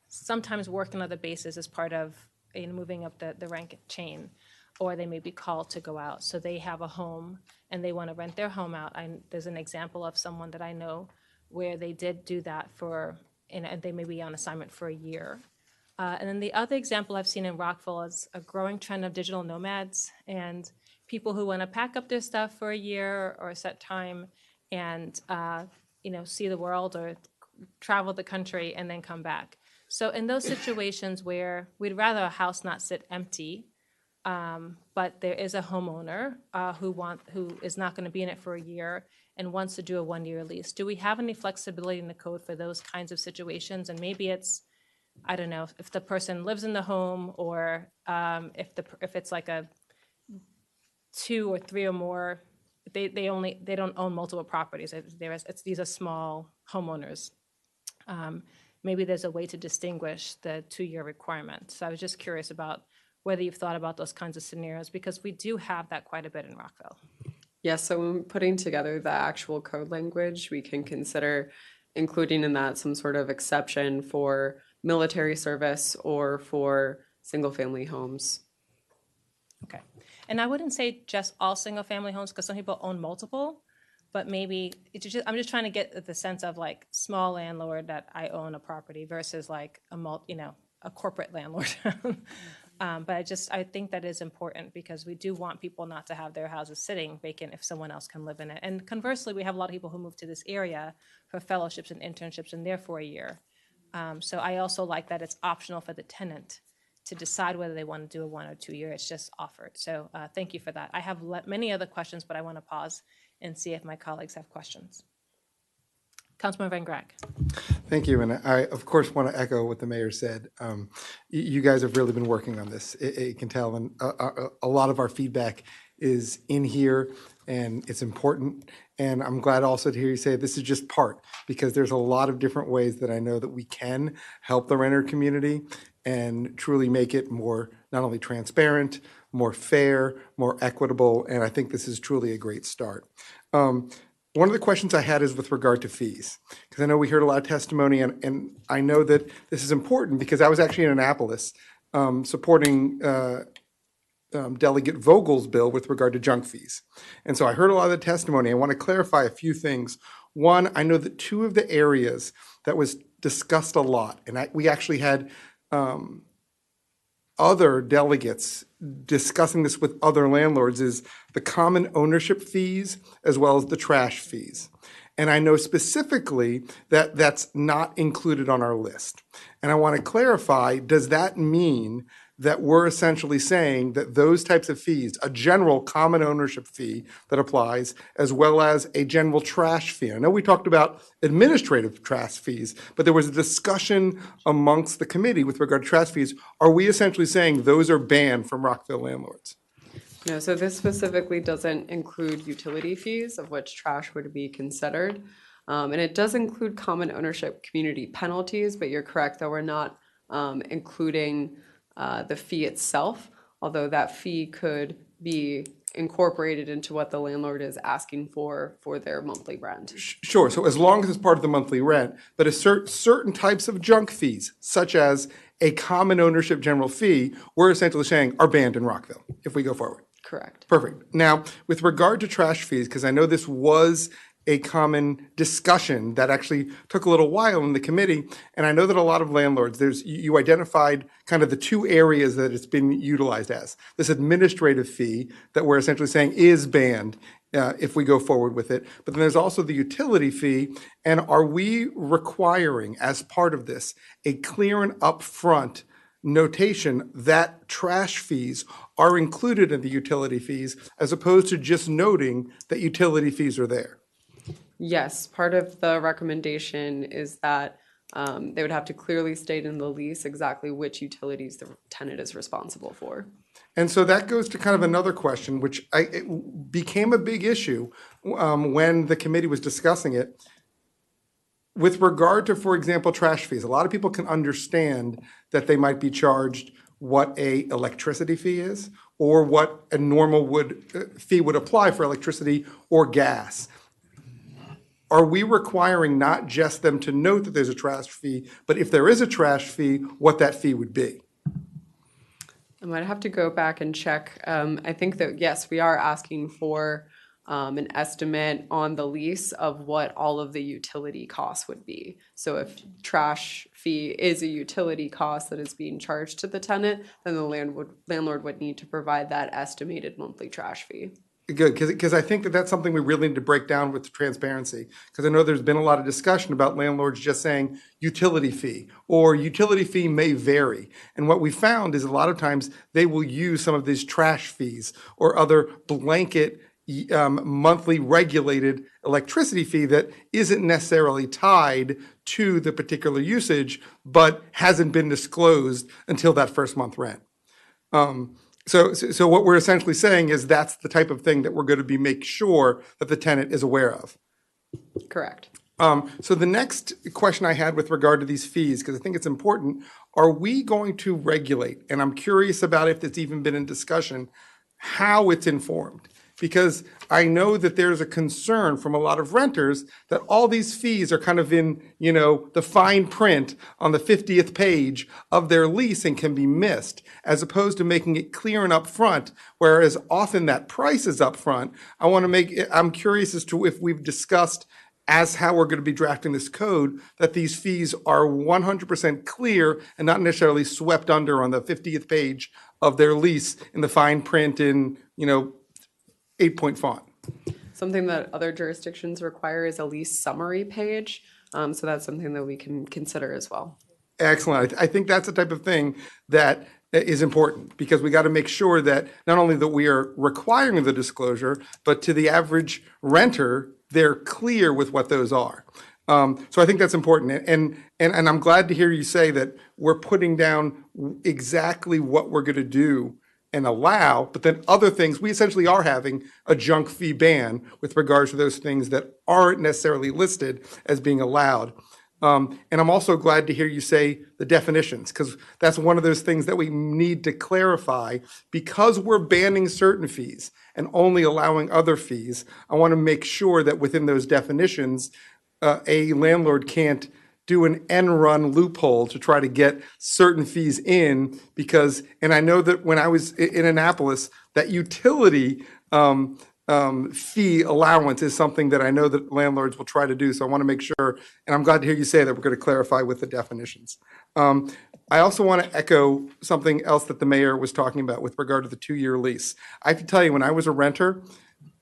sometimes work on other bases as part of moving up the rank chain, or they may be called to go out. So they have a home and they want to rent their home out. There's an example of someone that I know where they did do that and they may be on assignment for a year. And then the other example I've seen in Rockville is a growing trend of digital nomads and people who want to pack up their stuff for a year or a set time and see the world or travel the country and then come back. So in those situations where we'd rather a house not sit empty, but there is a homeowner who is not going to be in it for a year and wants to do a 1-year lease, do we have any flexibility in the code for those kinds of situations? And maybe it's, I don't know, if the person lives in the home or if it's like a 2 or 3 or more, they don't own multiple properties. These are small homeowners. Maybe there's a way to distinguish the 2-year requirement. So I was just curious about whether you've thought about those kinds of scenarios, because we do have that quite a bit in Rockville. Yes, so when putting together the actual code language, we can consider including in that some sort of exception for military service or for single-family homes. Okay. And I wouldn't say just all single-family homes, because some people own multiple, but maybe I'm just trying to get the sense of like small landlord that I own a property versus like a corporate landlord. But I think that is important because we do want people not to have their houses sitting vacant if someone else can live in it. And conversely, we have a lot of people who move to this area for fellowships and internships and there for a year. So I also like that it's optional for the tenant to decide whether they want to do a 1 or 2 year. It's just offered. So thank you for that. I have many other questions, but I want to pause and see if my colleagues have questions. Councilman Van Grack. Thank you. And I, of course, want to echo what the mayor said. You guys have really been working on this. It can tell. And a lot of our feedback is in here and it's important. And I'm glad also to hear you say this is just part, because there's a lot of different ways that I know that we can help the renter community and truly make it more not only transparent, more fair, more equitable. And I think this is truly a great start. One of the questions I had is with regard to fees, because I know we heard a lot of testimony, and I know that this is important because I was actually in Annapolis supporting Delegate Vogel's bill with regard to junk fees. And so I heard a lot of the testimony. I want to clarify a few things. One, I know that 2 of the areas that was discussed a lot, and we actually had other delegates discussing this with other landlords, is the common ownership fees as well as the trash fees. And I know specifically that that's not included on our list. And I want to clarify, does that mean that we're essentially saying that those types of fees, a general common ownership fee that applies, as well as a general trash fee? I know we talked about administrative trash fees, but there was a discussion amongst the committee with regard to trash fees. Are we essentially saying those are banned from Rockville landlords? No, so this specifically doesn't include utility fees, of which trash would be considered. And it does include common ownership community penalties, but you're correct that we're not including the fee itself. although that fee could be incorporated into what the landlord is asking for their monthly rent. Sure, so as long as it's part of the monthly rent, but certain types of junk fees, such as a common ownership general fee, we're essentially saying are banned in Rockville if we go forward. Correct. Perfect. Now, with regard to trash fees, because I know this was a common discussion that actually took a little while in the committee, and I know that a lot of landlords, you identified kind of the two areas that it's been utilized as. This administrative fee that we're essentially saying is banned if we go forward with it, but then there's also the utility fee, and are we requiring, as part of this, a clear and upfront notation that trash fees are included in the utility fees, as opposed to just noting that utility fees are there? Yes, part of the recommendation is that they would have to clearly state in the lease exactly which utilities the tenant is responsible for. And so that goes to kind of another question, which it became a big issue when the committee was discussing it. With regard to, for example, trash fees, a lot of people can understand that they might be charged what a electricity fee is, or what a normal fee would apply for electricity or gas. Are we requiring not just them to note that there's a trash fee, but if there is a trash fee, what that fee would be? I might have to go back and check. I think that, yes, we are asking for an estimate on the lease of what all of the utility costs would be. So if trash fee is a utility cost that is being charged to the tenant, then the landlord would need to provide that estimated monthly trash fee. Good, because I think that that's something we really need to break down with transparency. Because I know there's been a lot of discussion about landlords just saying utility fee, or utility fee may vary. And what we found is a lot of times they will use some of these trash fees or other blanket monthly regulated electricity fee that isn't necessarily tied to the particular usage, but hasn't been disclosed until that first month rent. So what we're essentially saying is that's the type of thing that we're going to make sure that the tenant is aware of. Correct. So the next question I had with regard to these fees, because I think it's important, are we going to regulate, and I'm curious about if it's even been in discussion, how it's informed? Because I know that there's a concern from a lot of renters that all these fees are kind of in, the fine print on the 50th page of their lease and can be missed, as opposed to making it clear and upfront, whereas often that price is upfront. I'm curious as to if we've discussed, as how we're going to be drafting this code, that these fees are 100% clear and not necessarily swept under on the 50th page of their lease in the fine print in, 8-point font. Something that other jurisdictions require is a lease summary page. So that's something that we can consider as well. Excellent. I think that's the type of thing that is important, because we got to make sure that not only that we are requiring the disclosure, but to the average renter, they're clear with what those are. So I think that's important. And I'm glad to hear you say that we're putting down exactly what we're going to do and allow, but then other things, we essentially are having a junk fee ban with regards to those things that aren't necessarily listed as being allowed. And I'm also glad to hear you say the definitions, because that's one of those things that we need to clarify. Because we're banning certain fees and only allowing other fees, I want to make sure that within those definitions, a landlord can't do an end run loophole to try to get certain fees in, because, and I know that when I was in Annapolis, that utility fee allowance is something that I know that landlords will try to do. So I want to make sure, and I'm glad to hear you say that we're going to clarify with the definitions. I also want to echo something else that the mayor was talking about with regard to the 2-year lease. I have to tell you, when I was a renter,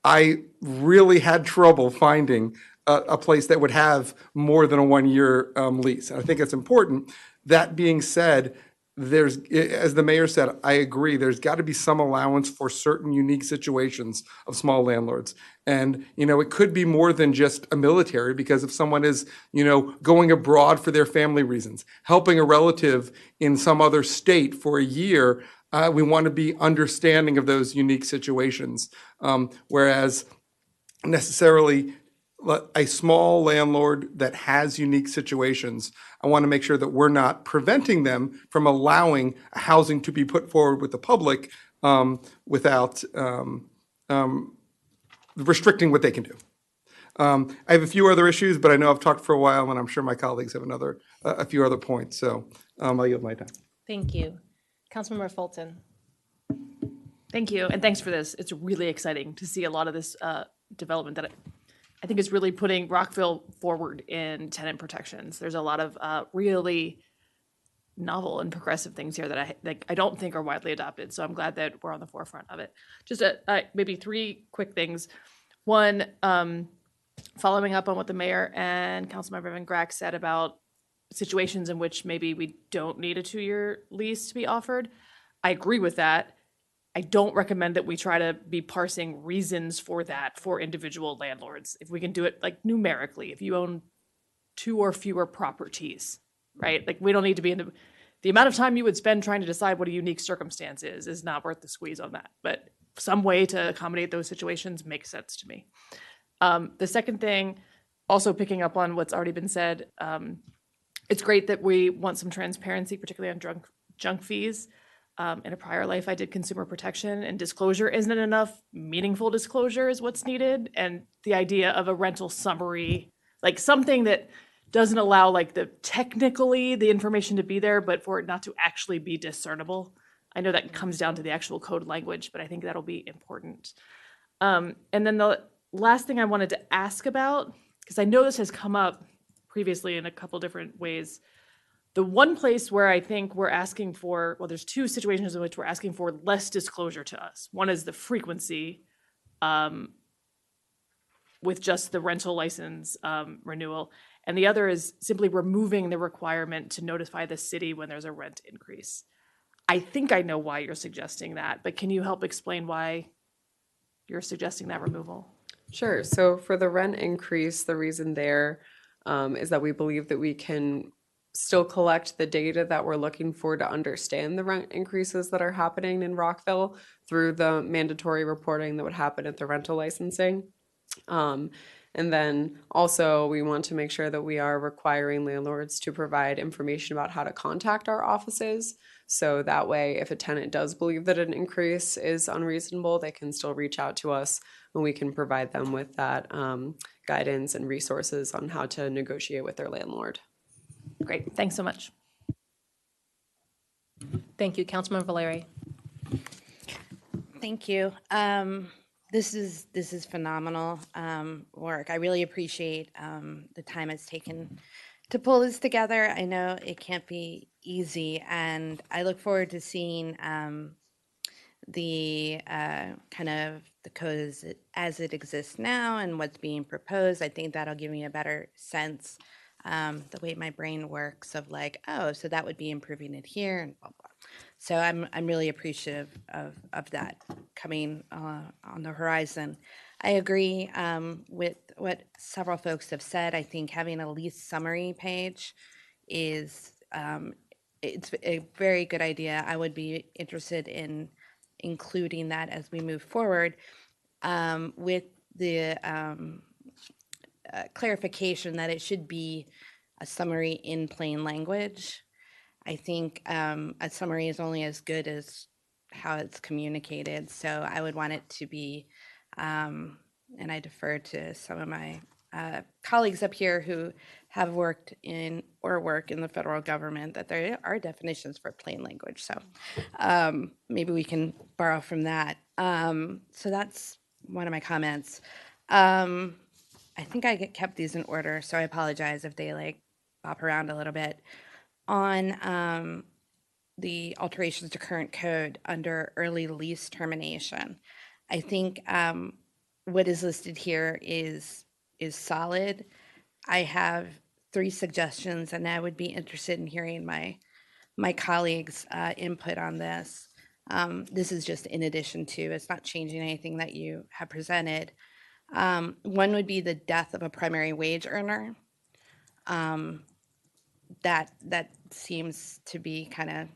I really had trouble finding a place that would have more than a 1-year lease. And I think it's important. That being said, as the mayor said, I agree, there's got to be some allowance for certain unique situations of small landlords. And, it could be more than just a military, because if someone is, going abroad for their family reasons, helping a relative in some other state for a year, we want to be understanding of those unique situations. Whereas necessarily a small landlord that has unique situations, I want to make sure that we're not preventing them from allowing housing to be put forward with the public without restricting what they can do. I have a few other issues, but I know I've talked for a while, and I'm sure my colleagues have a few other points. So I'll yield my time. Thank you. Councilmember Fulton. Thank you, and thanks for this. It's really exciting to see a lot of this development that I think is really putting Rockville forward in tenant protections. There's a lot of really novel and progressive things here that I don't think are widely adopted. So I'm glad that we're on the forefront of it. Just maybe three quick things. One, following up on what the mayor and Councilmember Van Grack said about situations in which maybe we don't need a 2-year lease to be offered. I agree with that. I don't recommend that we try to be parsing reasons for that for individual landlords. If we can do it like numerically, if you own 2 or fewer properties, right? Like we don't need to be in the amount of time you would spend trying to decide what a unique circumstance is not worth the squeeze on that. But some way to accommodate those situations makes sense to me. The second thing, also picking up on what's already been said, it's great that we want some transparency, particularly on junk fees. In a prior life, I did consumer protection, and disclosure isn't enough. Meaningful disclosure is what's needed. And the idea of a rental summary, like something that doesn't allow like technically the information to be there, but for it not to actually be discernible. I know that comes down to the actual code language, but I think that'll be important. And then the last thing I wanted to ask about, because I know this has come up previously in a couple different ways. The one place where I think we're asking for, well, there's 2 situations in which we're asking for less disclosure to us. One is the frequency with just the rental license renewal. And the other is simply removing the requirement to notify the city when there's a rent increase. I think I know why you're suggesting that, but can you help explain why you're suggesting that removal? Sure. So for the rent increase, the reason there is that we believe that we can still collect the data that we're looking for to understand the rent increases that are happening in Rockville through the mandatory reporting that would happen at the rental licensing. And then also we want to make sure that we are requiring landlords to provide information about how to contact our offices. So that way, if a tenant does believe that an increase is unreasonable, they can still reach out to us and we can provide them with that guidance and resources on how to negotiate with their landlord. Great, thanks so much. Thank you, Councilman Valeri. Thank you. This is phenomenal work. I really appreciate the time it's taken to pull this together. I know it can't be easy, and I look forward to seeing the kind of the code as it exists now and what's being proposed. I think that'll give me a better sense, the way my brain works of like, oh, so that would be improving it here and blah, blah. So I'm really appreciative of that coming on the horizon. I agree with what several folks have said. I think having a lease summary page is it's a very good idea. I would be interested in including that as we move forward, with the clarification that it should be a summary in plain language. I think a summary is only as good as how it's communicated. So I would want it to be, and I defer to some of my colleagues up here who have worked in or work in the federal government, that there are definitions for plain language. So maybe we can borrow from that. So that's one of my comments. I think I kept these in order, so I apologize if they like bop around a little bit. On the alterations to current code under early lease termination, I think what is listed here is solid. I have 3 suggestions, and I would be interested in hearing my colleagues' input on this. This is just in addition to, it's not changing anything that you have presented. One would be the death of a primary wage earner. That seems to be kind of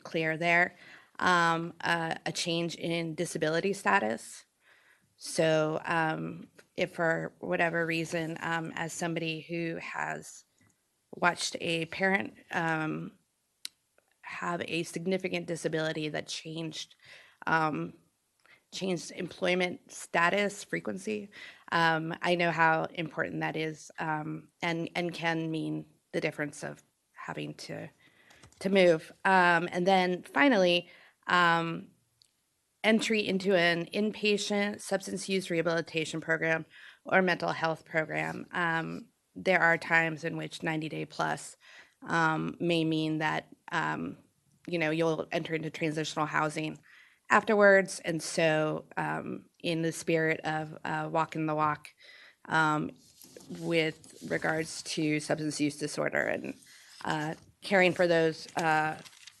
clear there. A change in disability status. So if for whatever reason, as somebody who has watched a parent have a significant disability that changed changed employment status frequency. I know how important that is, and can mean the difference of having to move. And then finally, entry into an inpatient substance use rehabilitation program or mental health program. There are times in which 90-day plus may mean that you'll enter into transitional housing afterwards. And so, in the spirit of walking the walk, with regards to substance use disorder and caring for those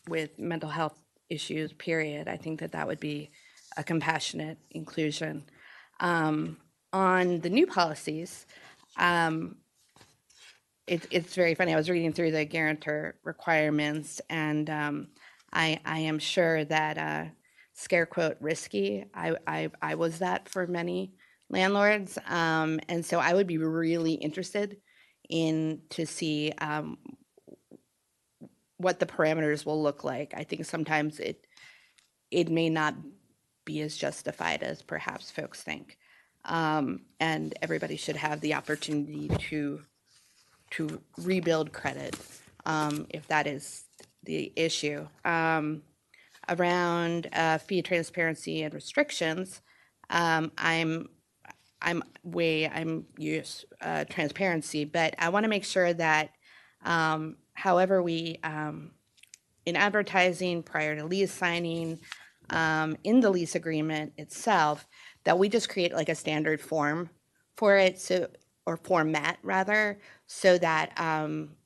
with mental health issues, period, I think that that would be a compassionate inclusion. On the new policies, it's very funny. I was reading through the guarantor requirements, and I am sure that scare quote risky. I was that for many landlords, and so I would be really interested in to see what the parameters will look like. I think sometimes it may not be as justified as perhaps folks think, and everybody should have the opportunity to rebuild credit if that is the issue. Around fee transparency and restrictions, I'm use transparency, but I want to make sure that however we in advertising prior to lease signing, in the lease agreement itself, that we just create like a standard form for it, so, or format rather, so that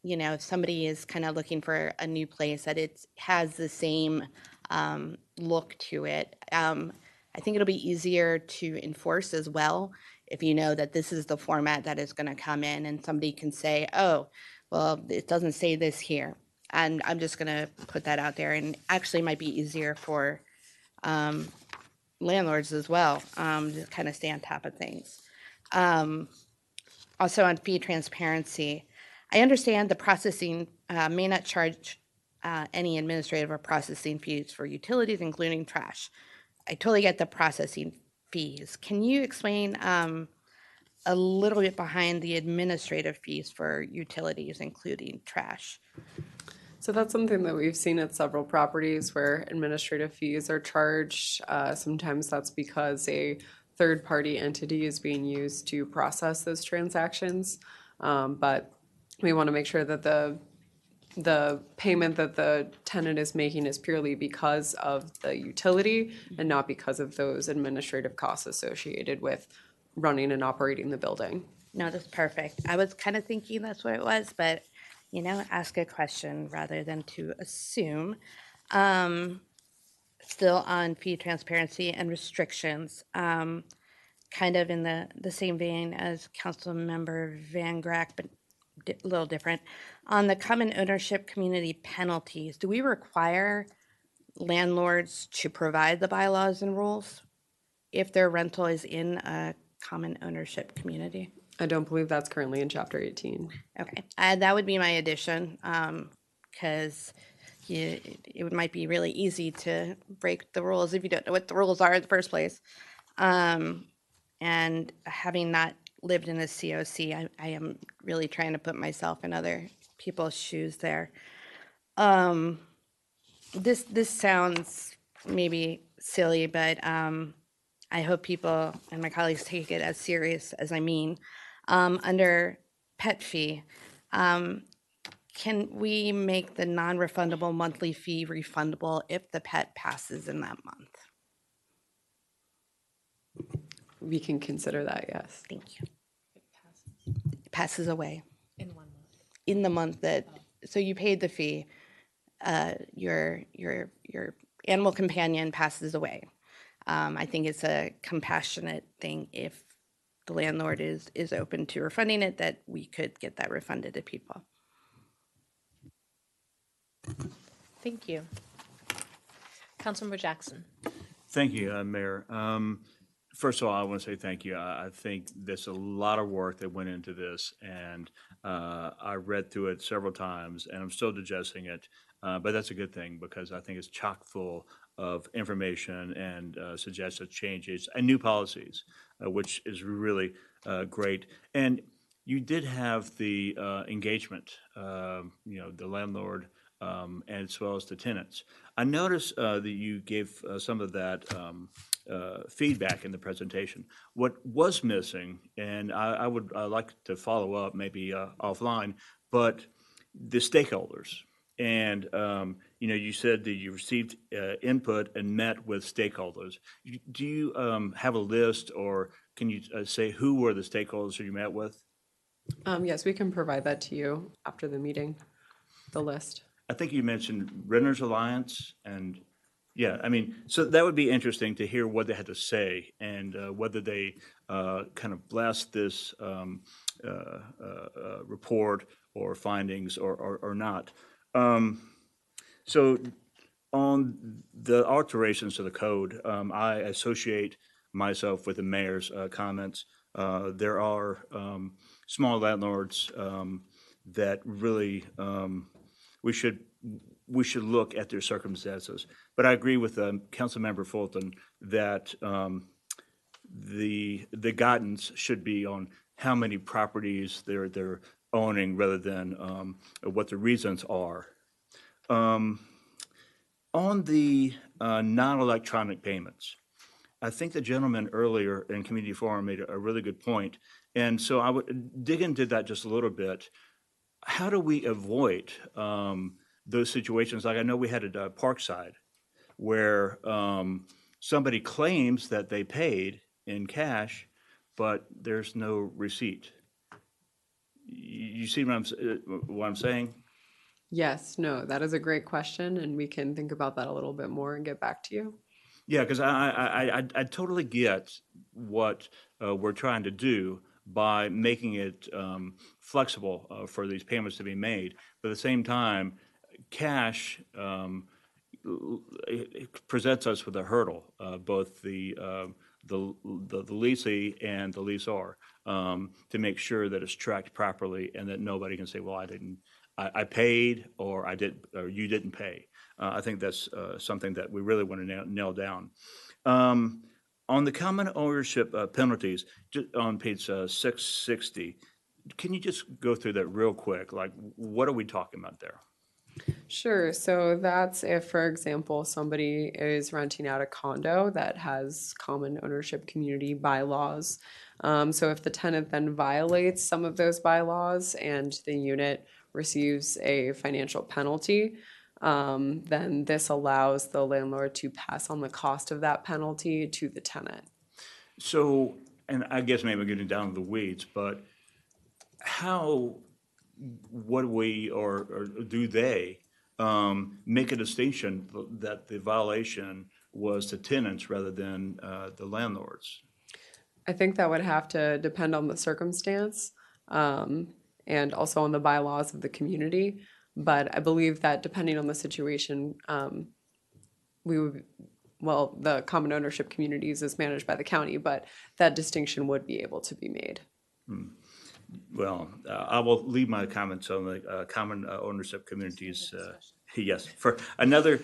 if somebody is kind of looking for a new place, that it has the same look to it. I think it'll be easier to enforce as well if you know that this is the format that is going to come in, and somebody can say, oh, well, it doesn't say this here. And I'm just going to put that out there, and actually might be easier for landlords as well, to kind of stay on top of things. Also on fee transparency, I understand the processing may not charge any administrative or processing fees for utilities, including trash. I totally get the processing fees. Can you explain a little bit behind the administrative fees for utilities, including trash? So that's something that we've seen at several properties where administrative fees are charged. Sometimes that's because a third-party entity is being used to process those transactions. But we want to make sure that the payment that the tenant is making is purely because of the utility and not because of those administrative costs associated with running and operating the building. No, that's perfect. I was kind of thinking that's what it was, but ask a question rather than to assume. Still on fee transparency and restrictions, kind of in the same vein as Councilmember Van Grack, but a little different. On the common ownership community penalties, do we require landlords to provide the bylaws and rules if their rental is in a common ownership community? I don't believe that's currently in Chapter 18. Okay, that would be my addition, because it might be really easy to break the rules if you don't know what the rules are in the first place. And having not lived in a COC, I am really trying to put myself in other people's shoes there. This sounds maybe silly, but I hope people and my colleagues take it as serious as I mean. Under pet fee, can we make the non-refundable monthly fee refundable if the pet passes in that month? We can consider that, yes. Thank you. It passes away. In 1 month. In the month that, so you paid the fee, your animal companion passes away. I think it's a compassionate thing if the landlord is open to refunding it, that we could get that refunded to people. Thank you. Councilmember Jackson. Thank you, Mayor. First of all, I want to say thank you. I think there's a lot of work that went into this, and I read through it several times, and I'm still digesting it. But that's a good thing, because I think it's chock full of information and suggested changes and new policies, which is really great. And you did have the engagement, the landlord as well as the tenants. I noticed that you gave some of that feedback in the presentation. What was missing, and I would like to follow up maybe offline, but the stakeholders. And you said that you received input and met with stakeholders. Do you have a list, or can you say who were the stakeholders that you met with? Yes, we can provide that to you after the meeting, the list. I think you mentioned Renters Alliance, and yeah, I mean, so that would be interesting to hear what they had to say and whether they kind of blessed this report or findings or not. So on the alterations to the code, I associate myself with the mayor's comments. There are small landlords that really we should look at their circumstances. But I agree with Councilmember Fulton that the guidance should be on how many properties they're owning rather than what the reasons are. On the non-electronic payments, I think the gentleman earlier in community forum made a really good point. And so I would dig into that just a little bit. How do we avoid those situations? Like I know we had it at Parkside where somebody claims that they paid in cash, but there's no receipt. You see what I'm saying? Yes, no, that is a great question, and we can think about that a little bit more and get back to you. Yeah, because I totally get what we're trying to do by making it flexible for these payments to be made. But at the same time, cash it presents us with a hurdle, both the leasee and the leaseor, to make sure that it's tracked properly and that nobody can say, well, I paid or you didn't pay. I think that's something that we really want to nail down. On the common ownership penalties, on page 660, can you just go through that real quick? Like, what are we talking about there? Sure. So that's if, for example, somebody is renting out a condo that has common ownership community bylaws. So if the tenant then violates some of those bylaws and the unit receives a financial penalty, then this allows the landlord to pass on the cost of that penalty to the tenant. So, and I guess maybe getting down to the weeds, but what we or do they make a distinction that the violation was to tenants rather than the landlords? I think that would have to depend on the circumstance and also on the bylaws of the community. But I believe that depending on the situation, the common ownership communities is managed by the county, but that distinction would be able to be made. Well, I will leave my comments on the common ownership communities, yes, for another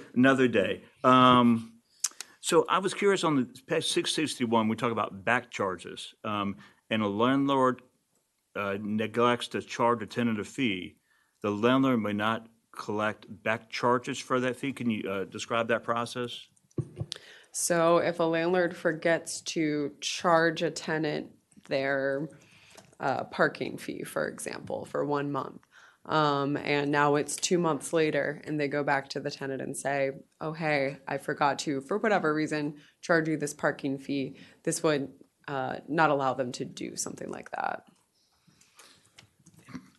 day. So I was curious on the page 661, we talk about back charges, and a landlord neglects to charge a tenant a fee. The landlord may not collect back charges for that fee. Can you describe that process? So if a landlord forgets to charge a tenant their parking fee, for example, for 1 month, and now it's 2 months later and they go back to the tenant and say, oh, hey, I forgot to, for whatever reason, charge you this parking fee, this would not allow them to do something like that.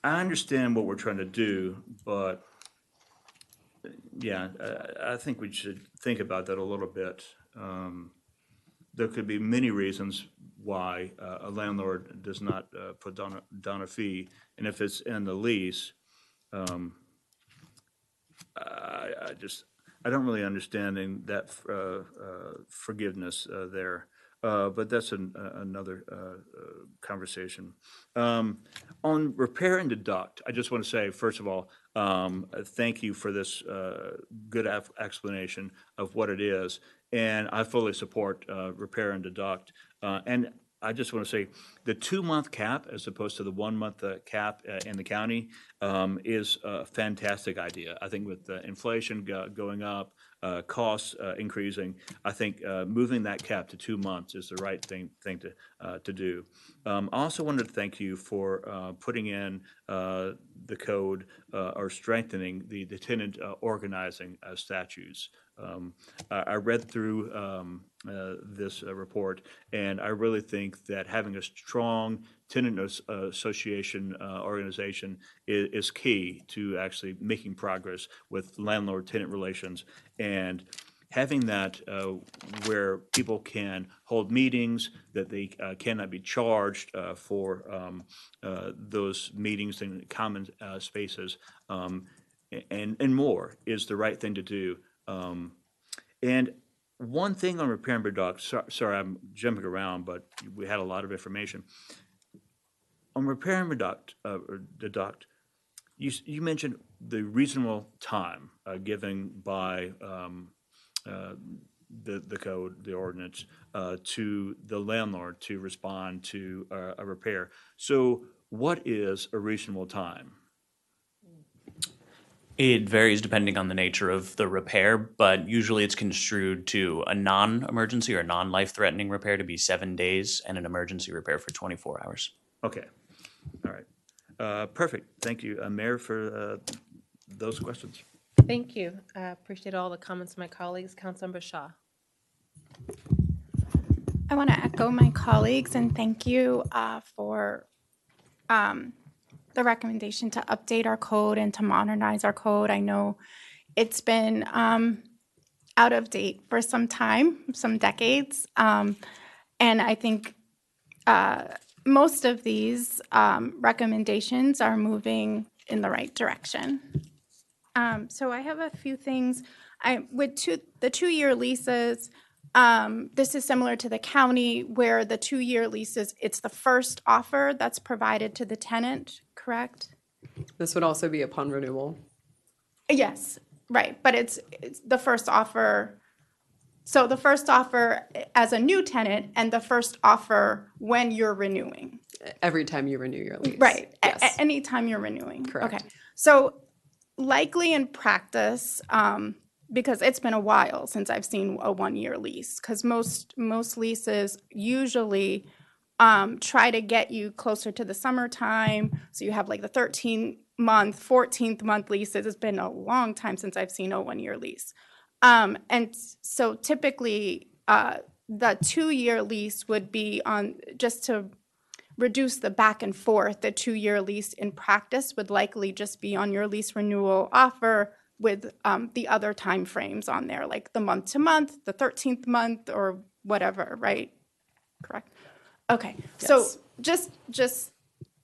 I understand what we're trying to do, but yeah, I think we should think about that a little bit. There could be many reasons why a landlord does not put down a fee, and if it's in the lease, I don't really understand that forgiveness there. but that's another conversation. On repair and deduct, I just want to say, first of all, thank you for this good explanation of what it is. And I fully support repair and deduct. And I just want to say the 2-month cap as opposed to the 1-month cap in the county is a fantastic idea. I think with inflation going up, costs increasing, I think moving that cap to 2 months is the right thing to do. I also wanted to thank you for putting in the code or strengthening the tenant organizing statutes. I read through this report, and I really think that having a strong tenant association organization is key to actually making progress with landlord-tenant relations. And having that where people can hold meetings, that they cannot be charged for those meetings in common spaces, and more is the right thing to do. And one thing on repair and deduct, sorry, I'm jumping around, but we had a lot of information. On repair and deduct, you mentioned the reasonable time given by the code, the ordinance, to the landlord to respond to a repair. So what is a reasonable time? It varies depending on the nature of the repair, but usually it's construed to a non-emergency or non-life-threatening repair to be 7 days and an emergency repair for 24 hours. Okay. All right. Perfect. Thank you, Mayor, for those questions. Thank you. I appreciate all the comments of my colleagues. Councilmember Shaw. I want to echo my colleagues and thank you for the recommendation to update our code and to modernize our code. I know it's been out of date for some time, some decades, and I think most of these recommendations are moving in the right direction. So I have a few things. With the 2-year leases, this is similar to the county where the 2-year leases, it's the first offer that's provided to the tenant, correct? This would also be upon renewal. Yes, right. But it's the first offer. So the first offer as a new tenant and the first offer when you're renewing. Every time you renew your lease. Right. Yes. Anytime you're renewing. Correct. Okay. So likely in practice, because it's been a while since I've seen a 1-year lease, because most leases usually try to get you closer to the summertime. So you have like the 13-month, 14th month leases. It's been a long time since I've seen a 1-year lease. And so typically the 2-year lease would be on, just to reduce the back and forth, the 2-year lease in practice would likely just be on your lease renewal offer with the other time frames on there, like the month to month, the 13th month, or whatever, right? Correct? Okay, Yes. So just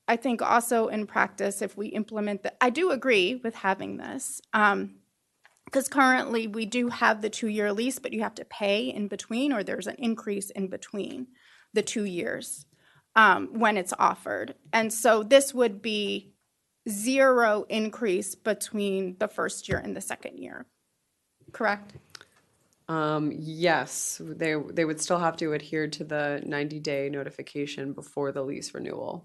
I think also in practice, if we implement that, I do agree with having this, because currently we do have the 2-year lease, but you have to pay in between, or there's an increase in between the 2 years when it's offered. And so this would be 0 increase between the first year and the second year, correct? Yes, they would still have to adhere to the 90-day notification before the lease renewal.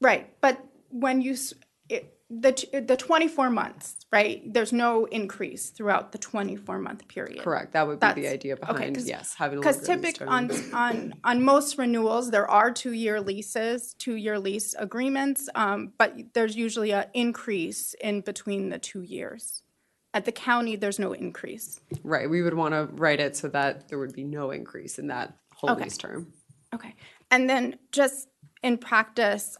Right, but when you, the 24 months, right, there's no increase throughout the 24-month period. Correct, that would be the idea behind, yes, having a longer Because lease typically term. on most renewals, there are 2-year leases, 2-year lease agreements, but there's usually an increase in between the 2 years. At the county, there's no increase. Right, we would want to write it so that there would be no increase in that whole Okay. lease term. Okay, and then just in practice,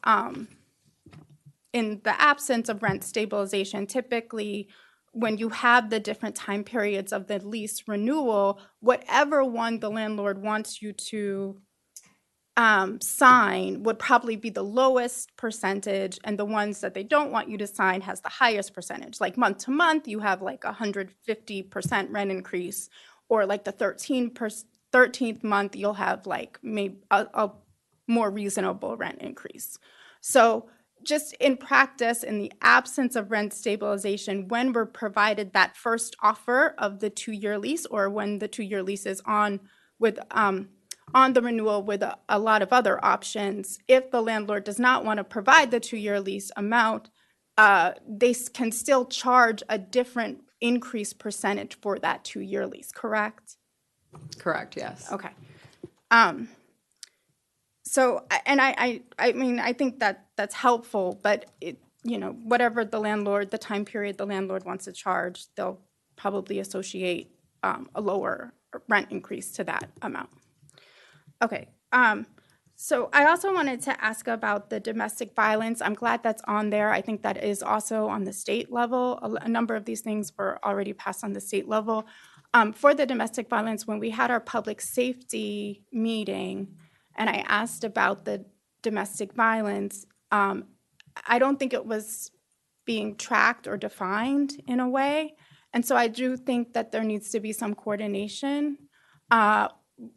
in the absence of rent stabilization, typically when you have the different time periods of the lease renewal, whatever one the landlord wants you to sign would probably be the lowest percentage, and the ones that they don't want you to sign has the highest percentage. Like month to month, you have like 150% rent increase, or like the 13 13th month, you'll have like maybe a more reasonable rent increase. So just in practice, in the absence of rent stabilization, when we're provided that first offer of the 2-year lease, or when the 2-year lease is on with on the renewal with a lot of other options, if the landlord does not want to provide the 2-year lease amount, they can still charge a different increase percentage for that 2-year lease, correct? Correct, yes. Okay. So, and I mean, I think that that's helpful, but it, you know, whatever the time period the landlord wants to charge, they'll probably associate a lower rent increase to that amount. Okay. So I also wanted to ask about the domestic violence. I'm glad that's on there. I think that is also on the state level. A number of these things were already passed on the state level. For the domestic violence, when we had our public safety meeting and I asked about the domestic violence, I don't think it was being tracked or defined in a way. And so I do think that there needs to be some coordination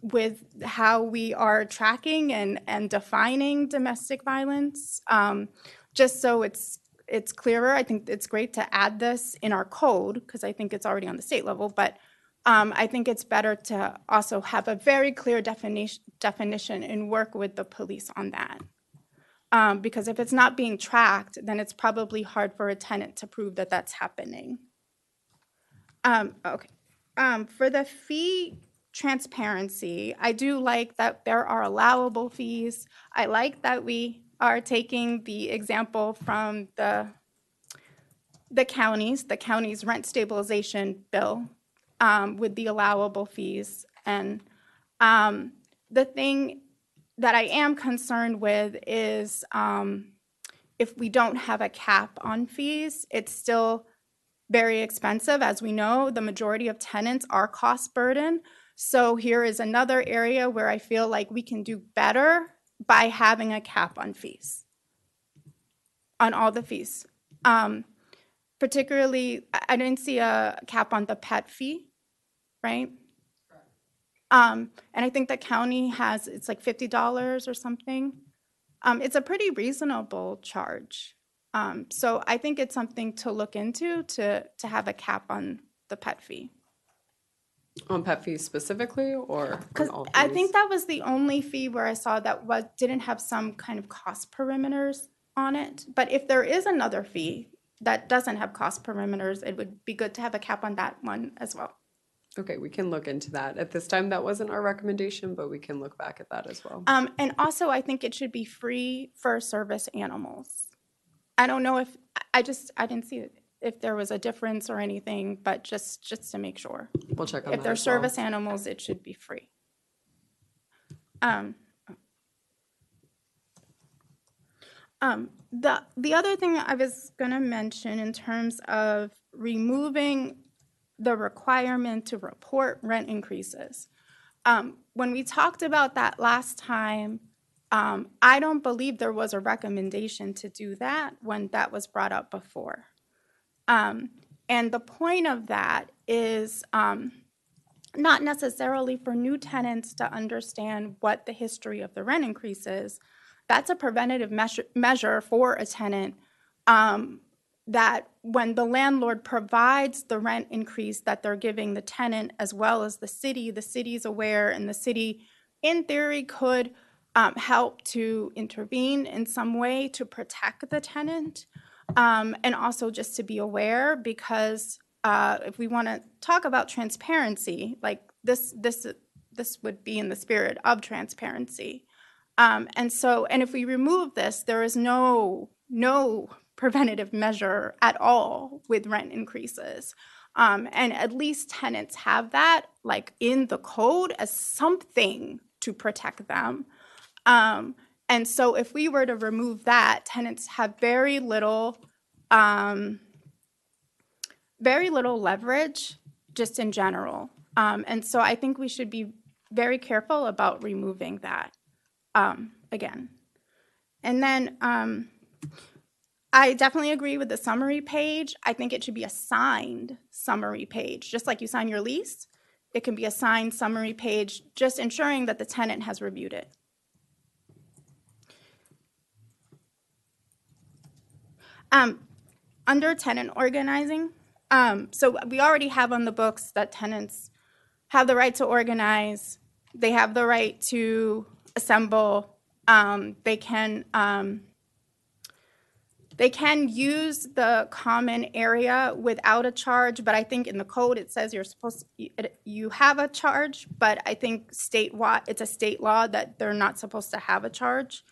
with how we are tracking and defining domestic violence, just so it's clearer. I think it's great to add this in our code because I think it's already on the state level, but I think it's better to also have a very clear definition and work with the police on that. Because if it's not being tracked, then it's probably hard for a tenant to prove that that's happening. Okay. For the fee transparency, I do like that there are allowable fees. I like that we are taking the example from the county's rent stabilization bill with the allowable fees. And the thing that I am concerned with is if we don't have a cap on fees, it's still very expensive. As we know, the majority of tenants are cost burden. So here is another area where I feel like we can do better by having a cap on fees, on all the fees. Particularly, I didn't see a cap on the pet fee, right? And I think the county has, it's like $50 or something. It's a pretty reasonable charge. So I think it's something to look into to have a cap on the pet fee. On pet fees specifically, or on all fees? I think that was the only fee where I saw that didn't have some kind of cost perimeters on it. But if there is another fee that doesn't have cost perimeters, it would be good to have a cap on that one as well. Okay, we can look into that. At this time, that wasn't our recommendation, but we can look back at that as well. And also, I think it should be free for service animals. I don't know if, I didn't see it, if there was a difference or anything, but just to make sure. We'll check on If that they're as well. service animals, it should be free. The other thing I was going to mention in terms of removing the requirement to report rent increases. When we talked about that last time, I don't believe there was a recommendation to do that when that was brought up before. And the point of that is not necessarily for new tenants to understand what the history of the rent increase is. That's a preventative measure for a tenant, that when the landlord provides the rent increase that they're giving the tenant as well as the city's aware, and the city in theory could help to intervene in some way to protect the tenant, and also just to be aware, because if we want to talk about transparency, like this would be in the spirit of transparency. And if we remove this, there is no preventative measure at all with rent increases. And at least tenants have that like in the code as something to protect them. And so if we were to remove that, tenants have very little leverage just in general. And so I think we should be very careful about removing that again. And then I definitely agree with the summary page. I think it should be a signed summary page, just like you sign your lease. it can be a signed summary page, just ensuring that the tenant has reviewed it. Under tenant organizing, so we already have on the books that tenants have the right to organize, they have the right to assemble, they can use the common area without a charge, but I think in the code it says you're supposed to, you have a charge, but I think statewide, it's a state law that they're not supposed to have a charge.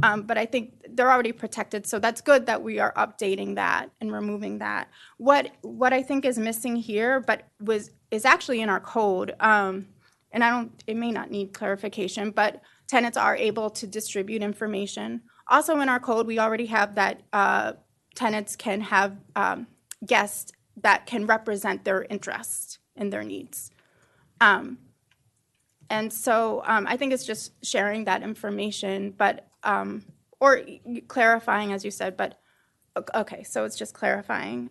But I think they're already protected, so that's good that we are updating that and removing that. What I think is missing here, but is actually in our code, and it may not need clarification, but tenants are able to distribute information. Also in our code, we already have that tenants can have guests that can represent their interests and their needs. And so I think it's just sharing that information, but or clarifying, as you said, but okay, so it's just clarifying.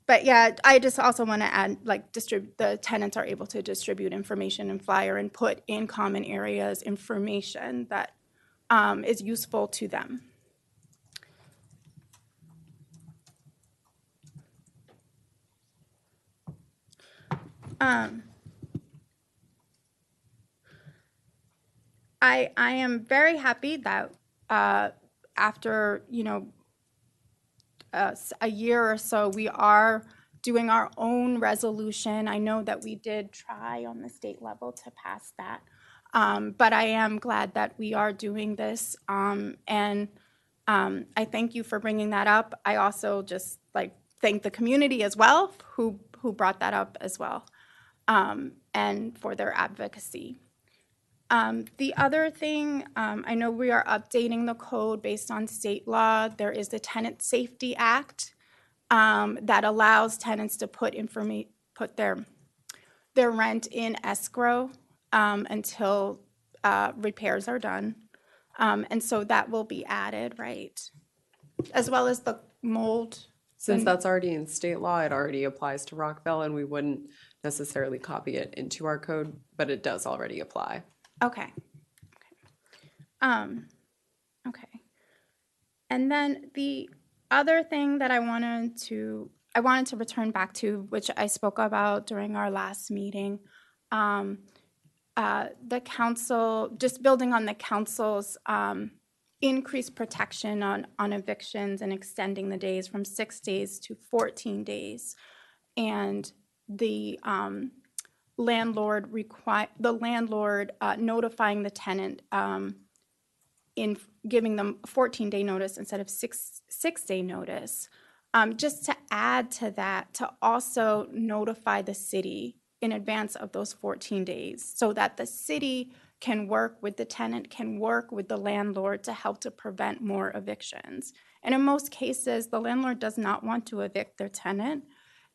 But yeah, I just also want to add, like, the tenants are able to distribute information and flyer and put in common areas information that is useful to them. I am very happy that after, a year or so, we are doing our own resolution. I know that we did try on the state level to pass that, but I am glad that we are doing this, and I thank you for bringing that up. I also just thank the community as well who brought that up as well, and for their advocacy. The other thing, I know we are updating the code based on state law. There is the Tenant Safety Act that allows tenants to put their rent in escrow until repairs are done. And so that will be added, right? As well as the mold. Since that's already in state law, it already applies to Rockville, and we wouldn't necessarily copy it into our code, but it does already apply. Okay. Okay. And then the other thing that I wanted to return back to, which I spoke about during our last meeting, the council, just building on the council's increased protection on evictions and extending the days from 6 days to 14 days, and the landlord notifying the tenant in giving them a 14-day notice instead of six-day notice. Just to add to that, to also notify the city in advance of those 14 days so that the city can work with the tenant, can work with the landlord to help to prevent more evictions. And in most cases, the landlord does not want to evict their tenant.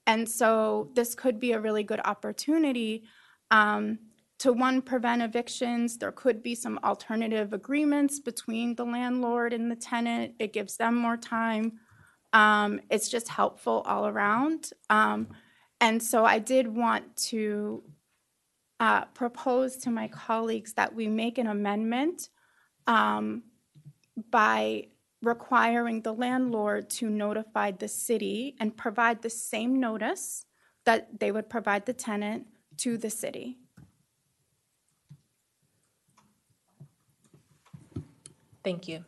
And so this could be a really good opportunity to, one, prevent evictions. There could be some alternative agreements between the landlord and the tenant. It gives them more time. It's just helpful all around. And so I did want to propose to my colleagues that we make an amendment by requiring the landlord to notify the city and provide the same notice that they would provide the tenant to the city. Thank you.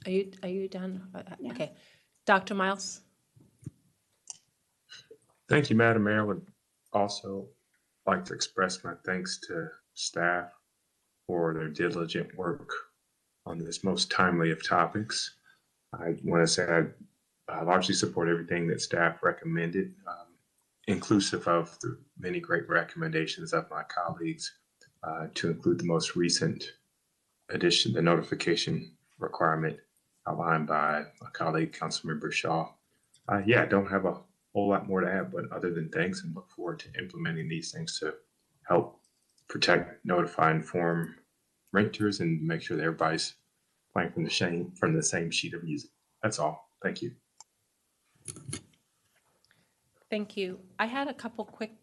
Are you done? Yeah. Okay. Dr. Miles? Thank you, Madam Mayor. I would also like to express my thanks to staff for their diligent work on this most timely of topics. I want to say I largely support everything that staff recommended, inclusive of the many great recommendations of my colleagues, to include the most recent addition, the notification requirement outlined by my colleague, Councilmember Shaw. I don't have a whole lot more to add, but other than thanks, and look forward to implementing these things to help protect, notify, inform renters and make sure that everybody's playing from the same sheet of music. That's all. Thank you. Thank you. I had a couple quick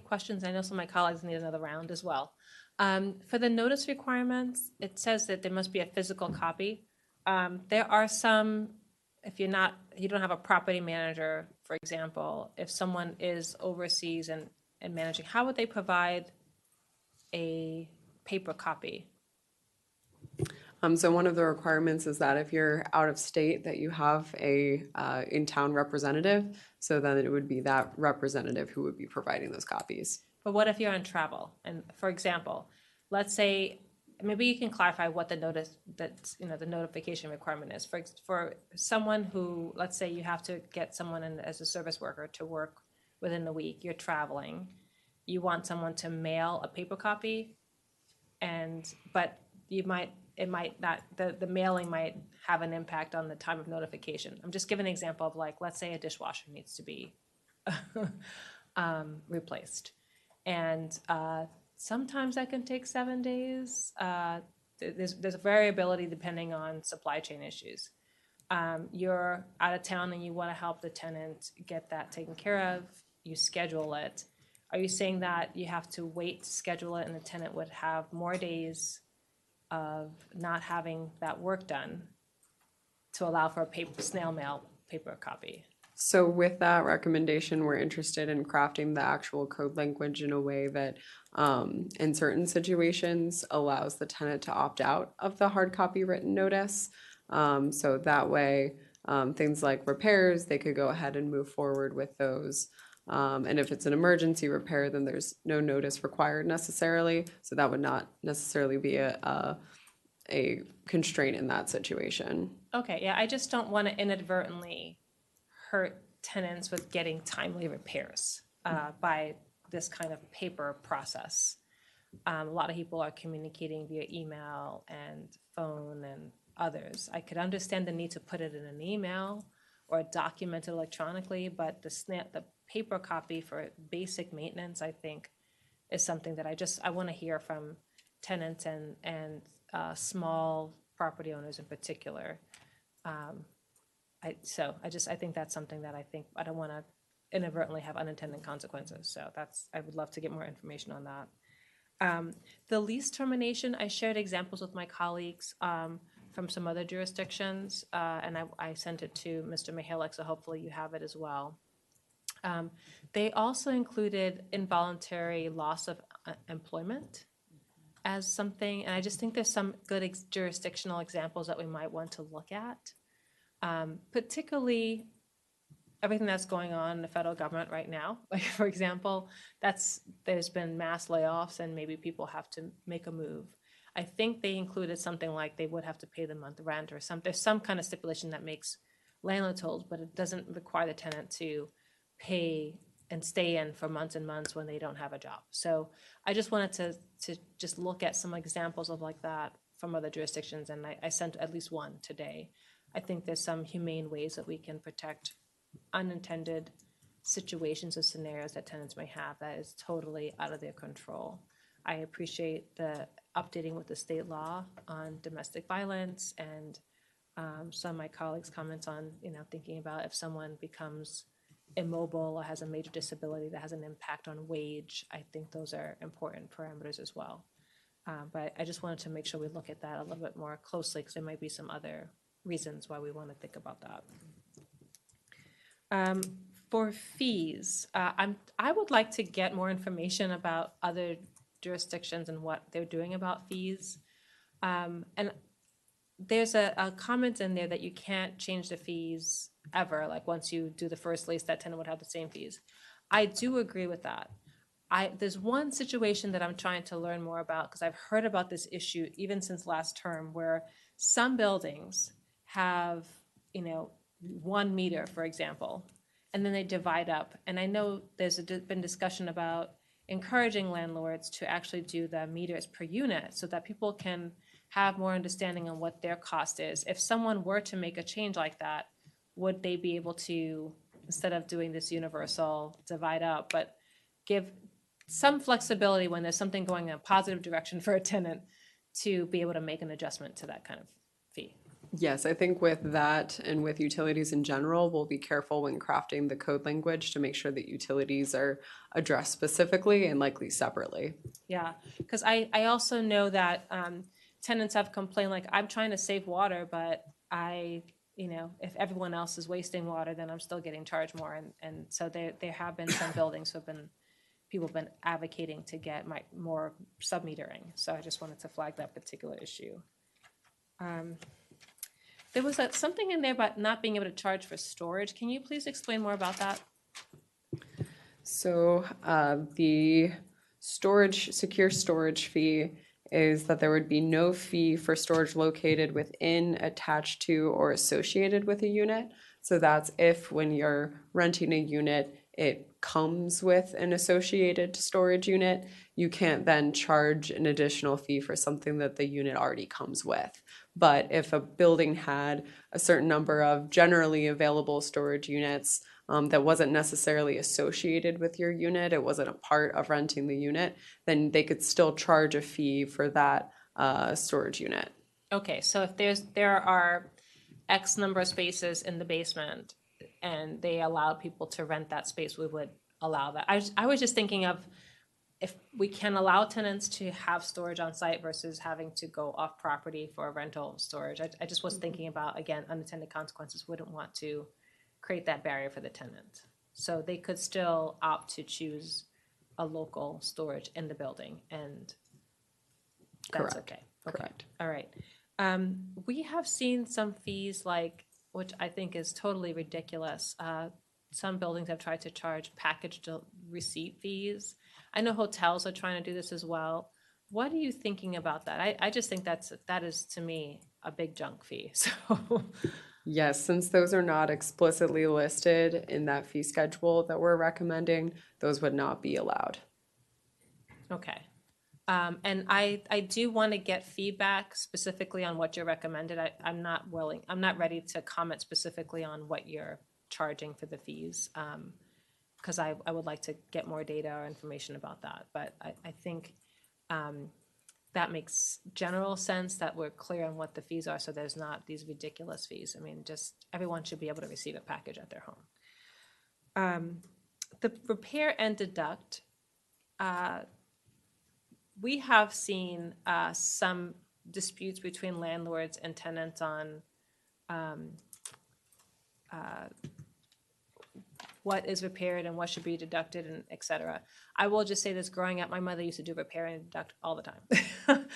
questions. I know some of my colleagues need another round as well. For the notice requirements, it says that there must be a physical copy. There are some, if you don't have a property manager, for example, if someone is overseas and managing, how would they provide a paper copy? So one of the requirements is that if you're out of state, that you have a in-town representative. So then it would be that representative who would be providing those copies. But what if you're on travel? And for example, let's say, maybe you can clarify what the notice the notification requirement is for someone who, let's say you have to get someone in as a service worker to work within the week, you're traveling, you want someone to mail a paper copy, but it might not, the mailing might have an impact on the time of notification. I'm just giving an example of, like, let's say a dishwasher needs to be replaced. And sometimes that can take 7 days. There's a variability depending on supply chain issues. You're out of town and you want to help the tenant get that taken care of, you schedule it. Are you saying that you have to wait to schedule it and the tenant would have more days of not having that work done to allow for a snail mail paper copy? So with that recommendation, we're interested in crafting the actual code language in a way that, in certain situations, allows the tenant to opt out of the hard copy written notice. So that way, things like repairs, they could go ahead and move forward with those. And if it's an emergency repair, then there's no notice required necessarily. So that would not necessarily be a constraint in that situation. Okay, yeah, I just don't want to inadvertently hurt tenants with getting timely repairs by this kind of paper process. A lot of people are communicating via email and phone and others. I could understand the need to put it in an email or document it electronically, but the paper copy for basic maintenance, I think, is something that I want to hear from tenants and small property owners in particular. I think that's something that I don't want to inadvertently have unintended consequences. So I would love to get more information on that. The lease termination, I shared examples with my colleagues from some other jurisdictions, and I sent it to Mr. Mihalik, so hopefully you have it as well. They also included involuntary loss of employment as something, and I just think there's some good jurisdictional examples that we might want to look at. Particularly everything that's going on in the federal government right now. Like, for example, there's been mass layoffs and maybe people have to make a move. I think they included something like they would have to pay the month rent or there's some kind of stipulation that makes landlords whole, but it doesn't require the tenant to pay and stay in for months and months when they don't have a job. So I just wanted to just look at some examples of like that from other jurisdictions, and I sent at least one today. I think there's some humane ways that we can protect unintended situations or scenarios that tenants may have that is totally out of their control. I appreciate the updating with the state law on domestic violence and some of my colleagues' comments on, thinking about if someone becomes immobile or has a major disability that has an impact on wage. I think those are important parameters as well. But I just wanted to make sure we look at that a little bit more closely because there might be some other reasons why we want to think about that. For fees, I would like to get more information about other jurisdictions and what they're doing about fees. And there's a comment in there that you can't change the fees ever. Like once you do the first lease, that tenant would have the same fees. I do agree with that. There's one situation that I'm trying to learn more about because I've heard about this issue even since last term where some buildings have, 1 meter, for example, and then they divide up. And I know there's been discussion about encouraging landlords to actually do the meters per unit so that people can have more understanding on what their cost is. If someone were to make a change like that, would they be able to, instead of doing this universal divide up, but give some flexibility when there's something going in a positive direction for a tenant to be able to make an adjustment to that kind of fee? Yes, I think with that and with utilities in general, we'll be careful when crafting the code language to make sure that utilities are addressed specifically and likely separately. Yeah, because I also know that tenants have complained, like, I'm trying to save water, but if everyone else is wasting water, then I'm still getting charged more. And so there have been some buildings people have been advocating to get more sub-metering. So I just wanted to flag that particular issue. There was something in there about not being able to charge for storage. Can you please explain more about that? So the secure storage fee is that there would be no fee for storage located within, attached to, or associated with a unit. So that's if when you're renting a unit, it comes with an associated storage unit, you can't then charge an additional fee for something that the unit already comes with. But if a building had a certain number of generally available storage units that wasn't necessarily associated with your unit, it wasn't a part of renting the unit, then they could still charge a fee for that storage unit. Okay, so if there are X number of spaces in the basement and they allow people to rent that space, we would allow that. I was just thinking of if we can allow tenants to have storage on site versus having to go off property for rental storage. I just was thinking about, again, unintended consequences. Wouldn't want to create that barrier for the tenant. So they could still opt to choose a local storage in the building, and that's Correct. okay. Correct. All right. We have seen some fees, which I think is totally ridiculous. Some buildings have tried to charge package receipt fees. I know hotels are trying to do this as well. What are you thinking about that? I just think that is, to me, a big junk fee. So Yes, since those are not explicitly listed in that fee schedule that we're recommending, those would not be allowed. okay. And I do want to get feedback specifically on what you recommended. I'm not ready to comment specifically on what you're charging for the fees, because I would like to get more data or information about that. But I think that makes general sense that we're clear on what the fees are, so there's not these ridiculous fees. I mean, just everyone should be able to receive a package at their home. The repair and deduct, we have seen some disputes between landlords and tenants on what is repaired and what should be deducted, and et cetera. I will just say this, growing up, my mother used to do repair and deduct all the time.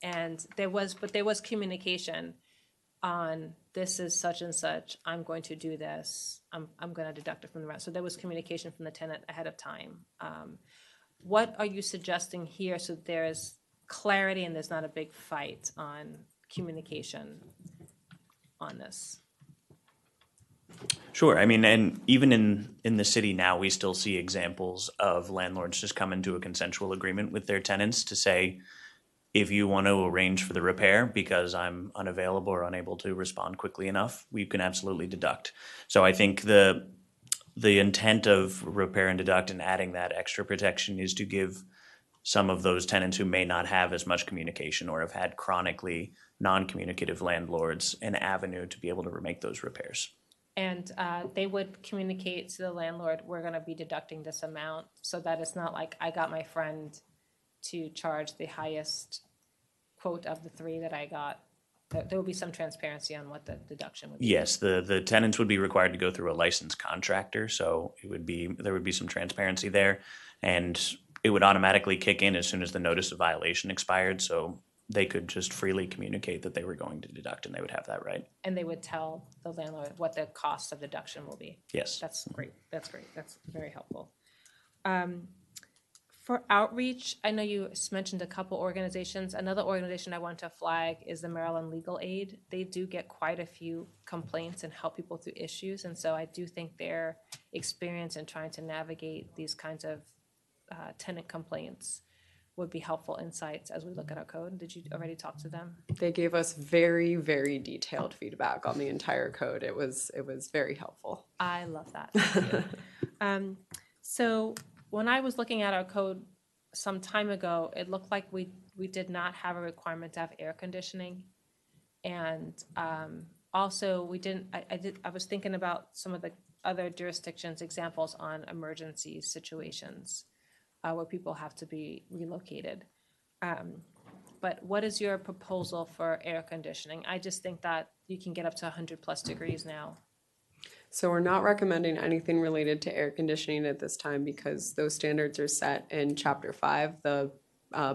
And there was communication on, this is such and such, I'm going to do this, I'm going to deduct it from the rent. So there was communication from the tenant ahead of time. What are you suggesting here so there's clarity and there's not a big fight on communication on this? Sure. I mean, and even in the city now, we still see examples of landlords just come into a consensual agreement with their tenants to say, if you want to arrange for the repair because I'm unavailable or unable to respond quickly enough, we can absolutely deduct. So I think the intent of repair and deduct and adding that extra protection is to give some of those tenants who may not have as much communication or have had chronically non-communicative landlords an avenue to be able to make those repairs. And they would communicate to the landlord, we're going to be deducting this amount, so that it's not like I got my friend to charge the highest quote of the three that I got. There will be some transparency on what the deduction would be. Yes, the tenants would be required to go through a licensed contractor, so there would be some transparency there, and it would automatically kick in as soon as the notice of violation expired, so they could just freely communicate that they were going to deduct, and they would have that right. And they would tell the landlord what the cost of deduction will be. Yes. That's great. That's great. That's very helpful. For outreach, I know you mentioned a couple organizations. Another organization I want to flag is the Maryland Legal Aid. They do get quite a few complaints and help people through issues, and so I do think their experience in trying to navigate these kinds of tenant complaints would be helpful insights as we look at our code. Did you already talk to them? They gave us very, very detailed feedback on the entire code. It was very helpful. I love that. Thank you. So when I was looking at our code some time ago, it looked like we did not have a requirement to have air conditioning And also, we didn't, I was thinking about some of the other jurisdictions, examples on emergency situations where people have to be relocated. But what is your proposal for air conditioning? I just think that you can get up to 100+ degrees now. So we're not recommending anything related to air conditioning at this time because those standards are set in Chapter 5, the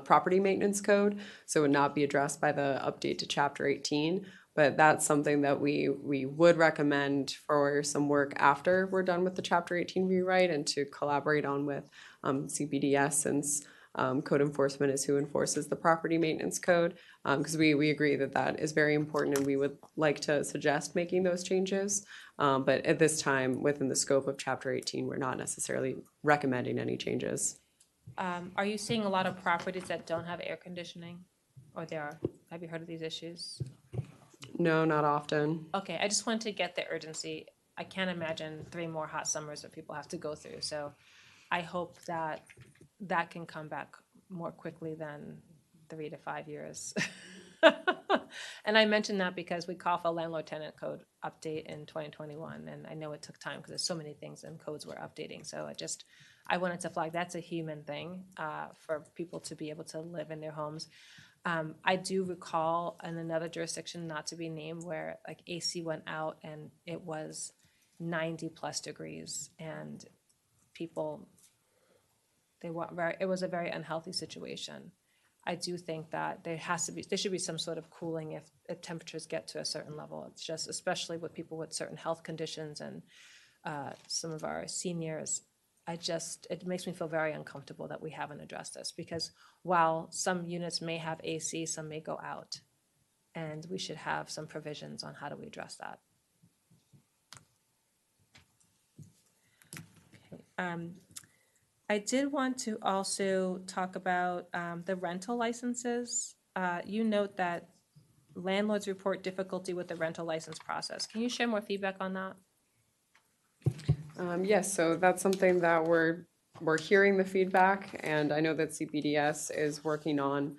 property maintenance code, so it would not be addressed by the update to Chapter 18. But that's something that we would recommend for some work after we're done with the Chapter 18 rewrite and to collaborate on with CPDS, since code enforcement is who enforces the property maintenance code, because we agree that that is very important and we would like to suggest making those changes. But at this time, within the scope of Chapter 18, we're not necessarily recommending any changes. Are you seeing a lot of properties that don't have air conditioning? Or there are? Have you heard of these issues? No, not often. Okay, I just wanted to get the urgency. I can't imagine 3 more hot summers that people have to go through. So I hope that that can come back more quickly than 3 to 5 years. And I mention that because we call for a landlord-tenant code update in 2021, and I know it took time because there's so many things and codes we're updating. So I wanted to flag that's a human thing for people to be able to live in their homes. I do recall in another jurisdiction, not to be named, where like AC went out and it was 90+ degrees, and people, it was a very unhealthy situation. I do think that there should be some sort of cooling if temperatures get to a certain level. It's just, especially with people with certain health conditions and some of our seniors, it makes me feel very uncomfortable that we haven't addressed this, because while some units may have AC, some may go out, and we should have some provisions on how do we address that. Okay. I did want to also talk about the rental licenses. You note that landlords report difficulty with the rental license process. Can you share more feedback on that? Yes, so that's something that we're hearing the feedback, and I know that CPDS is working on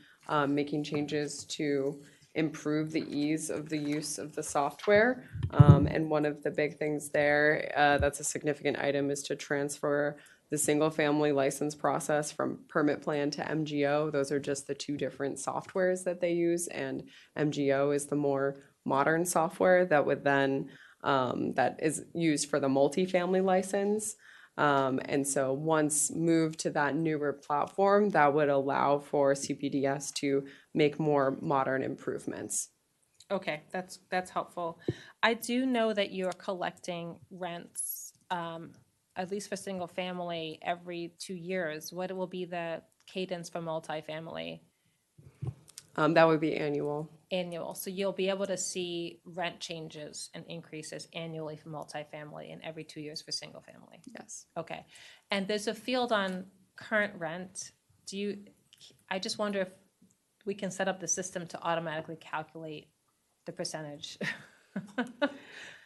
making changes to improve the ease of the use of the software. And one of the big things there that's a significant item is to transfer the single-family license process from permit plan to MGO. Those are just the 2 different softwares that they use, and MGO is the more modern software that would then that is used for the multifamily license. And so once moved to that newer platform, that would allow for CPDS to make more modern improvements. Okay, that's helpful. I do know that you're collecting rents, at least for single family, every 2 years. What will be the cadence for multifamily? That would be annual. Annual. So you'll be able to see rent changes and increases annually for multifamily and every 2 years for single family. Yes. Okay. And there's a field on current rent. I just wonder if we can set up the system to automatically calculate the percentage.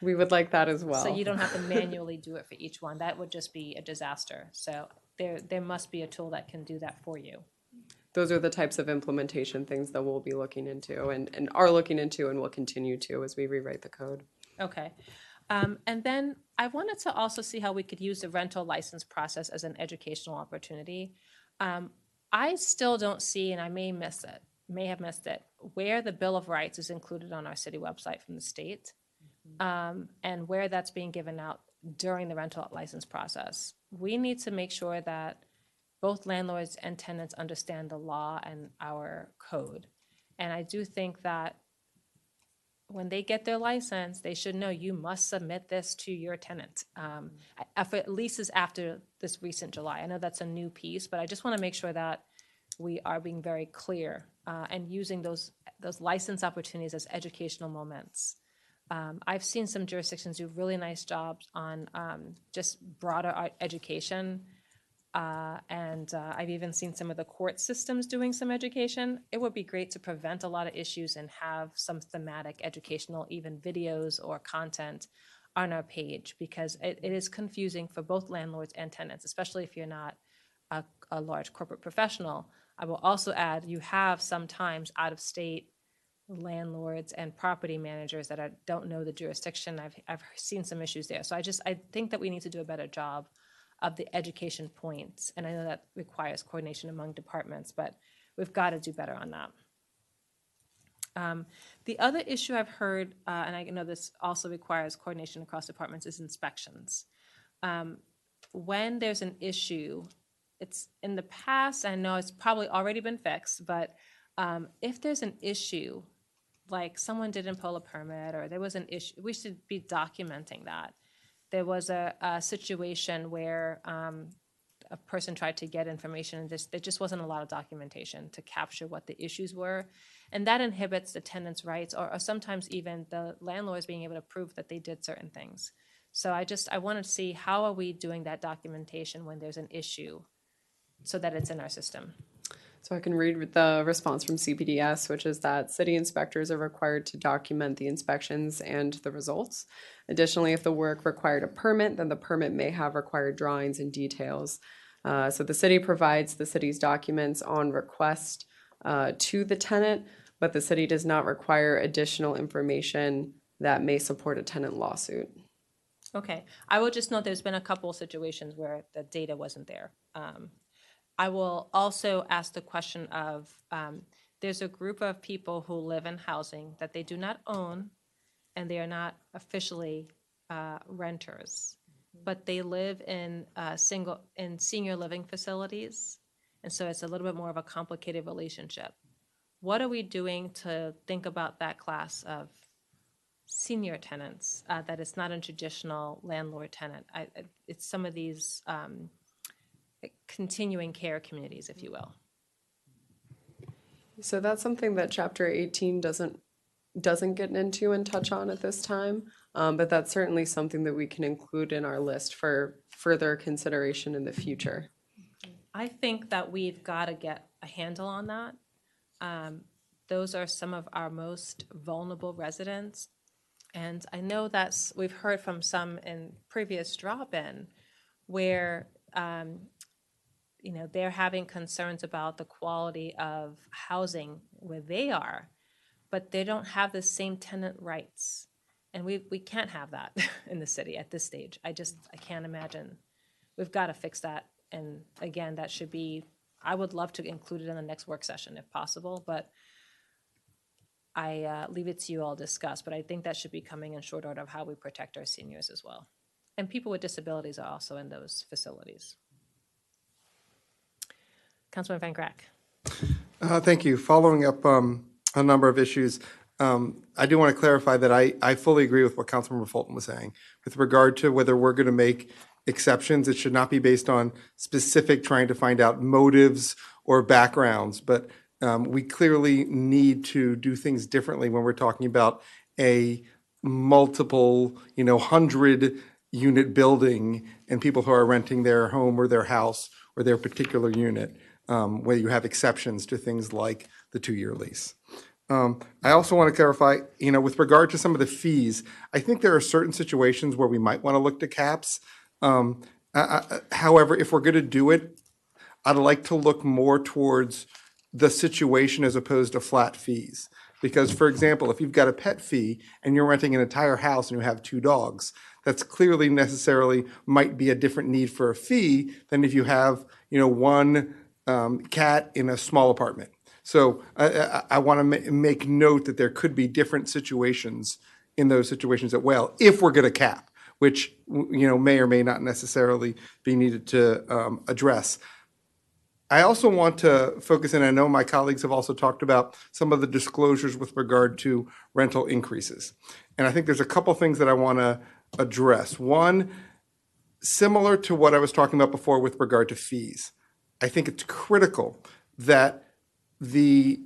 We would like that as well. So you don't have to manually do it for each one. That would just be a disaster. So there must be a tool that can do that for you. Those are the types of implementation things that we'll be looking into and are looking into and will continue to as we rewrite the code. Okay. And then I wanted to also see how we could use the rental license process as an educational opportunity. I still don't see, and I may have missed it, where the Bill of Rights is included on our city website from the state, and where that's being given out during the rental license process. We need to make sure that both landlords and tenants understand the law and our code. And I do think that when they get their license, they should know you must submit this to your tenant. At least as after this recent July. I know that's a new piece, but I just want to make sure that we are being very clear and using those license opportunities as educational moments. I've seen some jurisdictions do really nice jobs on just broader education. And I've even seen some of the court systems doing some education. It would be great to prevent a lot of issues and have some thematic educational, even videos or content on our page, because it is confusing for both landlords and tenants, especially if you're not a large corporate professional. I will also add, you have sometimes out-of-state landlords and property managers that don't know the jurisdiction. I've seen some issues there. So I think that we need to do a better job of the education points. And I know that requires coordination among departments, but we've got to do better on that. The other issue I've heard, and I know this also requires coordination across departments, is inspections. When there's an issue, it's in the past, I know it's probably already been fixed, but if there's an issue, like someone didn't pull a permit or there was an issue, we should be documenting that. There was a situation where a person tried to get information and there just wasn't a lot of documentation to capture what the issues were. And that inhibits the tenant's rights or sometimes even the landlords being able to prove that they did certain things. So I want to see how are we doing that documentation when there's an issue so that it's in our system. So I can read the response from CPDS, which is that city inspectors are required to document the inspections and the results. Additionally, if the work required a permit, then the permit may have required drawings and details. So the city provides the city's documents on request to the tenant, but the city does not require additional information that may support a tenant lawsuit. Okay, I will just note there's been a couple of situations where the data wasn't there. I will also ask the question of, there's a group of people who live in housing that they do not own and they are not officially renters, but they live in senior living facilities. And so it's a little bit more of a complicated relationship. What are we doing to think about that class of senior tenants, that it's not a traditional landlord tenant? It's some of these continuing care communities, if you will. So that's something that Chapter 18 doesn't get into and touch on at this time, but that's certainly something that we can include in our list for further consideration in the future. I think that we've got to get a handle on that. Those are some of our most vulnerable residents. And I know that we've heard from some in previous drop-in where they're having concerns about the quality of housing where they are, but they don't have the same tenant rights. And we can't have that in the city at this stage. I can't imagine. We've got to fix that. And again, that should be, I would love to include it in the next work session if possible, but I leave it to you all to discuss. But I think that should be coming in short order of how we protect our seniors as well. And people with disabilities are also in those facilities. Councilman Van Grack. Thank you. Following up a number of issues, I do want to clarify that I fully agree with what Councilmember Fulton was saying. With regard to whether we're going to make exceptions, it should not be based on specific trying to find out motives or backgrounds, but we clearly need to do things differently when we're talking about a multiple, 100-unit building and people who are renting their home or their house or their particular unit, where you have exceptions to things like the 2-year lease. I also want to clarify, with regard to some of the fees, I think there are certain situations where we might want to look to caps. However, if we're going to do it, I'd like to look more towards the situation as opposed to flat fees. Because, for example, if you've got a pet fee and you're renting an entire house and you have 2 dogs, that's clearly necessarily might be a different need for a fee than if you have, one cat in a small apartment. So I want to make note that there could be different situations in those situations as well, if we're going to cap, which may or may not necessarily be needed to address. I also want to focus, and I know my colleagues have also talked about some of the disclosures with regard to rental increases. And I think there's a couple things that I want to address. One, similar to what I was talking about before with regard to fees, I think it's critical that the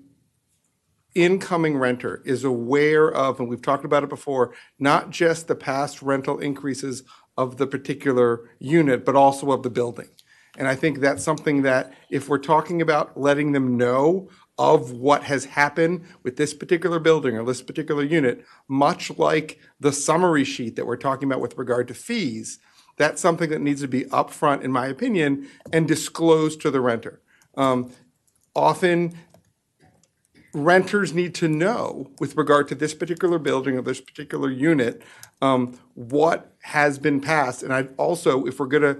incoming renter is aware of, and we've talked about it before, not just the past rental increases of the particular unit, but also of the building. And I think that's something that if we're talking about letting them know of what has happened with this particular building or this particular unit, much like the summary sheet that we're talking about with regard to fees, that's something that needs to be upfront, in my opinion, and disclosed to the renter. Often, renters need to know with regard to this particular building or this particular unit, what has been passed. And I also, if we're going to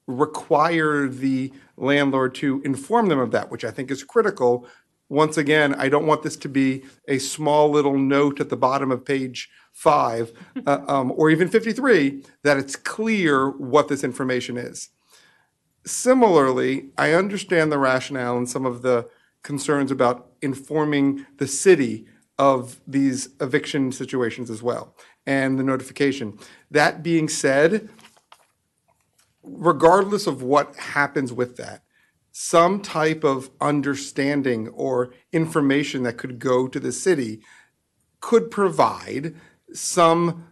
require the landlord to inform them of that, which I think is critical, once again, I don't want this to be a small little note at the bottom of page 5 or even 53, that it's clear what this information is. Similarly, I understand the rationale and some of the concerns about informing the city of these eviction situations as well, and the notification. That being said, regardless of what happens with that, some type of understanding or information that could go to the city could provide some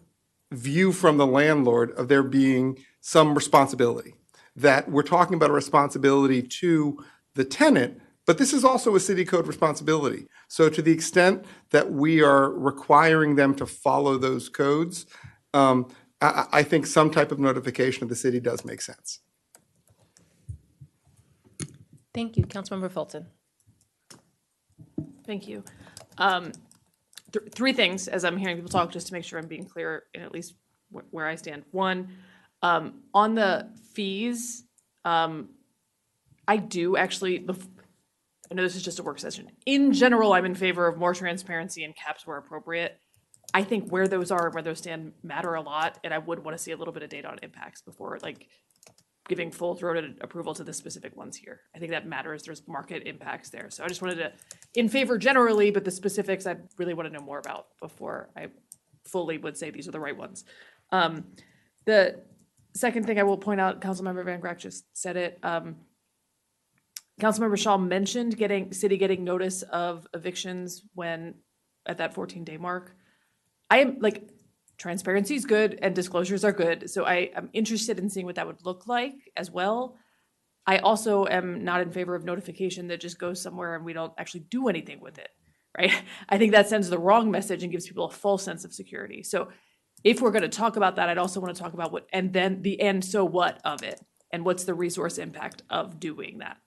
view from the landlord of there being some responsibility. That we're talking about a responsibility to the tenant, but this is also a city code responsibility. So to the extent that we are requiring them to follow those codes, I think some type of notification of the city does make sense. Thank you. Councilmember Fulton. Thank you. Three things as I'm hearing people talk, just to make sure I'm being clear in at least where I stand. One, on the fees, I do actually, I know this is just a work session. In general, I'm in favor of more transparency and caps where appropriate. I think where those are, where those stand matter a lot, and I would want to see a little bit of data on impacts before like giving full-throated approval to the specific ones here. I think that matters. There's market impacts there. So I just wanted to, in favor generally, but the specifics I really want to know more about before I fully would say these are the right ones. The second thing I will point out, Councilmember Van Grack just said it. Councilmember Shaw mentioned city getting notice of evictions when at that 14-day mark. I am like, transparency is good and disclosures are good. So I am interested in seeing what that would look like as well. I also am not in favor of notification that just goes somewhere and we don't actually do anything with it, right? I think that sends the wrong message and gives people a false sense of security. So if we're going to talk about that, I'd also want to talk about what, and then the end, so what of it? And what's the resource impact of doing that?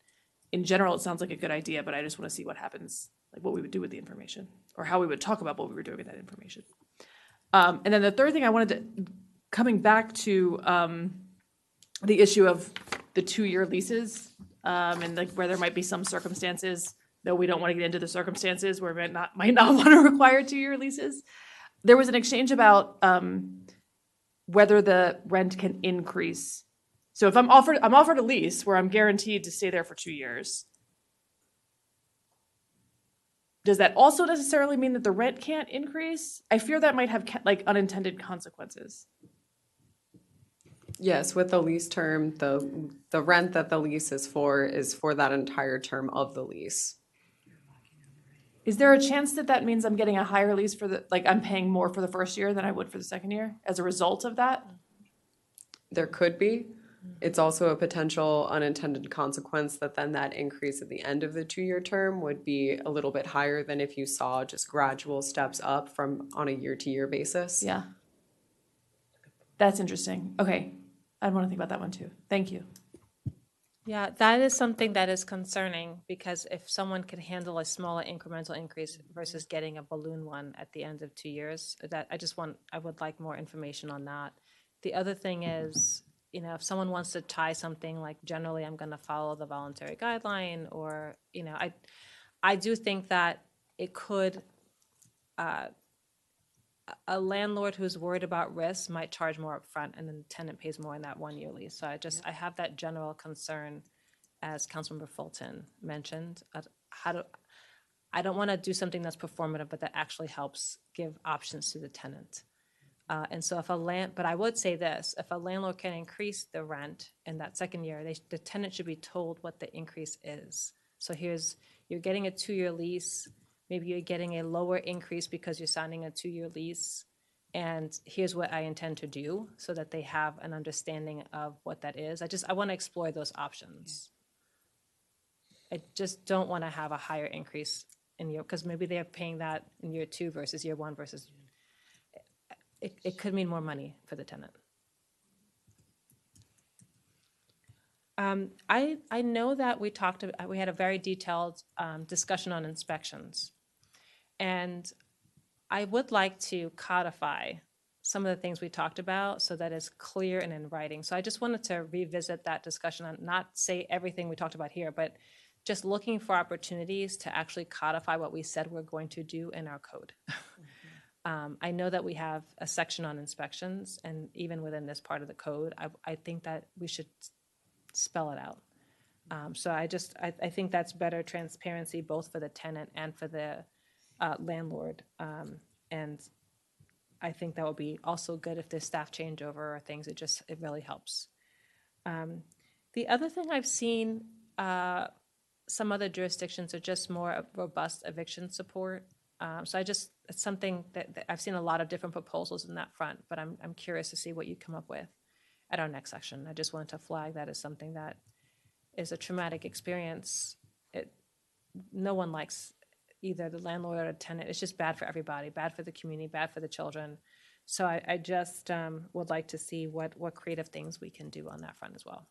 In general, it sounds like a good idea, but I just want to see what happens, like what we would do with the information or how we would talk about what we were doing with that information. And then the third thing I wanted to, coming back to the issue of the 2-year leases and like where there might be some circumstances, though we don't want to get into the circumstances where we might not want to require 2-year leases. There was an exchange about whether the rent can increase. So if I'm offered a lease where I'm guaranteed to stay there for 2 years, does that also necessarily mean that the rent can't increase? I fear that might have like unintended consequences. Yes, with the lease term, the rent that the lease is for that entire term of the lease. Is there a chance that that means I'm getting a higher lease for like I'm paying more for the first year than I would for the second year as a result of that? There could be. It's also a potential unintended consequence that then that increase at the end of the 2-year term would be a little bit higher than if you saw just gradual steps up from on a year-to-year basis. Yeah. That's interesting. Okay. I want to think about that one too. Thank you. Yeah, that is something that is concerning because if someone can handle a smaller incremental increase versus getting a balloon one at the end of 2 years, that I would like more information on that. The other thing is, you know, if someone wants to tie something like generally I'm going to follow the voluntary guideline or, you know, I do think that it could, a landlord who's worried about risk might charge more upfront and then the tenant pays more in that 1-year lease. So I have that general concern, as Councilmember Fulton mentioned. I don't want to do something that's performative, but that actually helps give options to the tenant. And so but I would say this, if a landlord can increase the rent in that second year, the tenant should be told what the increase is. So you're getting a 2-year lease, maybe you're getting a lower increase because you're signing a 2-year lease, and here's what I intend to do so that they have an understanding of what that is. I want to explore those options. I just don't want to have a higher increase in year, because maybe they're paying that in year 2 versus year 1 versus, it could mean more money for the tenant. I know that we had a very detailed discussion on inspections. And I would like to codify some of the things we talked about so that it's clear and in writing. So I just wanted to revisit that discussion and not say everything we talked about here, but just looking for opportunities to actually codify what we said we're going to do in our code. I know that we have a section on inspections, and even within this part of the code, I think that we should spell it out. So I think that's better transparency both for the tenant and for the landlord. And I think that would be also good if there's staff changeover or things. It really helps. The other thing I've seen, some other jurisdictions are just more robust eviction support. So it's something that I've seen a lot of different proposals in that front, but I'm curious to see what you come up with at our next section. I just wanted to flag that as something that is a traumatic experience. No one likes either the landlord or the tenant. It's just bad for everybody, bad for the community, bad for the children. So I just would like to see what creative things we can do on that front as well.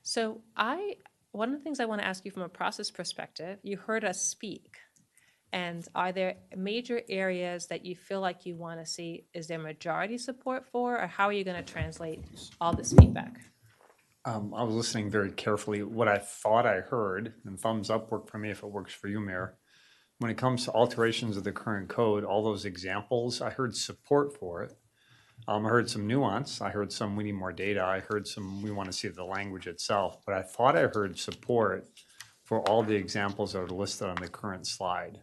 So one of the things I want to ask you from a process perspective, you heard us speak. And are there major areas that you feel like you want to see? Is there majority support for, or how are you going to translate all this feedback? I was listening very carefully. What I thought I heard, and thumbs up work for me if it works for you, Mayor. When it comes to alterations of the current code, all those examples, I heard support for it. I heard some nuance. I heard some we need more data. I heard some we want to see the language itself. But I thought I heard support for all the examples that are listed on the current slide.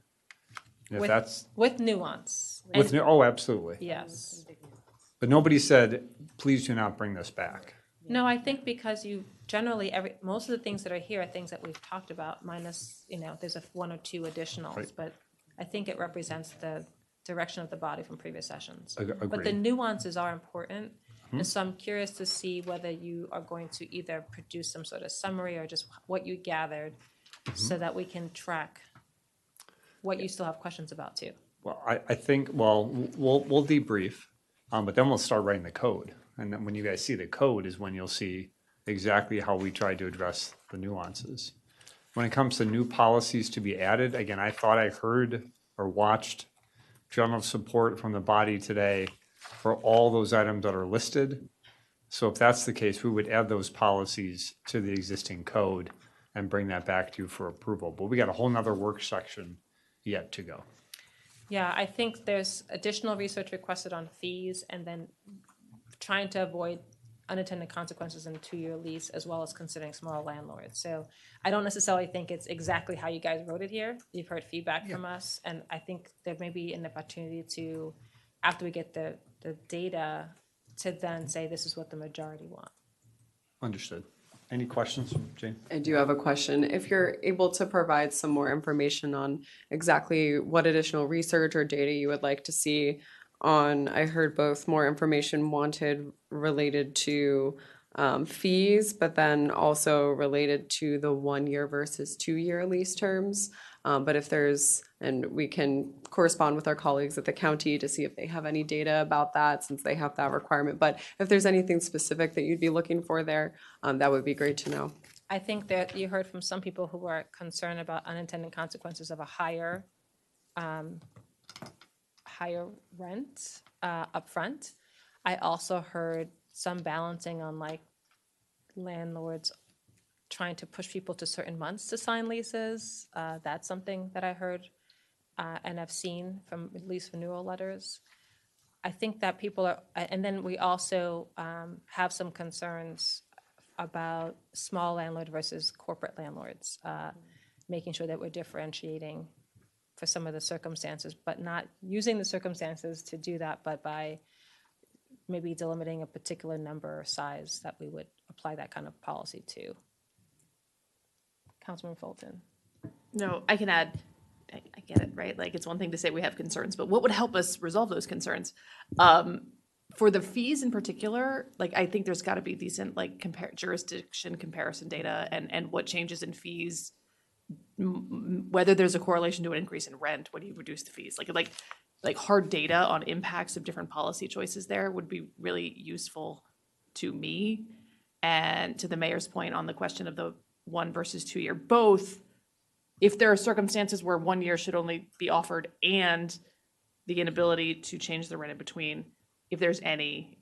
If that's with nuance. Oh, absolutely. Yes. But nobody said, please do not bring this back. No, I think because you generally, most of the things that are here are things that we've talked about, minus, there's one or two additionals, Right. but I think it represents the direction of the body from previous sessions. Agreed. But the nuances are important. And so I'm curious to see whether you are going to either produce some sort of summary or just what you gathered so that we can track what you still have questions about too. Well, I think, we'll debrief, but then we'll start writing the code. And then when you guys see the code is when you'll see exactly how we try to address the nuances. When it comes to new policies to be added, again, I thought I heard or watched general support from the body today for all those items that are listed. So if that's the case, we would add those policies to the existing code and bring that back to you for approval. But we got a whole nother work section yet to go. Yeah, I think there's additional research requested on fees and then trying to avoid unintended consequences in a 2-year lease, as well as considering smaller landlords. So I don't necessarily think it's exactly how you guys wrote it here. You've heard feedback from us, and I think there may be an opportunity to, after we get the data, to then say this is what the majority want. Understood. Any questions, Jane? I do have a question. If you're able to provide some more information on exactly what additional research or data you would like to see on, I heard both more information wanted related to fees, but then also related to the 1-year versus 2-year lease terms. But if there's, and we can correspond with our colleagues at the county to see if they have any data about that, since they have that requirement. But if there's anything specific that you'd be looking for there, that would be great to know. I think that you heard from some people who are concerned about unintended consequences of a higher rent upfront. I also heard some balancing on landlords trying to push people to certain months to sign leases. That's something that I heard and I've seen from lease renewal letters. I think that people are, and then we also have some concerns about small landlord versus corporate landlords, making sure that we're differentiating for some of the circumstances, but not using the circumstances to do that, but by maybe delimiting a particular number or size that we would apply that kind of policy to. Councilman Fulton. No, I can add, I get it, right? Like, it's one thing to say we have concerns, but what would help us resolve those concerns? For the fees in particular, I think there's got to be decent, jurisdiction comparison data and what changes in fees, whether there's a correlation to an increase in rent when you reduce the fees. Like hard data on impacts of different policy choices there would be really useful to me. And to the mayor's point on the question of the 1 versus 2 year, both if there are circumstances where 1 year should only be offered and the inability to change the rent in between, if there's any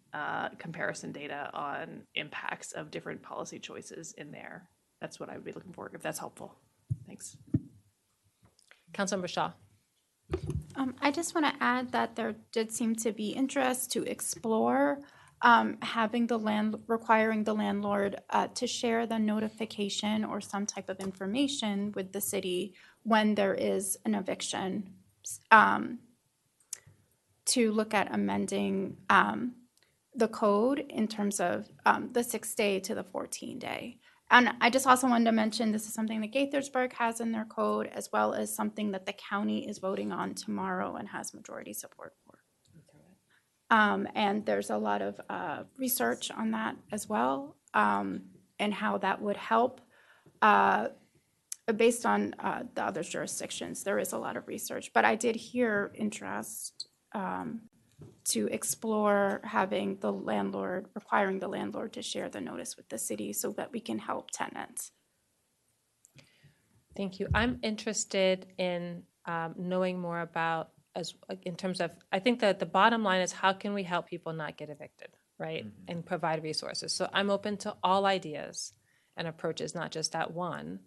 comparison data on impacts of different policy choices in there. That's what I would be looking for, if that's helpful. Thanks. Councilmember Shaw. I just want to add that there did seem to be interest to explore having requiring the landlord to share the notification or some type of information with the city when there is an eviction, to look at amending the code in terms of the 6-day to the 14-day. And I just also wanted to mention this is something that Gaithersburg has in their code, as well as something that the county is voting on tomorrow and has majority support for. And there's a lot of research on that as well, and how that would help. Based on the other jurisdictions, there is a lot of research, but I did hear interest to explore having the landlord, requiring the landlord to share the notice with the city so that we can help tenants. Thank you. I'm interested in knowing more about, in terms of, I think that the bottom line is how can we help people not get evicted, right? And provide resources. So I'm open to all ideas and approaches, not just that one,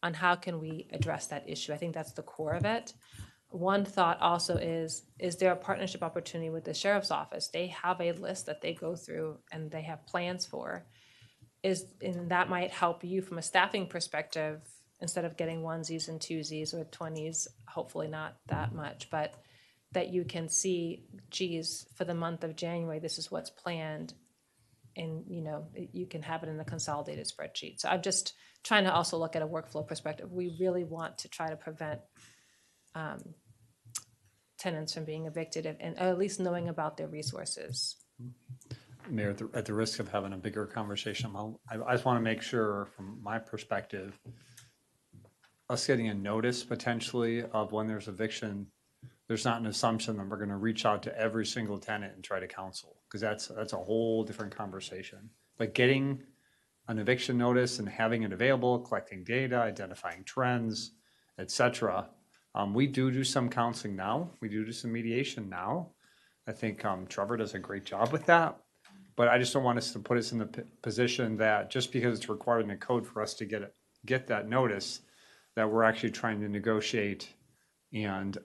on how can we address that issue. I think that's the core of it. One thought also is there a partnership opportunity with the sheriff's office? They have a list that they go through and they have plans for. And that might help you from a staffing perspective, instead of getting onesies and twosies or 20s, hopefully not that much, but that you can see, geez, for the month of January, this is what's planned. And, you can have it in a consolidated spreadsheet. So I'm just trying to also look at a workflow perspective. We really want to try to prevent tenants from being evicted, and or at least knowing about their resources. Mayor, at the risk of having a bigger conversation, I just want to make sure from my perspective, us getting a notice potentially of when there's eviction, there's not an assumption that we're going to reach out to every single tenant and try to counsel, because that's a whole different conversation. But getting an eviction notice and having it available, collecting data, identifying trends, et cetera. We do some counseling now. We do some mediation now. I think Trevor does a great job with that. But I just don't want us to put us in the position that just because it's required in the code for us to get that notice, that we're actually trying to negotiate and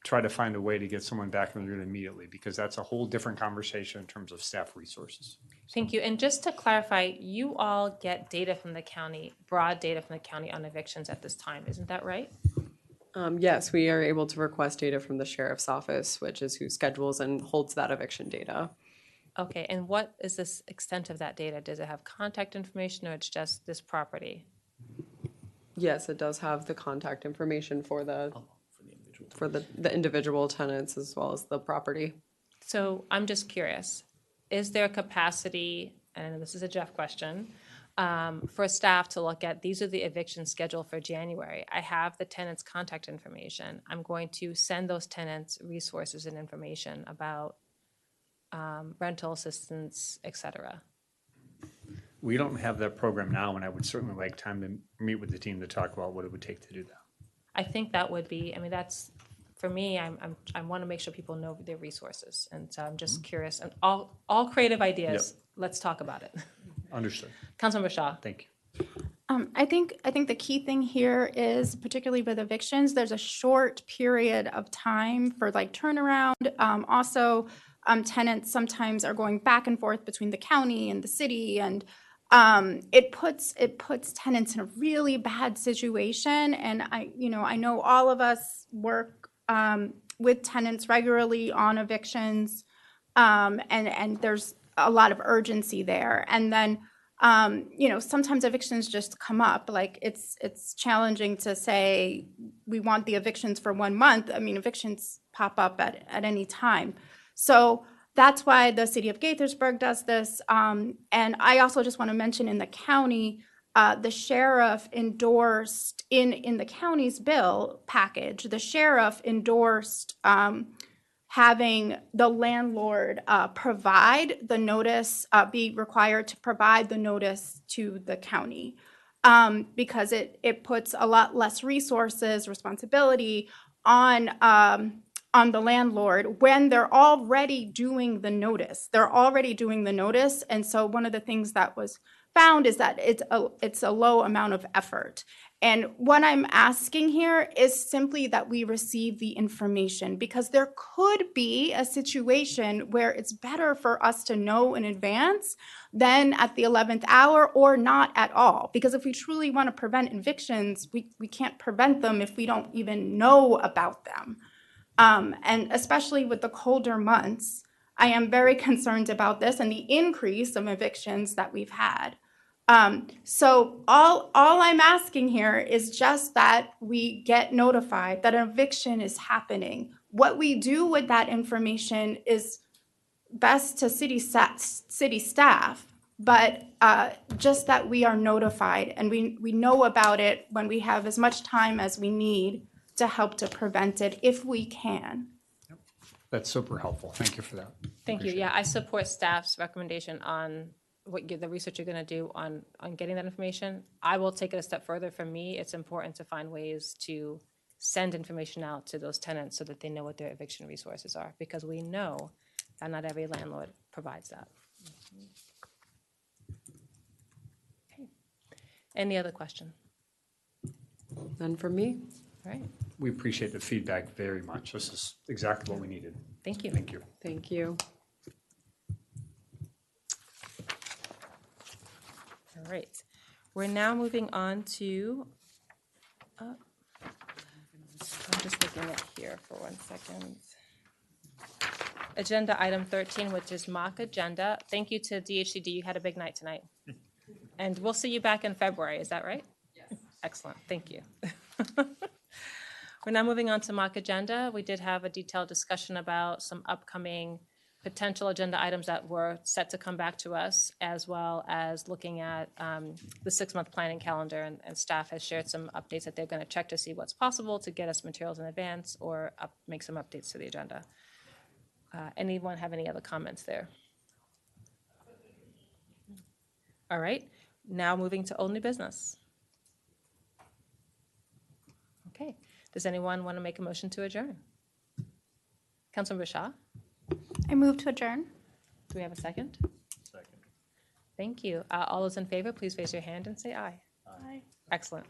try to find a way to get someone back in the unit immediately, because that's a whole different conversation in terms of staff resources. Thank you. And just to clarify, you all get data from the county, broad data from the county on evictions at this time. Isn't that right? Yes, we are able to request data from the sheriff's office, which is who schedules and holds that eviction data. Okay, and what is this extent of that data? Does it have contact information, or it's just this property? Yes, it does have the contact information for the individual tenants as well as the property. So I'm just curious, is there capacity, and this is a Jeff question, for staff to look at, these are the eviction schedule for January. I have the tenants' contact information. I'm going to send those tenants resources and information about rental assistance, et cetera. We don't have that program now, and I would certainly like time to meet with the team to talk about what it would take to do that. I think that would be, that's, for me, I want to make sure people know their resources. And so I'm just curious, and all creative ideas, let's talk about it. Understood. Councilmember Shaw. Thank you. I think the key thing here is, particularly with evictions, there's a short period of time for turnaround. Also, tenants sometimes are going back and forth between the county and the city, and it puts tenants in a really bad situation. And I know all of us work with tenants regularly on evictions, and there's a lot of urgency there. And then sometimes evictions just come up. It's challenging to say we want the evictions for 1 month. Evictions pop up at any time. So that's why the city of Gaithersburg does this. And I also just want to mention, in the county, the sheriff endorsed in the county's bill package, the sheriff endorsed having the landlord provide the notice, be required to provide the notice to the county. because it puts a lot less resources, responsibility on the landlord when they're already doing the notice. They're already doing the notice, and so one of the things that was found is that it's a low amount of effort. And what I'm asking here is simply that we receive the information, because there could be a situation where it's better for us to know in advance than at the 11th hour, or not at all. Because if we truly want to prevent evictions, we can't prevent them if we don't even know about them. And especially with the colder months, I am very concerned about this and the increase of evictions that we've had. So all I'm asking here is just that we get notified that an eviction is happening. What we do with that information is best to city staff, but just that we are notified and we know about it when we have as much time as we need to help to prevent it if we can. That's super helpful. Thank you for that. Thank you. Yeah, I support staff's recommendation on the research you're going to do on getting that information. I will take it a step further. For me, it's important to find ways to send information out to those tenants so that they know what their eviction resources are, because we know that not every landlord provides that. Okay. Any other question? None from me. All right. We appreciate the feedback very much. This is exactly what we needed. Thank you. Thank you. Thank you. All right. We're now moving on to, I'm just looking at here for 1 second. Agenda item 13, which is mock agenda. Thank you to DHCD. You had a big night tonight. And we'll see you back in February. Is that right? Yes. Excellent. Thank you. We're now moving on to mock agenda. We did have a detailed discussion about some upcoming potential agenda items that were set to come back to us, as well as looking at the 6-month planning calendar, and staff has shared some updates that they're going to check to see what's possible to get us materials in advance or make some updates to the agenda. Anyone have any other comments there? All right, now moving to old new business. Okay, does anyone want to make a motion to adjourn? Councilmember Shah? I move to adjourn. Do we have a second? Second. Thank you. All those in favor, please raise your hand and say aye. Aye. Excellent.